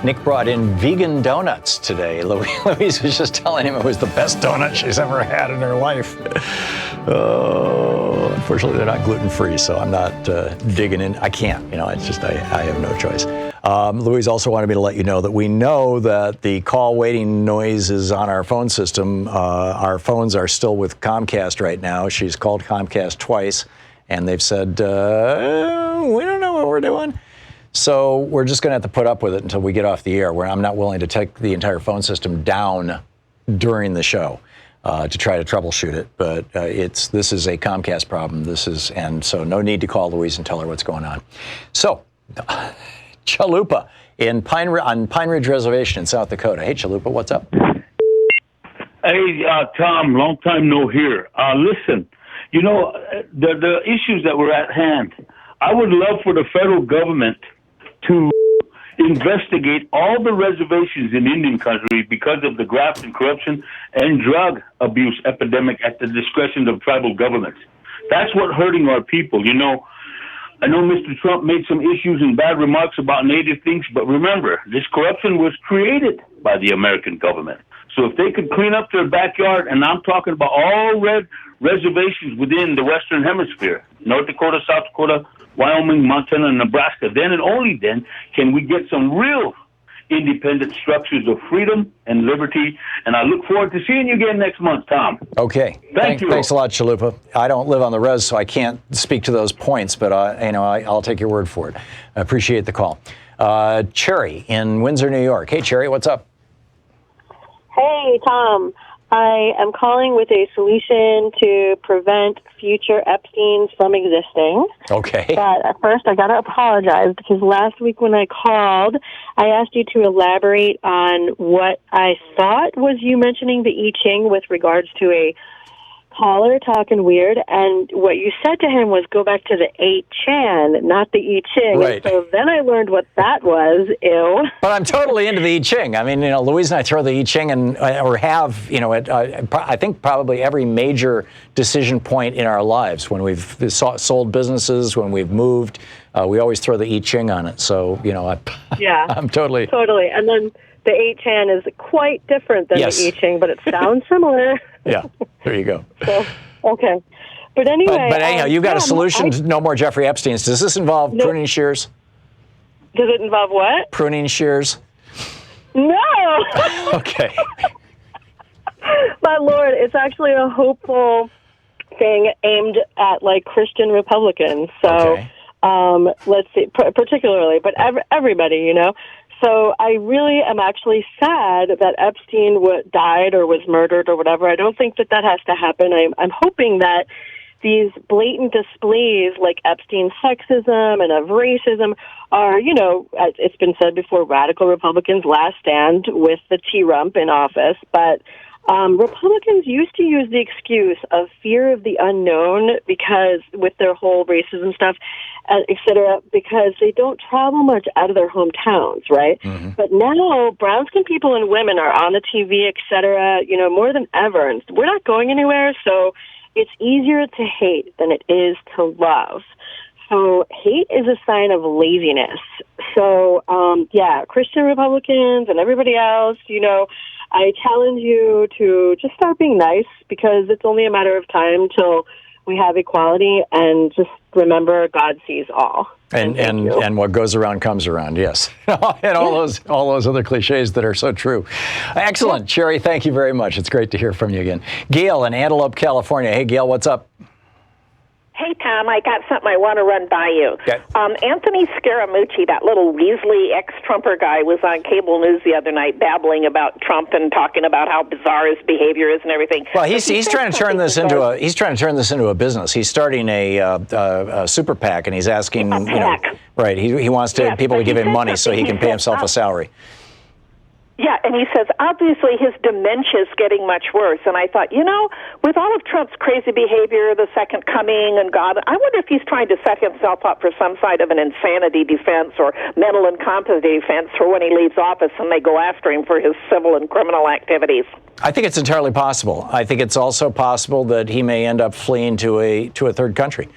Nick brought in vegan donuts today. Louise was just telling him it was the best donut she's ever had in her life. Oh, unfortunately, they're not gluten-free, so I'm not digging in. I can't, it's just I have no choice. Louise also wanted me to let you know that we know that the call waiting noise is on our phone system. Our phones are still with Comcast right now. She's called Comcast twice, and they've said, we don't know what we're doing. So we're just going to have to put up with it until we get off the air, where I'm not willing to take the entire phone system down during the show to try to troubleshoot it. But this is a Comcast problem. And so no need to call Louise and tell her what's going on. So Chalupa on Pine Ridge Reservation in South Dakota. Hey, Chalupa, what's up? Hey, Tom, long time no hear. Listen, the issues that were at hand, I would love for the federal government to investigate all the reservations in Indian country because of the graft and corruption and drug abuse epidemic at the discretion of tribal governments. That's what's hurting our people. You know, I know Mr. Trump made some issues and bad remarks about native things, but remember, this corruption was created by the American government. So if they could clean up their backyard, and I'm talking about all reservations within the Western Hemisphere, North Dakota, South Dakota, Wyoming, Montana, and Nebraska, then and only then can we get some real independent structures of freedom and liberty. And I look forward to seeing you again next month, Tom. Okay. Thank you. Thanks a lot, Chalupa. I don't live on the res, so I can't speak to those points, but I'll take your word for it. I appreciate the call. Cherry in Windsor, New York. Hey, Cherry, what's up? Hey, Tom. I am calling with a solution to prevent future Epsteins from existing. Okay. But at first, I got to apologize because last week when I called, I asked you to elaborate on what I thought was you mentioning the I Ching with regards to a caller talking weird, and what you said to him was go back to the 8chan, not the I Ching. Right. So then I learned what that was. Ew. But I'm totally into the I Ching. I mean, Louise and I throw the I Ching or have, I think probably every major decision point in our lives. When we've sold businesses, when we've moved, we always throw the I Ching on it. So, Yeah. I'm totally. And then the 8chan is quite different than Yes. the I Ching, but it sounds similar. Yeah, there you go. So, okay. But anyway. But anyhow, you've got a solution to no more Jeffrey Epsteins. Does this involve pruning shears? Does it involve what? Pruning shears? No! Okay. My Lord, it's actually a hopeful thing aimed at, Christian Republicans. So, let's see, particularly, but everybody, So I really am actually sad that Epstein died or was murdered or whatever. I don't think that has to happen. I'm hoping that these blatant displays like Epstein's sexism and of racism are, it's been said before, radical Republicans' last stand with the T-rump in office. But Republicans used to use the excuse of fear of the unknown because with their whole racism stuff, et cetera, because they don't travel much out of their hometowns, right? Mm-hmm. But now brown skinned people and women are on the TV, et cetera, more than ever. And we're not going anywhere, so it's easier to hate than it is to love. So hate is a sign of laziness. So, Christian Republicans and everybody else, I challenge you to just start being nice because it's only a matter of time till we have equality, and just remember God sees all. And what goes around comes around, yes. And all those other cliches that are so true. Excellent. Yeah. Cherry, thank you very much. It's great to hear from you again. Gail in Antelope, California. Hey, Gail, what's up? Hey, Tom, I got something I want to run by you. Okay. Anthony Scaramucci, that little Weasley ex-Trumper guy, was on cable news the other night babbling about Trump and talking about how bizarre his behavior is and everything. Well, he's trying to turn this into a business. He's starting a super PAC, and he's asking, right? He wants people to give him money so he can pay himself a salary. Yeah, and he says, obviously his dementia is getting much worse. And I thought, with all of Trump's crazy behavior, the second coming and God, I wonder if he's trying to set himself up for some side of an insanity defense or mental incompetency defense for when he leaves office and they go after him for his civil and criminal activities. I think it's entirely possible. I think it's also possible that he may end up fleeing to a third country.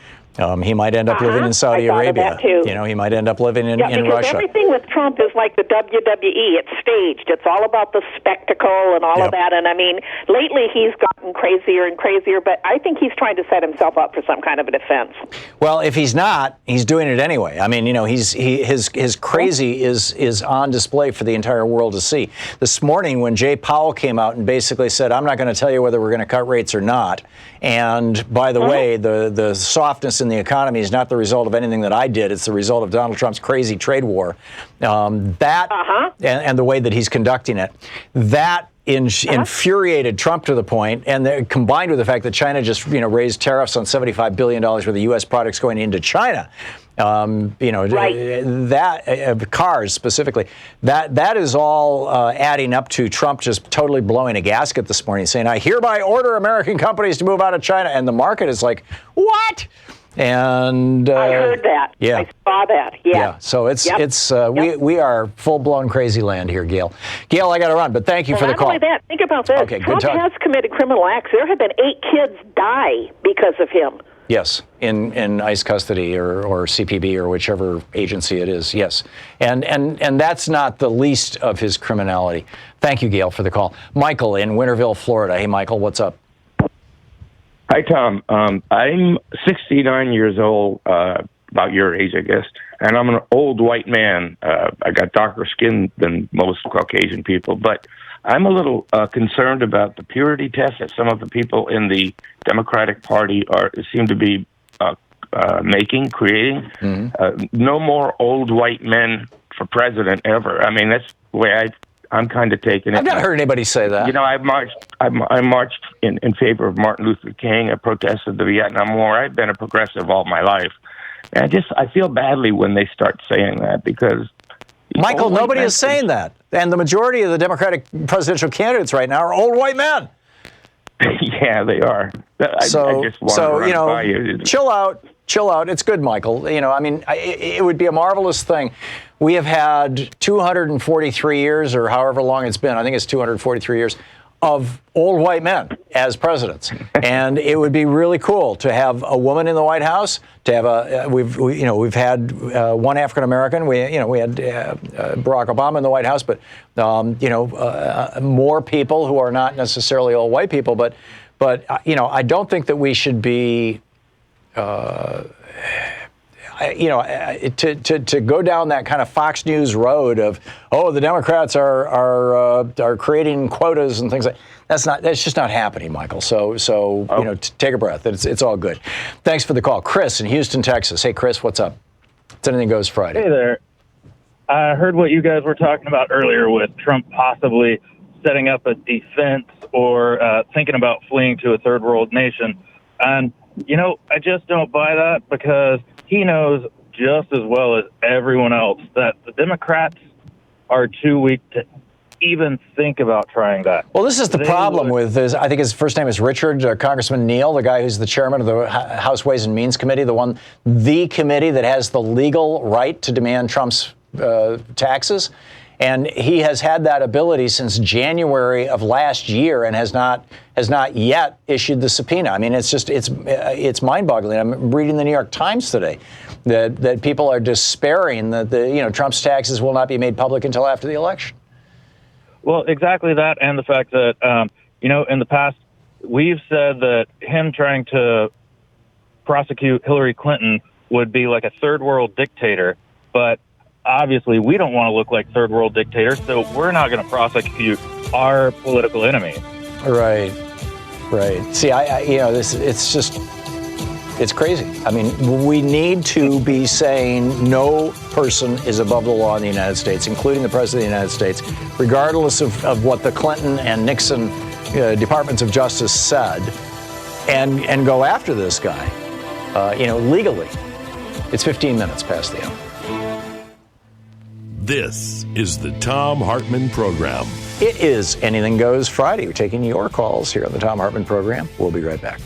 He might end up living in Saudi Arabia. He might end up living in Russia. Everything with Trump is like the WWE. It's staged. It's all about the spectacle and all of that. And I mean, lately he's gotten crazier and crazier, but I think he's trying to set himself up for some kind of a defense. Well, if he's not, he's doing it anyway. I mean, his crazy is on display for the entire world to see. This morning when Jay Powell came out and basically said, I'm not going to tell you whether we're going to cut rates or not. And by the way, the softness in the economy is not the result of anything that I did. It's the result of Donald Trump's crazy trade war. And the way that he's conducting it. That infuriated Trump to the point, and combined with the fact that China just raised tariffs on $75 billion worth of U.S. products going into China. That cars specifically, that is all adding up to Trump just totally blowing a gasket this morning, saying, I hereby order American companies to move out of China. And the market is like, what? And I heard that. Yeah. I saw that. Yeah. So we are full-blown crazy land here, Gail. Gail, I got to run, but thank you for the call. Not only that, think about this. Okay, Trump has committed criminal acts. There have been 8 kids die because of him. Yes, in ICE custody or CPB or whichever agency it is. Yes, and that's not the least of his criminality. Thank you, Gail, for the call. Michael in Winterville, Florida. Hey, Michael, what's up? Hi, Tom. I'm 69 years old, about your age, I guess, and I'm an old white man. I got darker skin than most Caucasian people, but I'm a little concerned about the purity test that some of the people in the Democratic Party seem to be creating. No more old white men for president ever. I mean, that's the way I'm kind of taking it. I've not heard anybody say that. You know, I marched in favor of Martin Luther King. I protested the Vietnam War. I've been a progressive all my life. And I feel badly when they start saying that because... Michael, nobody is saying that. And the majority of the Democratic presidential candidates right now are old white men. Yeah, they are. I just want to run by you. Chill out. It's good, Michael. I mean, it would be a marvelous thing. We have had 243 years, or however long it's been. I think it's 243 years of old white men as presidents, and it would be really cool to have a woman in the White House. To have we've had one African American. We had Barack Obama in the White House, but more people who are not necessarily old white people. But I don't think that we should be. To go down that kind of Fox News road of, the Democrats are creating quotas and things like that's just not happening, Michael. So take a breath. It's all good. Thanks for the call, Chris in Houston, Texas. Hey, Chris, what's up? It's Anything Goes Friday. Hey there. I heard what you guys were talking about earlier with Trump possibly setting up a defense or thinking about fleeing to a third world nation, and I just don't buy that because he knows just as well as everyone else that the Democrats are too weak to even think about trying that. Well, this is the problem with this. I think his first name is Richard, Congressman Neal, the guy who's the chairman of the House Ways and Means Committee, the committee that has the legal right to demand Trump's taxes. And he has had that ability since January of last year and has not yet issued the subpoena. I mean, it's mind-boggling. I'm reading the New York Times today that people are despairing that Trump's taxes will not be made public until after the election. Well, exactly that, and the fact that in the past we've said that him trying to prosecute Hillary Clinton would be like a third world dictator, but obviously, we don't want to look like third world dictators, so we're not going to prosecute our political enemy. Right. See, it's crazy. I mean, we need to be saying no person is above the law in the United States, including the President of the United States, regardless of what the Clinton and Nixon Departments of Justice said, and go after this guy, legally. It's 15 minutes past the hour. This is the Thom Hartmann Program. It is Anything Goes Friday. We're taking your calls here on the Thom Hartmann Program. We'll be right back.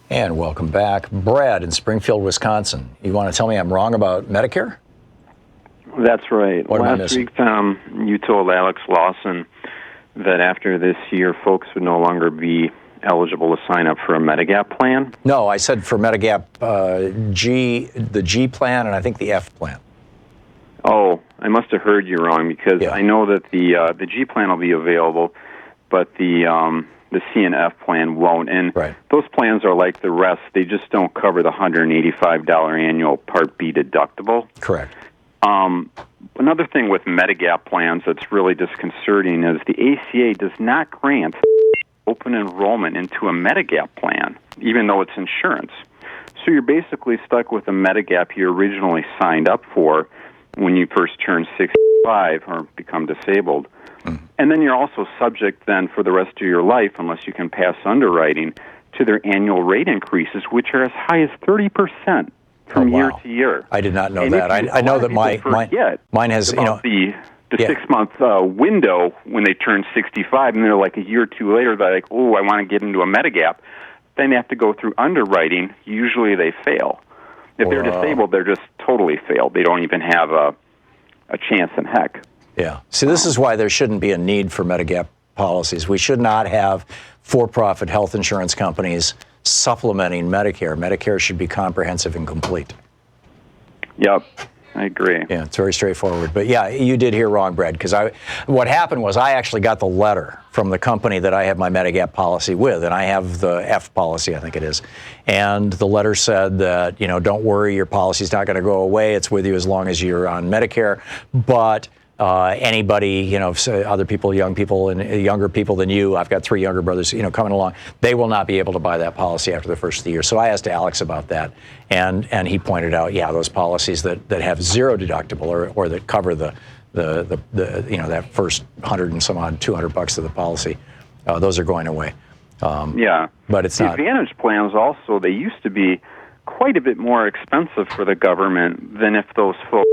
And welcome back. Brad in Springfield, Wisconsin. You want to tell me I'm wrong about Medicare? That's right. What am I Last week, Tom, you told Alex Lawson that after this year, folks would no longer be eligible to sign up for a Medigap plan. No, I said for Medigap the G plan, and I think the F plan. Oh, I must have heard you wrong because I know that the G plan will be available, but the C and F plan won't. And those plans are like the rest; they just don't cover the $185 annual Part B deductible. Correct. Another thing with Medigap plans that's really disconcerting is the ACA does not grant open enrollment into a Medigap plan, even though it's insurance. So you're basically stuck with a Medigap you originally signed up for when you first turn 65 or become disabled. And then you're also subject then for the rest of your life, unless you can pass underwriting, to their annual rate increases, which are as high as 30% from year to year. I did not know And that. I know that mine has, the 6-month window when they turn 65, and they're like a year or two later, they're like, oh, I want to get into a Medigap. Then they have to go through underwriting. Usually they fail. If they're disabled, they're just totally failed. They don't even have a chance in heck. Yeah. See, this is why there shouldn't be a need for Medigap policies. We should not have for-profit health insurance companies supplementing Medicare. Medicare should be comprehensive and complete. Yep, I agree. Yeah, it's very straightforward. But yeah, you did hear wrong, Brad, because what happened was I actually got the letter from the company that I have my Medigap policy with, and I have the F policy, I think it is. And the letter said that, don't worry, your policy's not going to go away. It's with you as long as you're on Medicare. But anybody, other people, young people, and younger people than you, I've got 3 younger brothers, coming along, they will not be able to buy that policy after the first of the year. So I asked Alex about that, and he pointed out, those policies that have zero deductible or that cover the that first 100 and some odd $200 of the policy, those are going away. But it's not. The Advantage plans also, they used to be quite a bit more expensive for the government than if those folks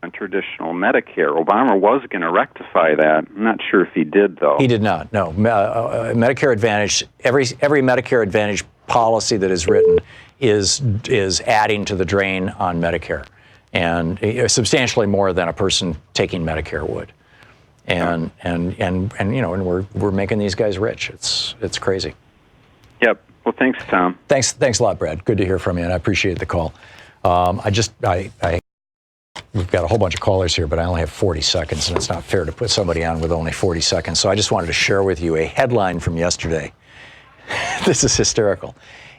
on traditional Medicare. Obama was going to rectify that. I'm not sure if he did, though. He did not, no. Medicare Advantage, every Medicare Advantage policy that is written is adding to the drain on Medicare, and substantially more than a person taking Medicare would. And we're making these guys rich. It's crazy. Yep. Well, thanks, Tom. Thanks a lot, Brad. Good to hear from you, and I appreciate the call. We've got a whole bunch of callers here, but I only have 40 seconds, and it's not fair to put somebody on with only 40 seconds. So I just wanted to share with you a headline from yesterday. This is hysterical.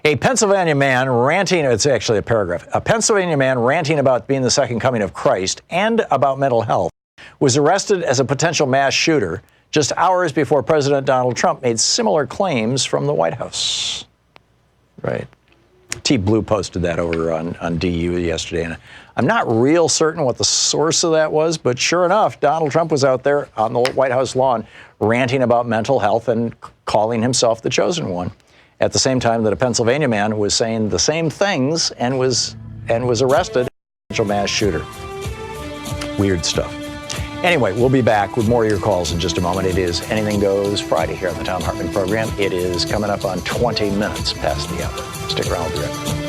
A Pennsylvania man ranting, it's actually a paragraph, a Pennsylvania man ranting about being the second coming of Christ and about mental health was arrested as a potential mass shooter just hours before President Donald Trump made similar claims from the White House. Right. T. Blue posted that over on DU yesterday, and I'm not real certain what the source of that was, but sure enough, Donald Trump was out there on the White House lawn ranting about mental health and calling himself the chosen one, at the same time that a Pennsylvania man was saying the same things and was arrested as a potential mass shooter. Weird stuff. Anyway, we'll be back with more of your calls in just a moment. It is Anything Goes Friday here on the Thom Hartmann Program. It is coming up on 20 minutes past the hour. Stick around, we'll be right back.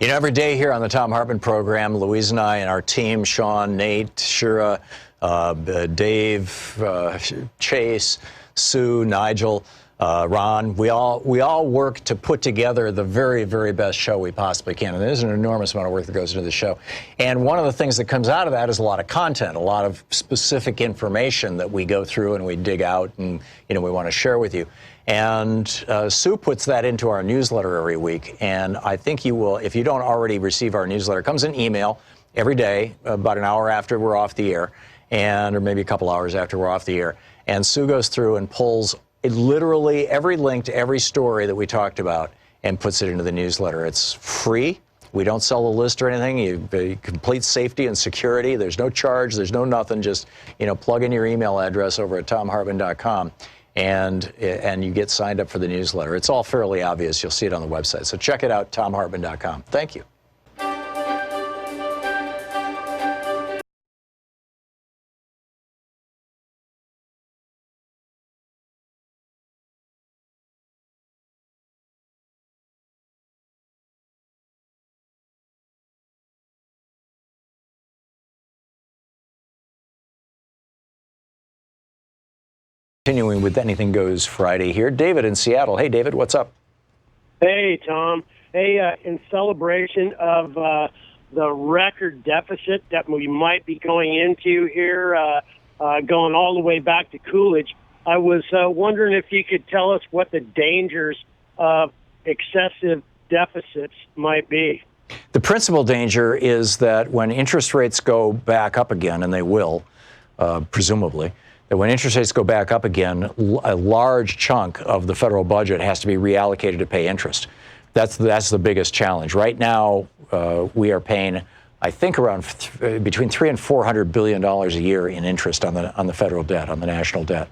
Every day here on the Thom Hartmann Program, Louise and I and our team, Sean, Nate, Shira, Dave, Chase, Sue, Nigel, Ron, we all work to put together the very, very best show we possibly can. And there's an enormous amount of work that goes into the show. And one of the things that comes out of that is a lot of content, a lot of specific information that we go through and we dig out and we want to share with you. And Sue puts that into our newsletter every week. And I think you will, if you don't already receive our newsletter, it comes in email every day, about an hour after we're off the air, or maybe a couple hours after we're off the air. And Sue goes through and pulls literally every link to every story that we talked about and puts it into the newsletter. It's free. We don't sell a list or anything. You complete safety and security. There's no charge. There's no nothing. Just plug in your email address over at thomhartmann.com. And you get signed up for the newsletter. It's all fairly obvious. You'll see it on the website. So check it out, thomhartmann.com. Thank you. Continuing with Anything Goes Friday here. David in Seattle. Hey, David, what's up? Hey, Tom. Hey, in celebration of the record deficit that we might be going into here, going all the way back to Coolidge, I was wondering if you could tell us what the dangers of excessive deficits might be. The principal danger is that when interest rates go back up again, and they will, presumably, that when interest rates go back up again, a large chunk of the federal budget has to be reallocated to pay interest. That's the biggest challenge. Right now, we are paying, I think, around between $300 and $400 billion a year in interest on the federal debt, on the national debt.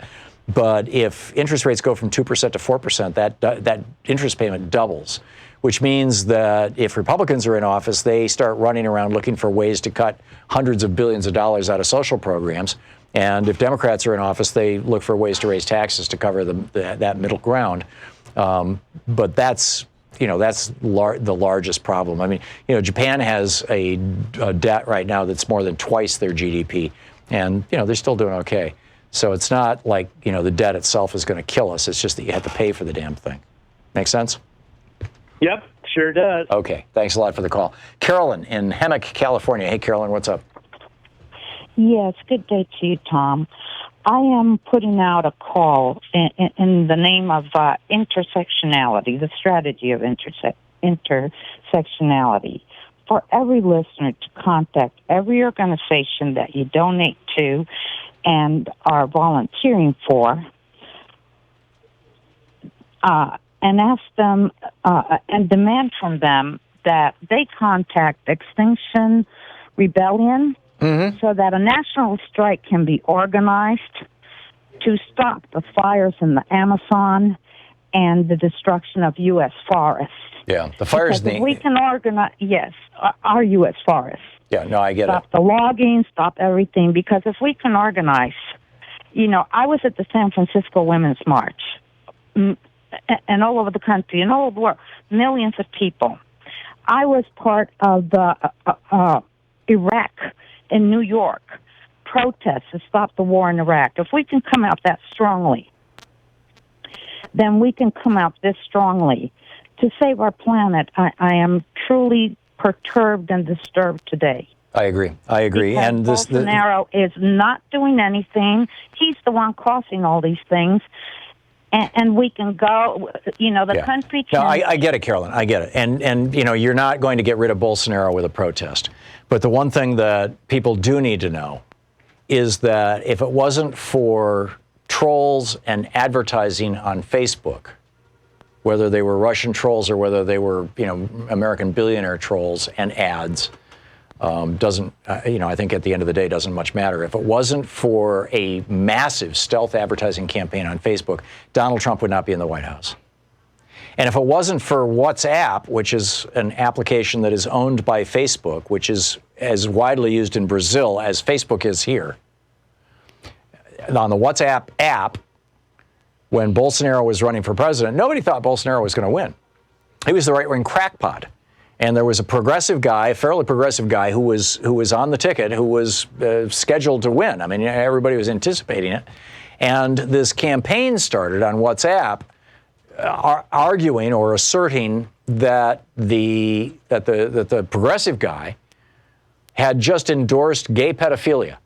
But if interest rates go from 2% to 4%, that interest payment doubles, which means that if Republicans are in office, they start running around looking for ways to cut hundreds of billions of dollars out of social programs. And if Democrats are in office, they look for ways to raise taxes to cover that middle ground. But that's the largest problem. I mean, Japan has a debt right now that's more than twice their GDP, and they're still doing okay. So it's not like the debt itself is going to kill us. It's just that you have to pay for the damn thing. Make sense? Yep, sure does. Okay, thanks a lot for the call. Carolyn in Hemmock, California. Hey, Carolyn, what's up? Yes, good day to you, Tom. I am putting out a call in the name of intersectionality, the strategy of intersectionality, for every listener to contact every organization that you donate to and are volunteering for, and ask them and demand from them that they contact Extinction Rebellion, so that a national strike can be organized to stop the fires in the Amazon and the destruction of U.S. forests. Yeah, the fires. Because if we can organize, yes, our U.S. forests. Yeah, no, I get stop the logging, stop everything. Because if we can organize, I was at the San Francisco Women's March, and all over the country, and all over the world, millions of people. I was part of the Iraq in New York protests to stop the war in Iraq. If we can come out that strongly, then we can come out this strongly to save our planet. I am truly perturbed and disturbed today. I agree. Because and Bolsonaro is not doing anything. He's the one causing all these things. And we can go, the country can... No, I get it, Carolyn. I get it. And you're not going to get rid of Bolsonaro with a protest. But the one thing that people do need to know is that if it wasn't for trolls and advertising on Facebook, whether they were Russian trolls or whether they were, American billionaire trolls and ads, I think at the end of the day, doesn't much matter. If it wasn't for a massive stealth advertising campaign on Facebook, Donald Trump would not be in the White House. And if it wasn't for WhatsApp, which is an application that is owned by Facebook, which is as widely used in Brazil as Facebook is here, on the WhatsApp app, when Bolsonaro was running for president, nobody thought Bolsonaro was going to win. He was the right-wing crackpot. And there was a progressive guy, a fairly progressive guy, who was on the ticket, who was scheduled to win. I mean, everybody was anticipating it. And this campaign started on WhatsApp, arguing or asserting that the progressive guy had just endorsed gay pedophilia.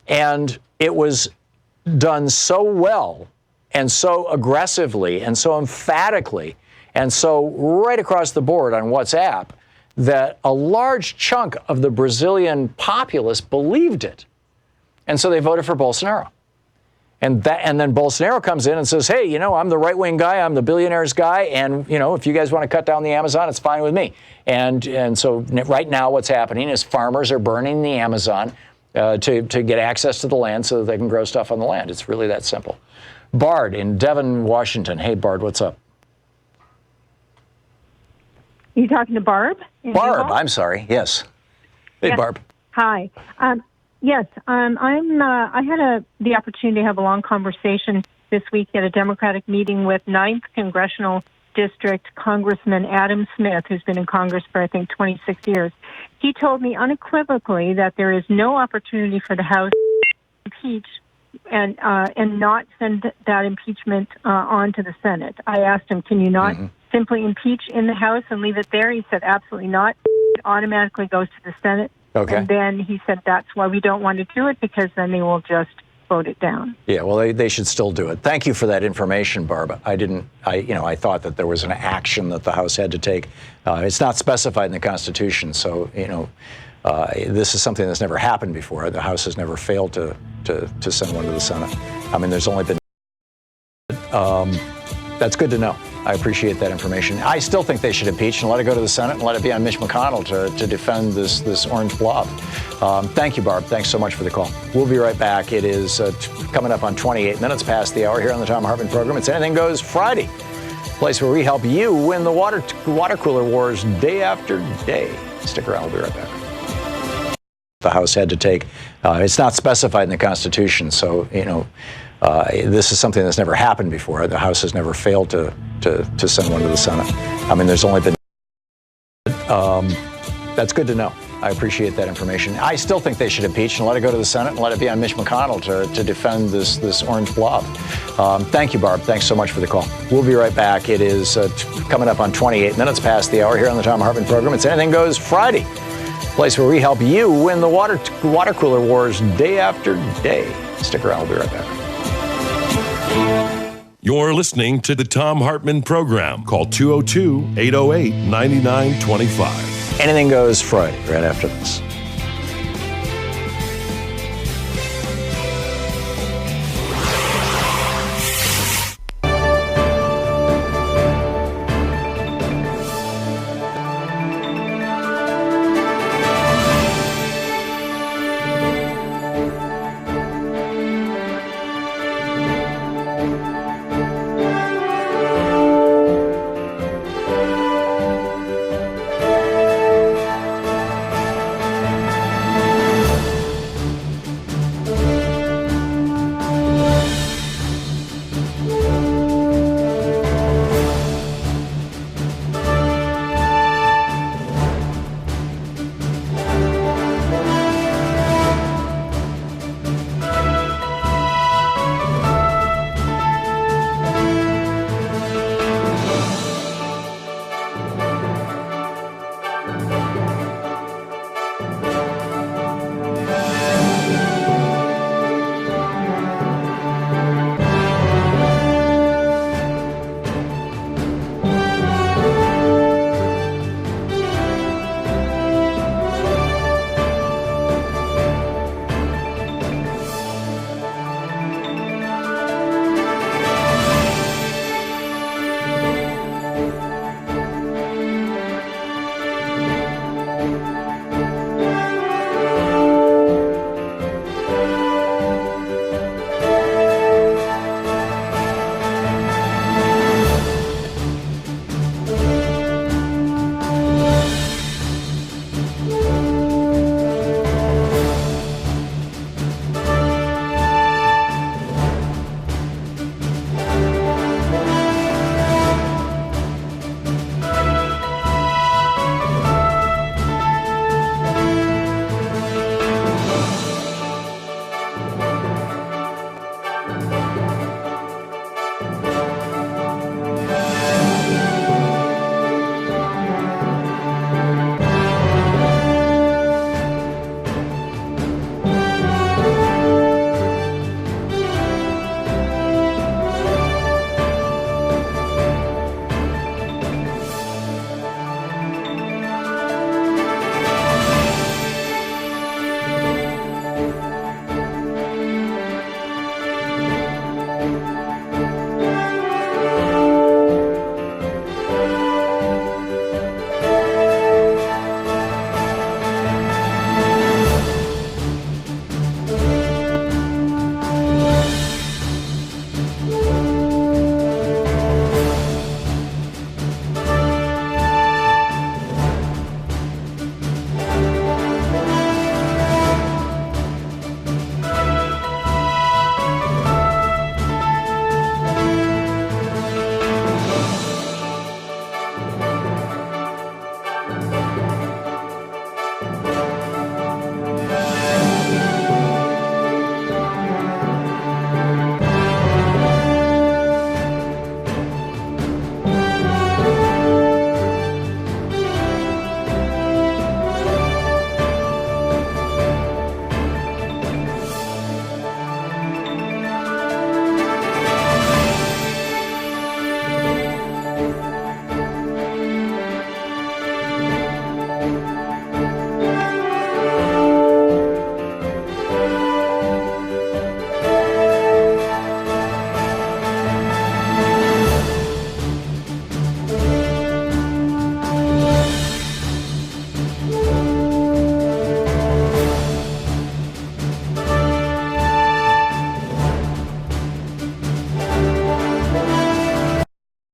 And it was done so well and so aggressively and so emphatically and so right across the board on WhatsApp that a large chunk of the Brazilian populace believed it. And so they voted for Bolsonaro. And then Bolsonaro comes in and says, hey, I'm the right-wing guy, I'm the billionaires guy, and, if you guys want to cut down the Amazon, it's fine with me. And so right now what's happening is farmers are burning the Amazon to get access to the land so that they can grow stuff on the land. It's really that simple. Bard in Devon, Washington. Hey, Bard, what's up? You talking to Barb? Barb, I'm sorry. Yes. Hey, yes. Barb. Hi. Yes, I had the opportunity to have a long conversation this week at a Democratic meeting with 9th Congressional District Congressman Adam Smith, who's been in Congress for, I think, 26 years. He told me unequivocally that there is no opportunity for the House to impeach and not send that impeachment on to the Senate. I asked him, can you not simply impeach in the House and leave it there? He said, absolutely not. It automatically goes to the Senate. Okay. And then he said that's why we don't want to do it, because then they will just vote it down. Yeah, well, they should still do it. Thank you for that information, Barb. I thought that there was an action that the House had to take. It's not specified in the Constitution, so, this is something that's never happened before. The House has never failed to send one to the Senate. I mean, there's only been... that's good to know. I appreciate that information. I still think they should impeach and let it go to the Senate and let it be on Mitch McConnell to defend this orange blob. Thank you, Barb. Thanks so much for the call. We'll be right back. It is coming up on 28 minutes past the hour here on the Thom Hartmann Program. It's Anything Goes Friday, place where we help you win the water cooler wars day after day. Stick around. We'll be right back. The House had to take. It's not specified in the Constitution, so this is something that's never happened before. The House has never failed to send one to the Senate. I mean, there's only been. That's good to know. I appreciate that information. I still think they should impeach and let it go to the Senate and let it be on Mitch McConnell to defend this orange blob. Thank you, Barb. Thanks so much for the call. We'll be right back. It is coming up on 28 minutes past the hour here on the Thom Hartmann Program. It's Anything Goes Friday, place where we help you win the water cooler wars day after day. Stick around. We'll be right back. You're listening to the Thom Hartmann Program. Call 202-808-9925. Anything Goes Friday, right after this.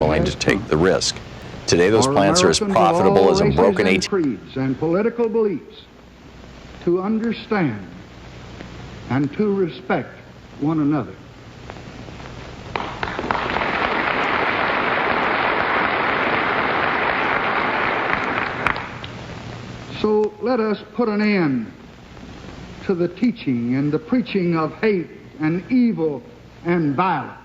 willing to take the risk. Today, those plants are as profitable as a broken ATM. Creeds and political beliefs to understand and to respect one another. So let us put an end to the teaching and the preaching of hate and evil and violence.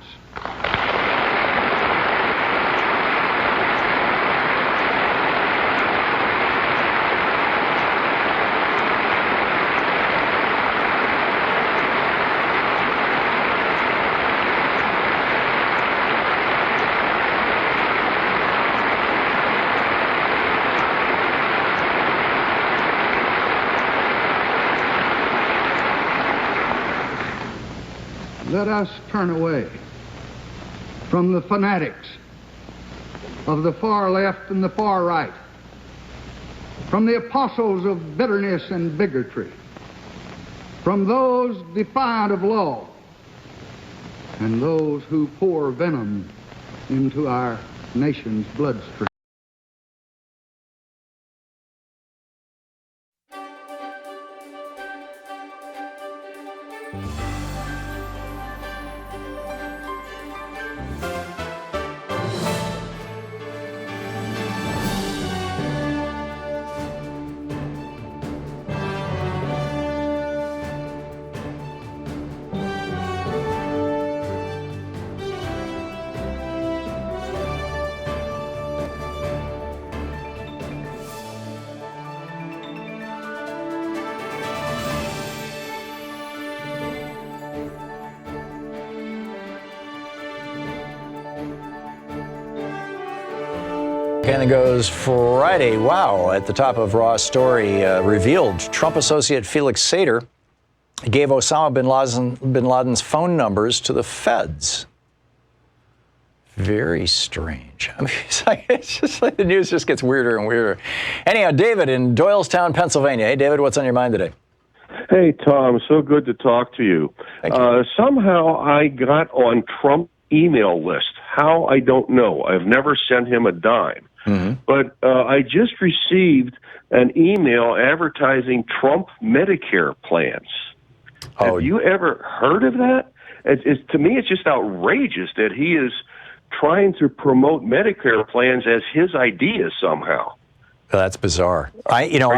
Let us turn away from the fanatics of the far left and the far right, from the apostles of bitterness and bigotry, from those defiant of law, and those who pour venom into our nation's bloodstream. And it goes Friday. Wow. At the top of Raw's story, revealed Trump associate Felix Sater gave Osama bin Laden's phone numbers to the feds. Very strange. I mean, it's just like the news just gets weirder and weirder. Anyhow, David in Doylestown, Pennsylvania. Hey, David, what's on your mind today? Hey, Tom. So good to talk to you. Thank you. Somehow I got on Trump's email list. How, I don't know. I've never sent him a dime. Mm-hmm. But I just received an email advertising Trump Medicare plans. Oh. Have you ever heard of that? To me, it's just outrageous that he is trying to promote Medicare plans as his idea somehow. That's bizarre. I donated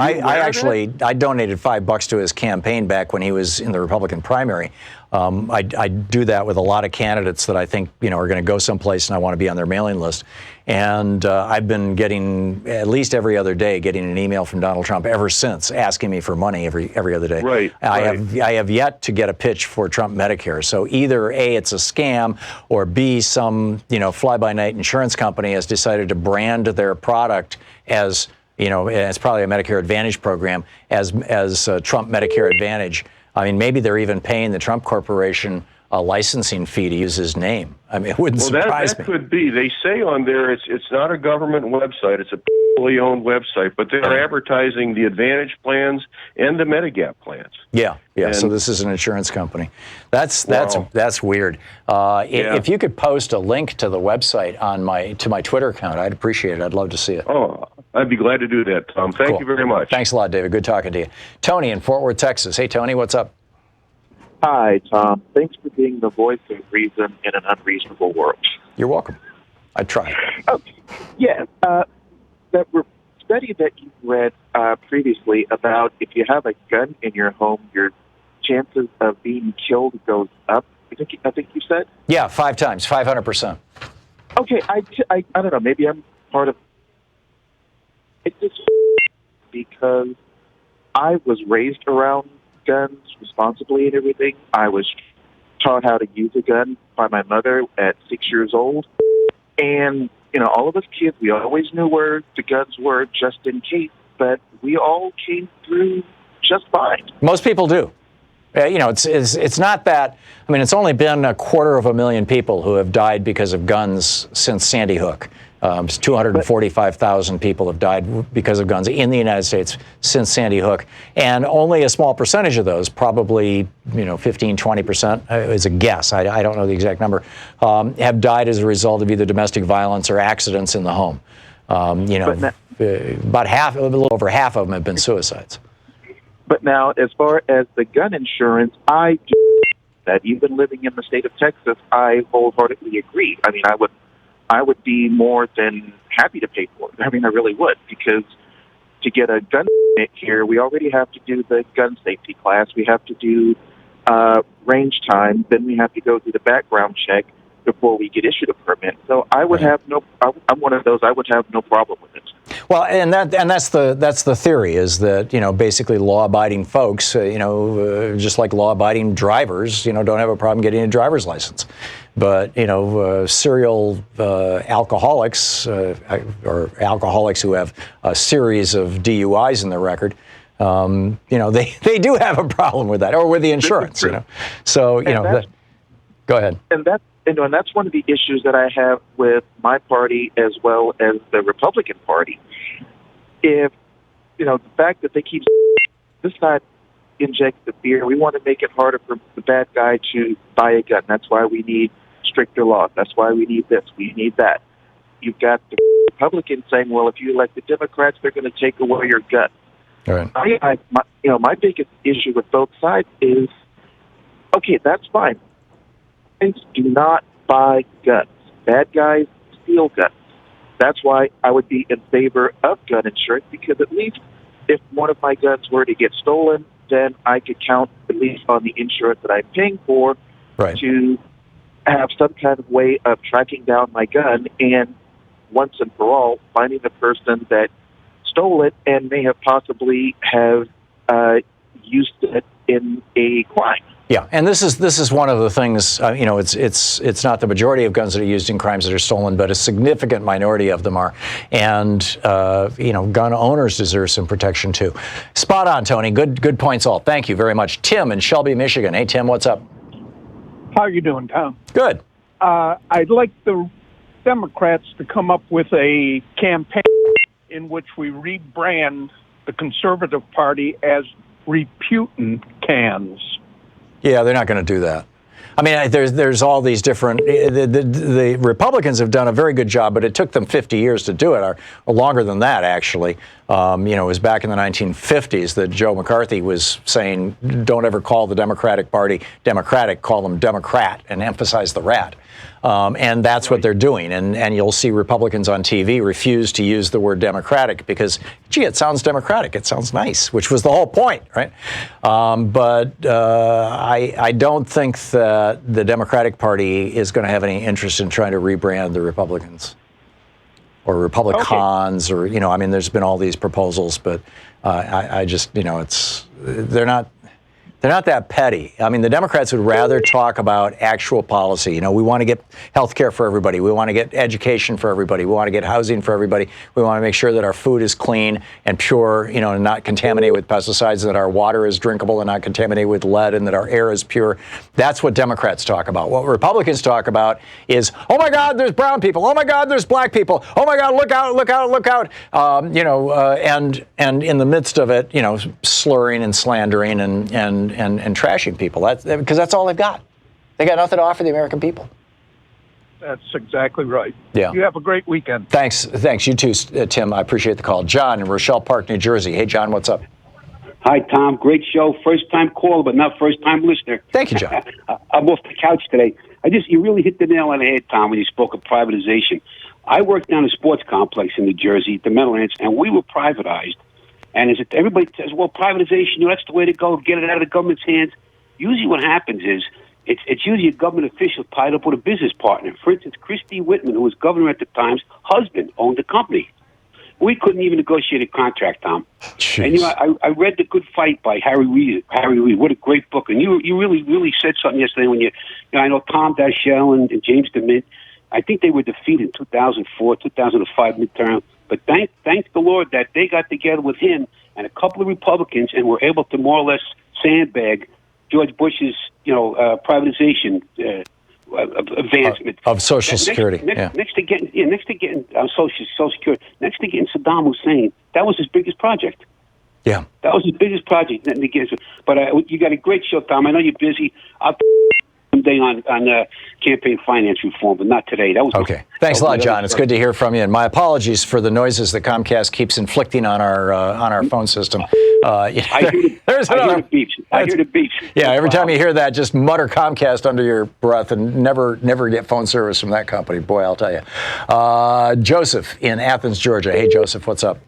$5 to his campaign back when he was in the Republican primary. I do that with a lot of candidates that I think are going to go someplace, and I want to be on their mailing list. And I've been getting at least every other day getting an email from Donald Trump ever since, asking me for money every other day. Right. I have yet to get a pitch for Trump Medicare. So either A, it's a scam, or B, some fly-by-night insurance company has decided to brand their product as it's probably a Medicare Advantage program as Trump Medicare Advantage. I mean, maybe they're even paying the Trump Corporation a licensing fee to use his name. I mean, it wouldn't surprise me. That could be. They say on there it's not a government website. It's a privately owned website, but they're advertising the Advantage plans and the Medigap plans. Yeah. So this is an insurance company. That's weird. If you could post a link to the website to my Twitter account, I'd appreciate it. I'd love to see it. Oh, I'd be glad to do that, Tom. Thank you very much. Thanks a lot, David. Good talking to you. Tony in Fort Worth, Texas. Hey, Tony, what's up? Hi, Tom. Thanks for being the voice of reason in an unreasonable world. You're welcome. I try. Okay. Yeah. That study that you read previously about if you have a gun in your home, your chances of being killed goes up. I think you said. Yeah, 5 times, 500%. Okay, I don't know. Maybe I'm part of. It's just because I was raised around guns responsibly and everything. I was taught how to use a gun by my mother at 6 years old. And, all of us kids, we always knew where the guns were just in case, but we all came through just fine. Most people do. It's not that. I mean, it's only been 250,000 people who have died because of guns since Sandy Hook. 245,000 people have died because of guns in the United States since Sandy Hook, and only a small percentage of those, probably 15, 20%, is a guess. I don't know the exact number, have died as a result of either domestic violence or accidents in the home. About half, a little over half of them have been suicides. But now, as far as the gun insurance, I do that even living in the state of Texas, I wholeheartedly agree. I mean, I would be more than happy to pay for it. I mean, I really would, because to get a gun permit here, we already have to do the gun safety class. We have to do range time. Then we have to go through the background check before we get issued a permit. So I would have I'm one of those. I would have no problem with it. Well, and that's the theory, is that basically law-abiding folks, just like law-abiding drivers, don't have a problem getting a driver's license, but serial alcoholics or alcoholics who have a series of DUIs in their record, they do have a problem with that, or with the insurance. So go ahead. And that's one of the issues that I have with my party as well as the Republican Party. If, the fact that they keep this side inject the fear, we want to make it harder for the bad guy to buy a gun. That's why we need stricter laws. That's why we need this. We need that. You've got the Republicans saying, well, if you elect the Democrats, they're going to take away your gun. All right. My biggest issue with both sides is, okay, that's fine. Do not buy guns. Bad guys steal guns. That's why I would be in favor of gun insurance, because at least if one of my guns were to get stolen, then I could count at least on the insurance that I'm paying for to have some kind of way of tracking down my gun and once and for all finding the person that stole it and may have possibly have used it in a crime. Yeah, and this is one of the things. It's not the majority of guns that are used in crimes that are stolen, but a significant minority of them are. And gun owners deserve some protection too. Spot on, Tony. Good points all. Thank you very much. Tim in Shelby, Michigan. Hey, Tim, what's up? How are you doing, Tom? Good. I'd like the Democrats to come up with a campaign in which we rebrand the Conservative Party as Reputin cans. Yeah, they're not going to do that. I mean, there's all these different. The Republicans have done a very good job, but it took them 50 years to do it, or longer than that, actually. It was back in the 1950s that Joe McCarthy was saying, "Don't ever call the Democratic Party Democratic, call them Democrat, and emphasize the rat." And that's what they're doing. And you'll see Republicans on TV refuse to use the word Democratic because, gee, it sounds democratic. It sounds nice, which was the whole point, right? But I don't think that the Democratic Party is going to have any interest in trying to rebrand the Republicans or Republicans or, there's been all these proposals, but I just, they're not that petty. I mean, the Democrats would rather talk about actual policy. We want to get health care for everybody. We want to get education for everybody. We want to get housing for everybody. We want to make sure that our food is clean and pure, and not contaminated with pesticides, that our water is drinkable and not contaminated with lead, and that our air is pure. That's what Democrats talk about. What Republicans talk about is, oh my God, there's brown people. Oh my God, there's black people. Oh my God, look out, look out, look out. And in the midst of it, slurring and slandering and trashing people. Because that's all they've got. They got nothing to offer the American people. That's exactly right. Yeah. You have a great weekend. Thanks. You too, Tim. I appreciate the call. John in Rochelle Park, New Jersey. Hey, John, what's up? Hi, Tom. Great show. First-time caller, but not first-time listener. Thank you, John. I'm off the couch today. You really hit the nail on the head, Tom, when you spoke of privatization. I worked down a sports complex in New Jersey, the Meadowlands, and we were privatized. And everybody says, well, privatization, that's the way to go, get it out of the government's hands. Usually what happens is it's usually a government official tied up with a business partner. For instance, Christy Whitman, who was governor at the time's husband, owned the company. We couldn't even negotiate a contract, Tom. Jeez. And, I read The Good Fight by Harry Reid. What a great book. And you really, really said something yesterday when I know Tom Daschle and James DeMint, I think they were defeated in 2004, 2005 midterm. But thank the Lord that they got together with him and a couple of Republicans and were able to more or less sandbag George Bush's, privatization advancement of Social Security. Next to getting Social Security, next to getting Saddam Hussein, that was his biggest project. Yeah, that was his biggest project. But you got a great show, Tom. I know you're busy. I'll someday on campaign finance reform, but not today. That was okay. Thanks a lot, John. It's good to hear from you. And my apologies for the noises that Comcast keeps inflicting on our phone system. I hear the beeps. Yeah, every time you hear that, just mutter Comcast under your breath and never get phone service from that company. Boy, I'll tell you. Joseph in Athens, Georgia. Hey, Joseph, what's up?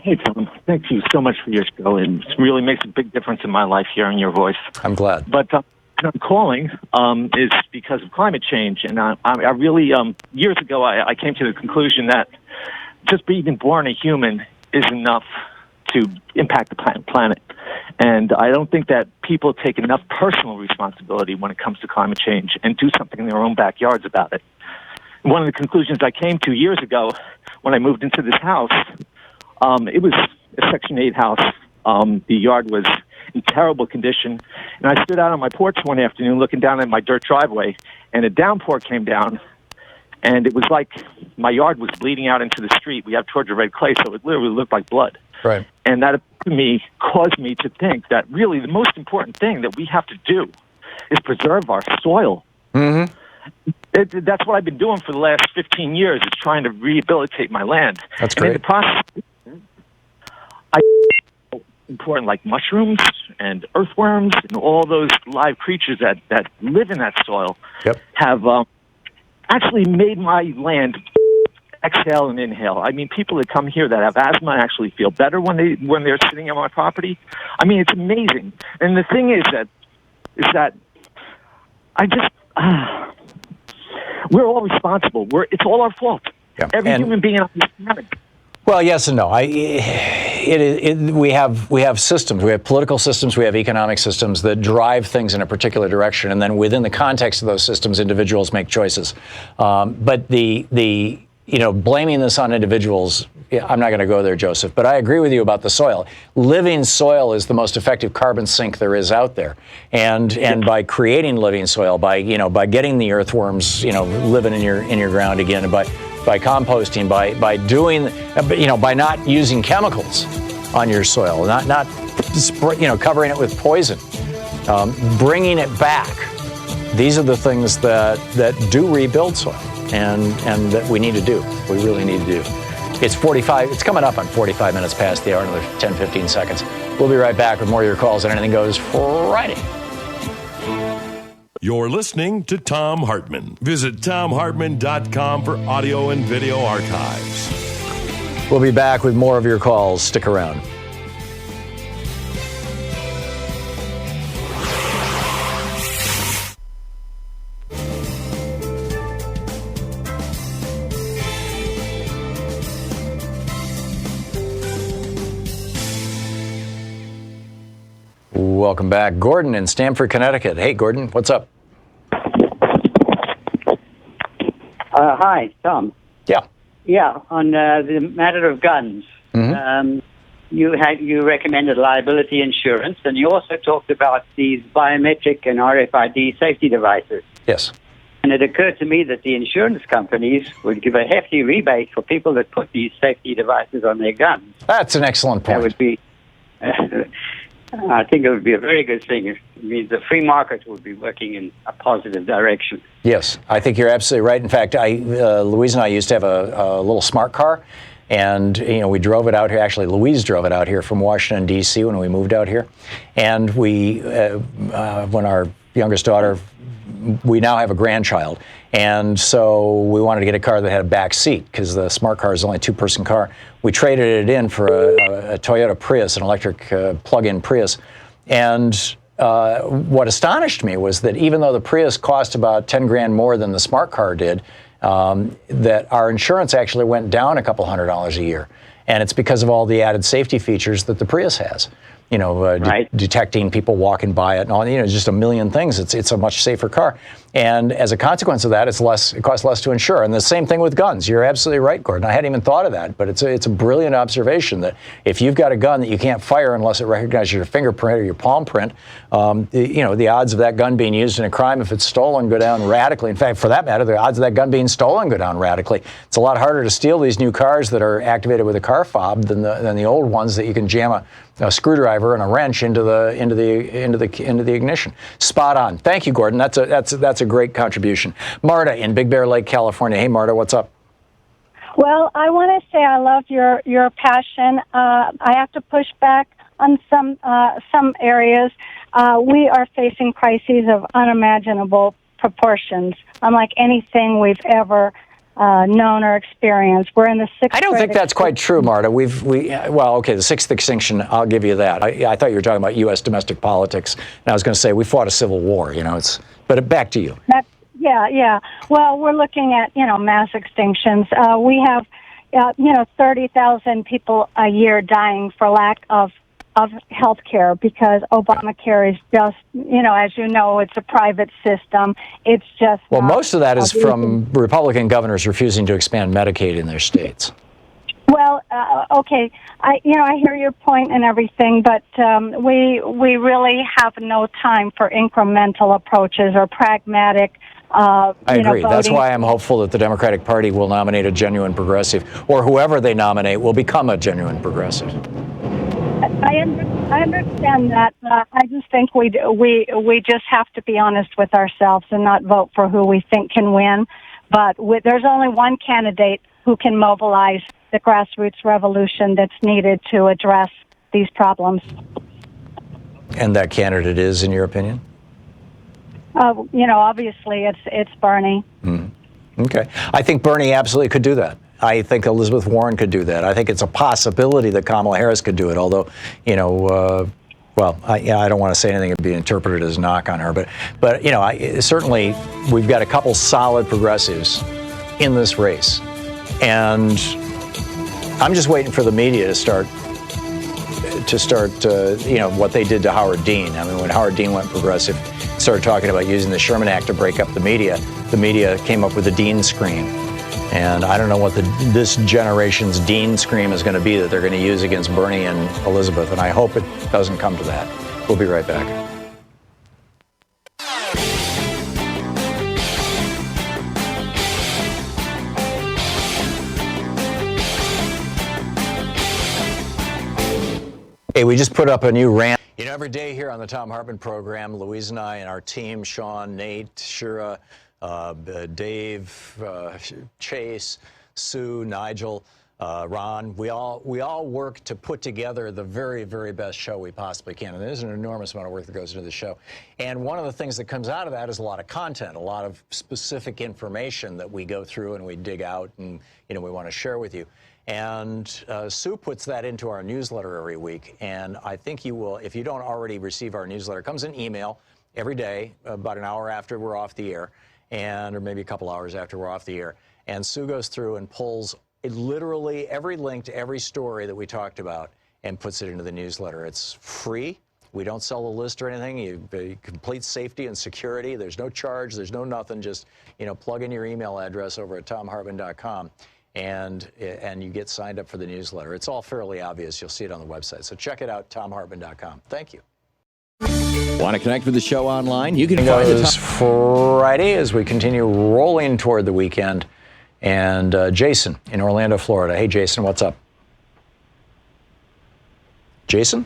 Hey, Tom. Thank you so much for your show. It really makes a big difference in my life hearing your voice. I'm glad. But I'm calling is because of climate change. And I really, years ago, I came to the conclusion that just being born a human is enough to impact the planet. And I don't think that people take enough personal responsibility when it comes to climate change and do something in their own backyards about it. One of the conclusions I came to years ago when I moved into this house, it was a Section 8 house. The yard was in terrible condition. And I stood out on my porch one afternoon looking down at my dirt driveway, and a downpour came down, and it was like my yard was bleeding out into the street. We have Georgia red clay, so it literally looked like blood. Right. And that, to me, caused me to think that really the most important thing that we have to do is preserve our soil. Mm-hmm. That's what I've been doing for the last 15 years, is trying to rehabilitate my land. That's and great. In the process, important like mushrooms and earthworms and all those live creatures that live in that soil have actually made my land exhale and inhale. I mean, people that come here that have asthma actually feel better when they're sitting on my property. I mean, it's amazing. And the thing is that I just we're all responsible. It's all our fault. Yeah. Every human being on this planet. Well, yes and no. We have systems. We have political systems. We have economic systems that drive things in a particular direction, and then within the context of those systems, individuals make choices. But blaming this on individuals, I'm not going to go there, Joseph. But I agree with you about the soil. Living soil is the most effective carbon sink there is out there, and by creating living soil, by getting the earthworms, living in your ground again, and by composting, by doing, by not using chemicals on your soil, not covering it with poison, bringing it back. These are the things that do rebuild soil, and that we need to do. We really need to do. It's coming up on 45 minutes past the hour, another 10, 15 seconds. We'll be right back with more of your calls on Anything Goes Friday. You're listening to Thom Hartmann. Visit thomhartmann.com for audio and video archives. We'll be back with more of your calls. Stick around. Welcome back. Gordon in Stamford, Connecticut. Hey, Gordon, what's up? Hi, Tom. Yeah. Yeah, on the matter of guns, you recommended liability insurance, and you also talked about these biometric and RFID safety devices. Yes. And it occurred to me that the insurance companies would give a hefty rebate for people that put these safety devices on their guns. That's an excellent point. That would be... I think it would be a very good thing. It means the free market would be working in a positive direction. Yes, I think you're absolutely right. In fact, Louise and I used to have a little smart car, and we drove it out here. Actually, Louise drove it out here from Washington, D.C. when we moved out here. And we, when our youngest daughter, we now have a grandchild, and so we wanted to get a car that had a back seat because the smart car is only a two-person car. We traded it in for a Toyota Prius, an electric plug-in Prius. And what astonished me was that even though the Prius cost about 10 grand more than the smart car did, that our insurance actually went down a couple $100 a year. And it's because of all the added safety features that the Prius has. Right. Detecting people walking by it and all, just a million things. It's a much safer car. And as a consequence of that, it costs less to insure. And the same thing with guns. You're absolutely right, Gordon. I hadn't even thought of that, but it's a brilliant observation that if you've got a gun that you can't fire unless it recognizes your fingerprint or your palm print, the odds of that gun being used in a crime, if it's stolen, go down radically. In fact, for that matter, the odds of that gun being stolen go down radically. It's a lot harder to steal these new cars that are activated with a car fob than the old ones that you can jam a screwdriver and a wrench into the ignition. Spot on. Thank you, Gordon. That's a great contribution. Marta in Big Bear Lake, California. Hey, Marta, what's up? Well, I want to say I love your passion. I have to push back on some areas. We are facing crises of unimaginable proportions, unlike anything we've ever known or experienced. We're in the sixth. I don't think that's quite true, Marta. The sixth extinction, I'll give you that. I thought you were talking about U.S. domestic politics, and I was going to say we fought a civil war. But back to you. Yeah. Well, we're looking at mass extinctions. We have 30,000 people a year dying for lack of health care because Obamacare is just, as you know, it's a private system. It's just... Well, most of that is from Republican governors refusing to expand Medicaid in their states. Well, okay, I hear your point and everything, but we really have no time for incremental approaches or pragmatic I agree. voting. That's why I'm hopeful that the Democratic Party will nominate a genuine progressive, or whoever they nominate will become a genuine progressive. I understand that. I just think we just have to be honest with ourselves and not vote for who we think can win. But there's only one candidate who can mobilize the grassroots revolution that's needed to address these problems. And that candidate is, in your opinion? Obviously it's Bernie. Okay. I think Bernie absolutely could do that. I think Elizabeth Warren could do that. I think it's a possibility that Kamala Harris could do it, although, I don't want to say anything that would be interpreted as a knock on her. But certainly we've got a couple solid progressives in this race. And I'm just waiting for the media to start what they did to Howard Dean. I mean, when Howard Dean went progressive, started talking about using the Sherman Act to break up the media came up with the Dean scream. And I don't know what this generation's Dean scream is going to be that they're going to use against Bernie and Elizabeth, and I hope it doesn't come to that. We'll be right back. Hey, we just put up a new rant. Every day here on the Thom Hartmann Program, Louise and I and our team, Sean, Nate, Shira, Dave, Chase, Sue, Nigel, Ron, we all work to put together the very, very best show we possibly can. And there's an enormous amount of work that goes into the show. And one of the things that comes out of that is a lot of content, a lot of specific information that we go through and we dig out and we want to share with you. And Sue puts that into our newsletter every week. And I think you will, if you don't already receive our newsletter, it comes in email every day, about an hour after we're off the air, or maybe a couple hours after we're off the air. And Sue goes through and pulls literally every link to every story that we talked about and puts it into the newsletter. It's free. We don't sell the list or anything. You complete safety and security. There's no charge. There's no nothing. Just plug in your email address over at thomhartmann.com. And you get signed up for the newsletter. It's all fairly obvious. You'll see it on the website. So check it out, thomhartmann.com. Thank you. Want to connect with the show online? You can find it Friday as we continue rolling toward the weekend. And Jason in Orlando, Florida. Hey, Jason, what's up? Jason?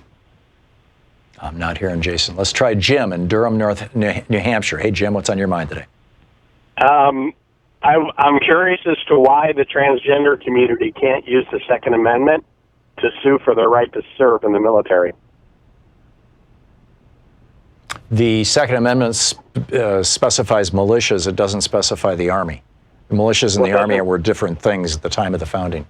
I'm not hearing Jason. Let's try Jim in Durham, New Hampshire. Hey, Jim, what's on your mind today? I'm curious as to why the transgender community can't use the Second Amendment to sue for their right to serve in the military. The Second Amendment specifies militias. It doesn't specify the Army. The militias and the Army were different things at the time of the founding.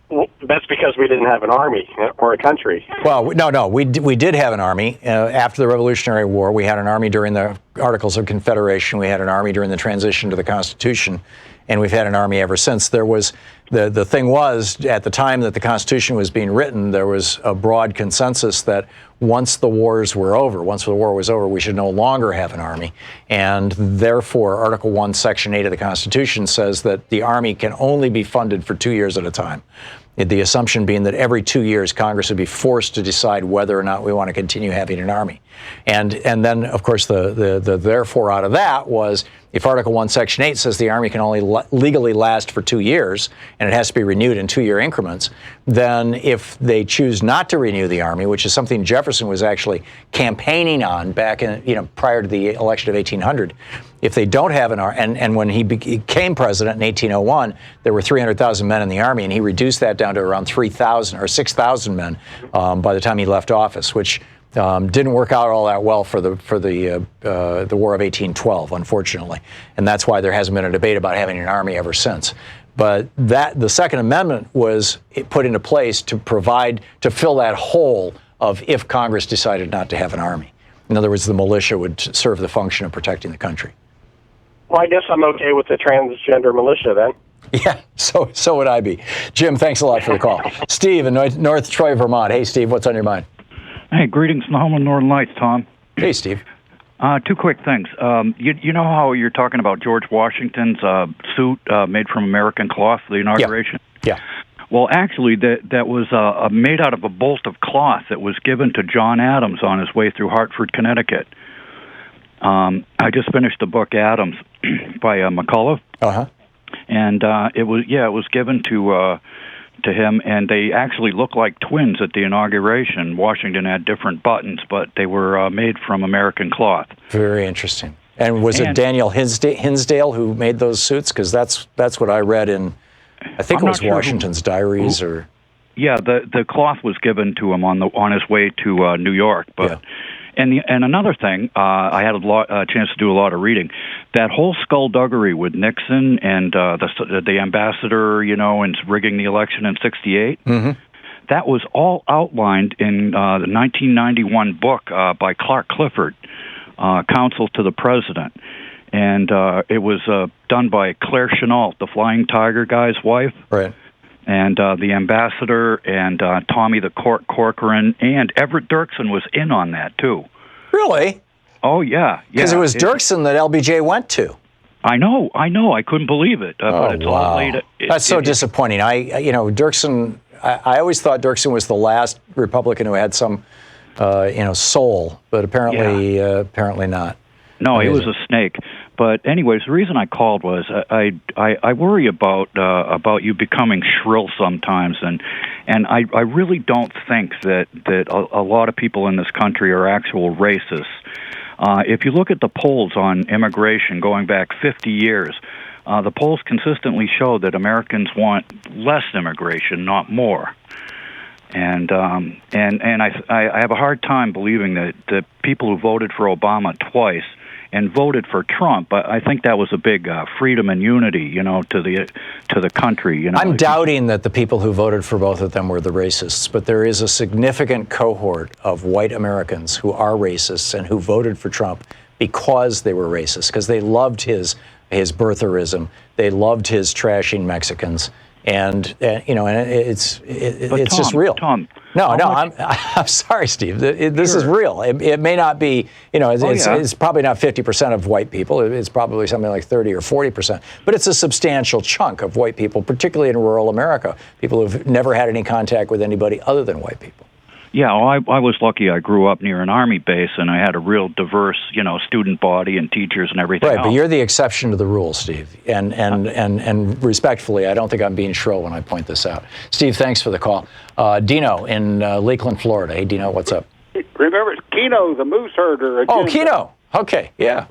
Well, that's because we didn't have an army or a country. Well, no. We did have an army. After the Revolutionary War, we had an army during the Articles of Confederation. We had an army during the transition to the Constitution. and we've had an army ever since. There was the thing was, at the time that the Constitution was being written, there was a broad consensus that once the war was over, we should no longer have an army. And therefore, Article 1, Section 8 of the Constitution says that the army can only be funded for 2 years at a time. The assumption being that every 2 years, Congress would be forced to decide whether or not we want to continue having an army. And then, of course, the therefore out of that was, if Article 1, Section 8 says the Army can only legally last for 2 years, and it has to be renewed in 2-year increments, then if they choose not to renew the Army, which is something Jefferson was actually campaigning on back in, prior to the election of 1800, if they don't have an Army, and when he became president in 1801, there were 300,000 men in the Army, and he reduced that down to around 3,000 or 6,000 men by the time he left office, which didn't work out all that well for the War of 1812, unfortunately, and that's why there hasn't been a debate about having an army ever since. But the Second Amendment was put into place to fill that hole of if Congress decided not to have an army. In other words, the militia would serve the function of protecting the country. Well, I guess I'm okay with the transgender militia then. Yeah, so would I be. Jim, thanks a lot for the call. Steve in North Troy, Vermont. Hey, Steve, what's on your mind? Hey, greetings from the home of Northern Lights, Tom. Hey, Steve. Two quick things. You know how you're talking about George Washington's suit made from American cloth for the inauguration? Yeah. Well, actually, that was made out of a bolt of cloth that was given to John Adams on his way through Hartford, Connecticut. I just finished the book Adams by McCullough. Uh-huh. And it was given to him, and they actually look like twins at the inauguration. Washington had different buttons, but they were made from American cloth. Very interesting. And was it Daniel Hinsdale who made those suits? Because that's what I read in, I think it was Washington's diaries or. Yeah, the cloth was given to him on his way to New York, but. Yeah. And another thing, I had a chance to do a lot of reading. That whole skullduggery with Nixon and the ambassador, and rigging the election in '68, that was all outlined in the 1991 book by Clark Clifford, Counsel to the President. And it was done by Claire Chennault, the Flying Tiger guy's wife. Right. And the ambassador and Tommy the Corcoran and Everett Dirksen was in on that, too. Really? Oh, yeah. Because it was Dirksen that LBJ went to. I know. I couldn't believe it. But it's all laid. That's so disappointing. Dirksen, I always thought Dirksen was the last Republican who had some, soul, but apparently not. No, he was a snake. But anyways, the reason I called was I worry about you becoming shrill sometimes, and I really don't think that a lot of people in this country are actual racists. If you look at the polls on immigration going back 50 years, the polls consistently show that Americans want less immigration, not more. And I have a hard time believing that the people who voted for Obama twice and voted for Trump, but I think that was a big freedom and unity, to the country. I'm doubting that the people who voted for both of them were the racists, but there is a significant cohort of white Americans who are racists and who voted for Trump because they were racist, because they loved his birtherism, they loved his trashing Mexicans. And it's Tom, just real. Tom, I'm sorry, Steve. This is real. It may not be, it's probably not 50% of white people. It's probably something like 30 or 40%. But it's a substantial chunk of white people, particularly in rural America. People who've never had any contact with anybody other than white people. Yeah, I was lucky. I grew up near an Army base, and I had a real diverse, student body and teachers and everything else. Right, but you're the exception to the rule, Steve. And respectfully, I don't think I'm being shrill when I point this out. Steve, thanks for the call. Dino in Lakeland, Florida. Hey, Dino, what's up? Remember, it's Keno, the moose herder. Oh, Keno. Okay, yeah.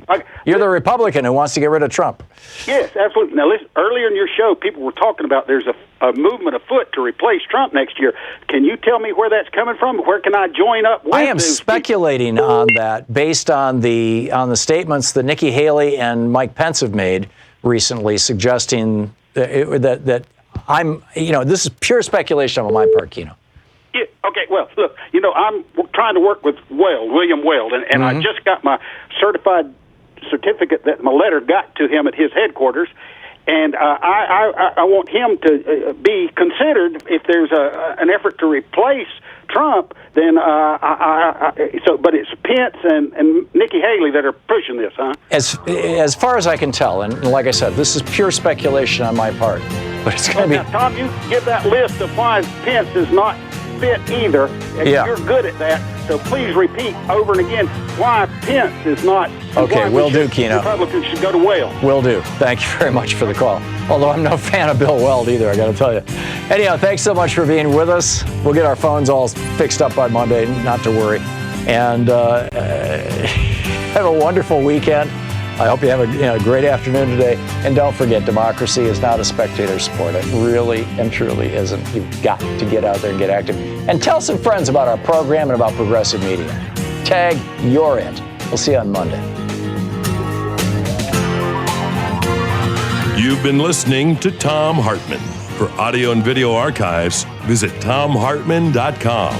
You're the Republican who wants to get rid of Trump. Yes, absolutely. Now, listen, earlier in your show, people were talking about there's a movement afoot to replace Trump next year. Can you tell me where that's coming from? Where can I join up with? I am speculating on that based on the statements that Nikki Haley and Mike Pence have made recently, suggesting that I'm, this is pure speculation on my part, Keno. Yeah, okay, well, look, I'm trying to work with William Weld, and I just got my certified certificate that my letter got to him at his headquarters, And I want him to be considered if there's an effort to replace Trump. Then but it's Pence and Nikki Haley that are pushing this, huh? As far as I can tell, and like I said, this is pure speculation on my part, but it's going to be. Now, Tom, you give that list of why Pence is not fit either, and you're good at that. So please repeat over and again why Pence is not. Okay, will do, Keno. Republicans should go to Weld. Will do. Thank you very much for the call. Although I'm no fan of Bill Weld either, I got to tell you. Anyhow, thanks so much for being with us. We'll get our phones all fixed up by Monday, not to worry. And have a wonderful weekend. I hope you have a great afternoon today. And don't forget, democracy is not a spectator sport. It really and truly isn't. You've got to get out there and get active. And tell some friends about our program and about Progressive Media. Tag You're It. We'll see you on Monday. You've been listening to Thom Hartmann. For audio and video archives, visit thomhartmann.com.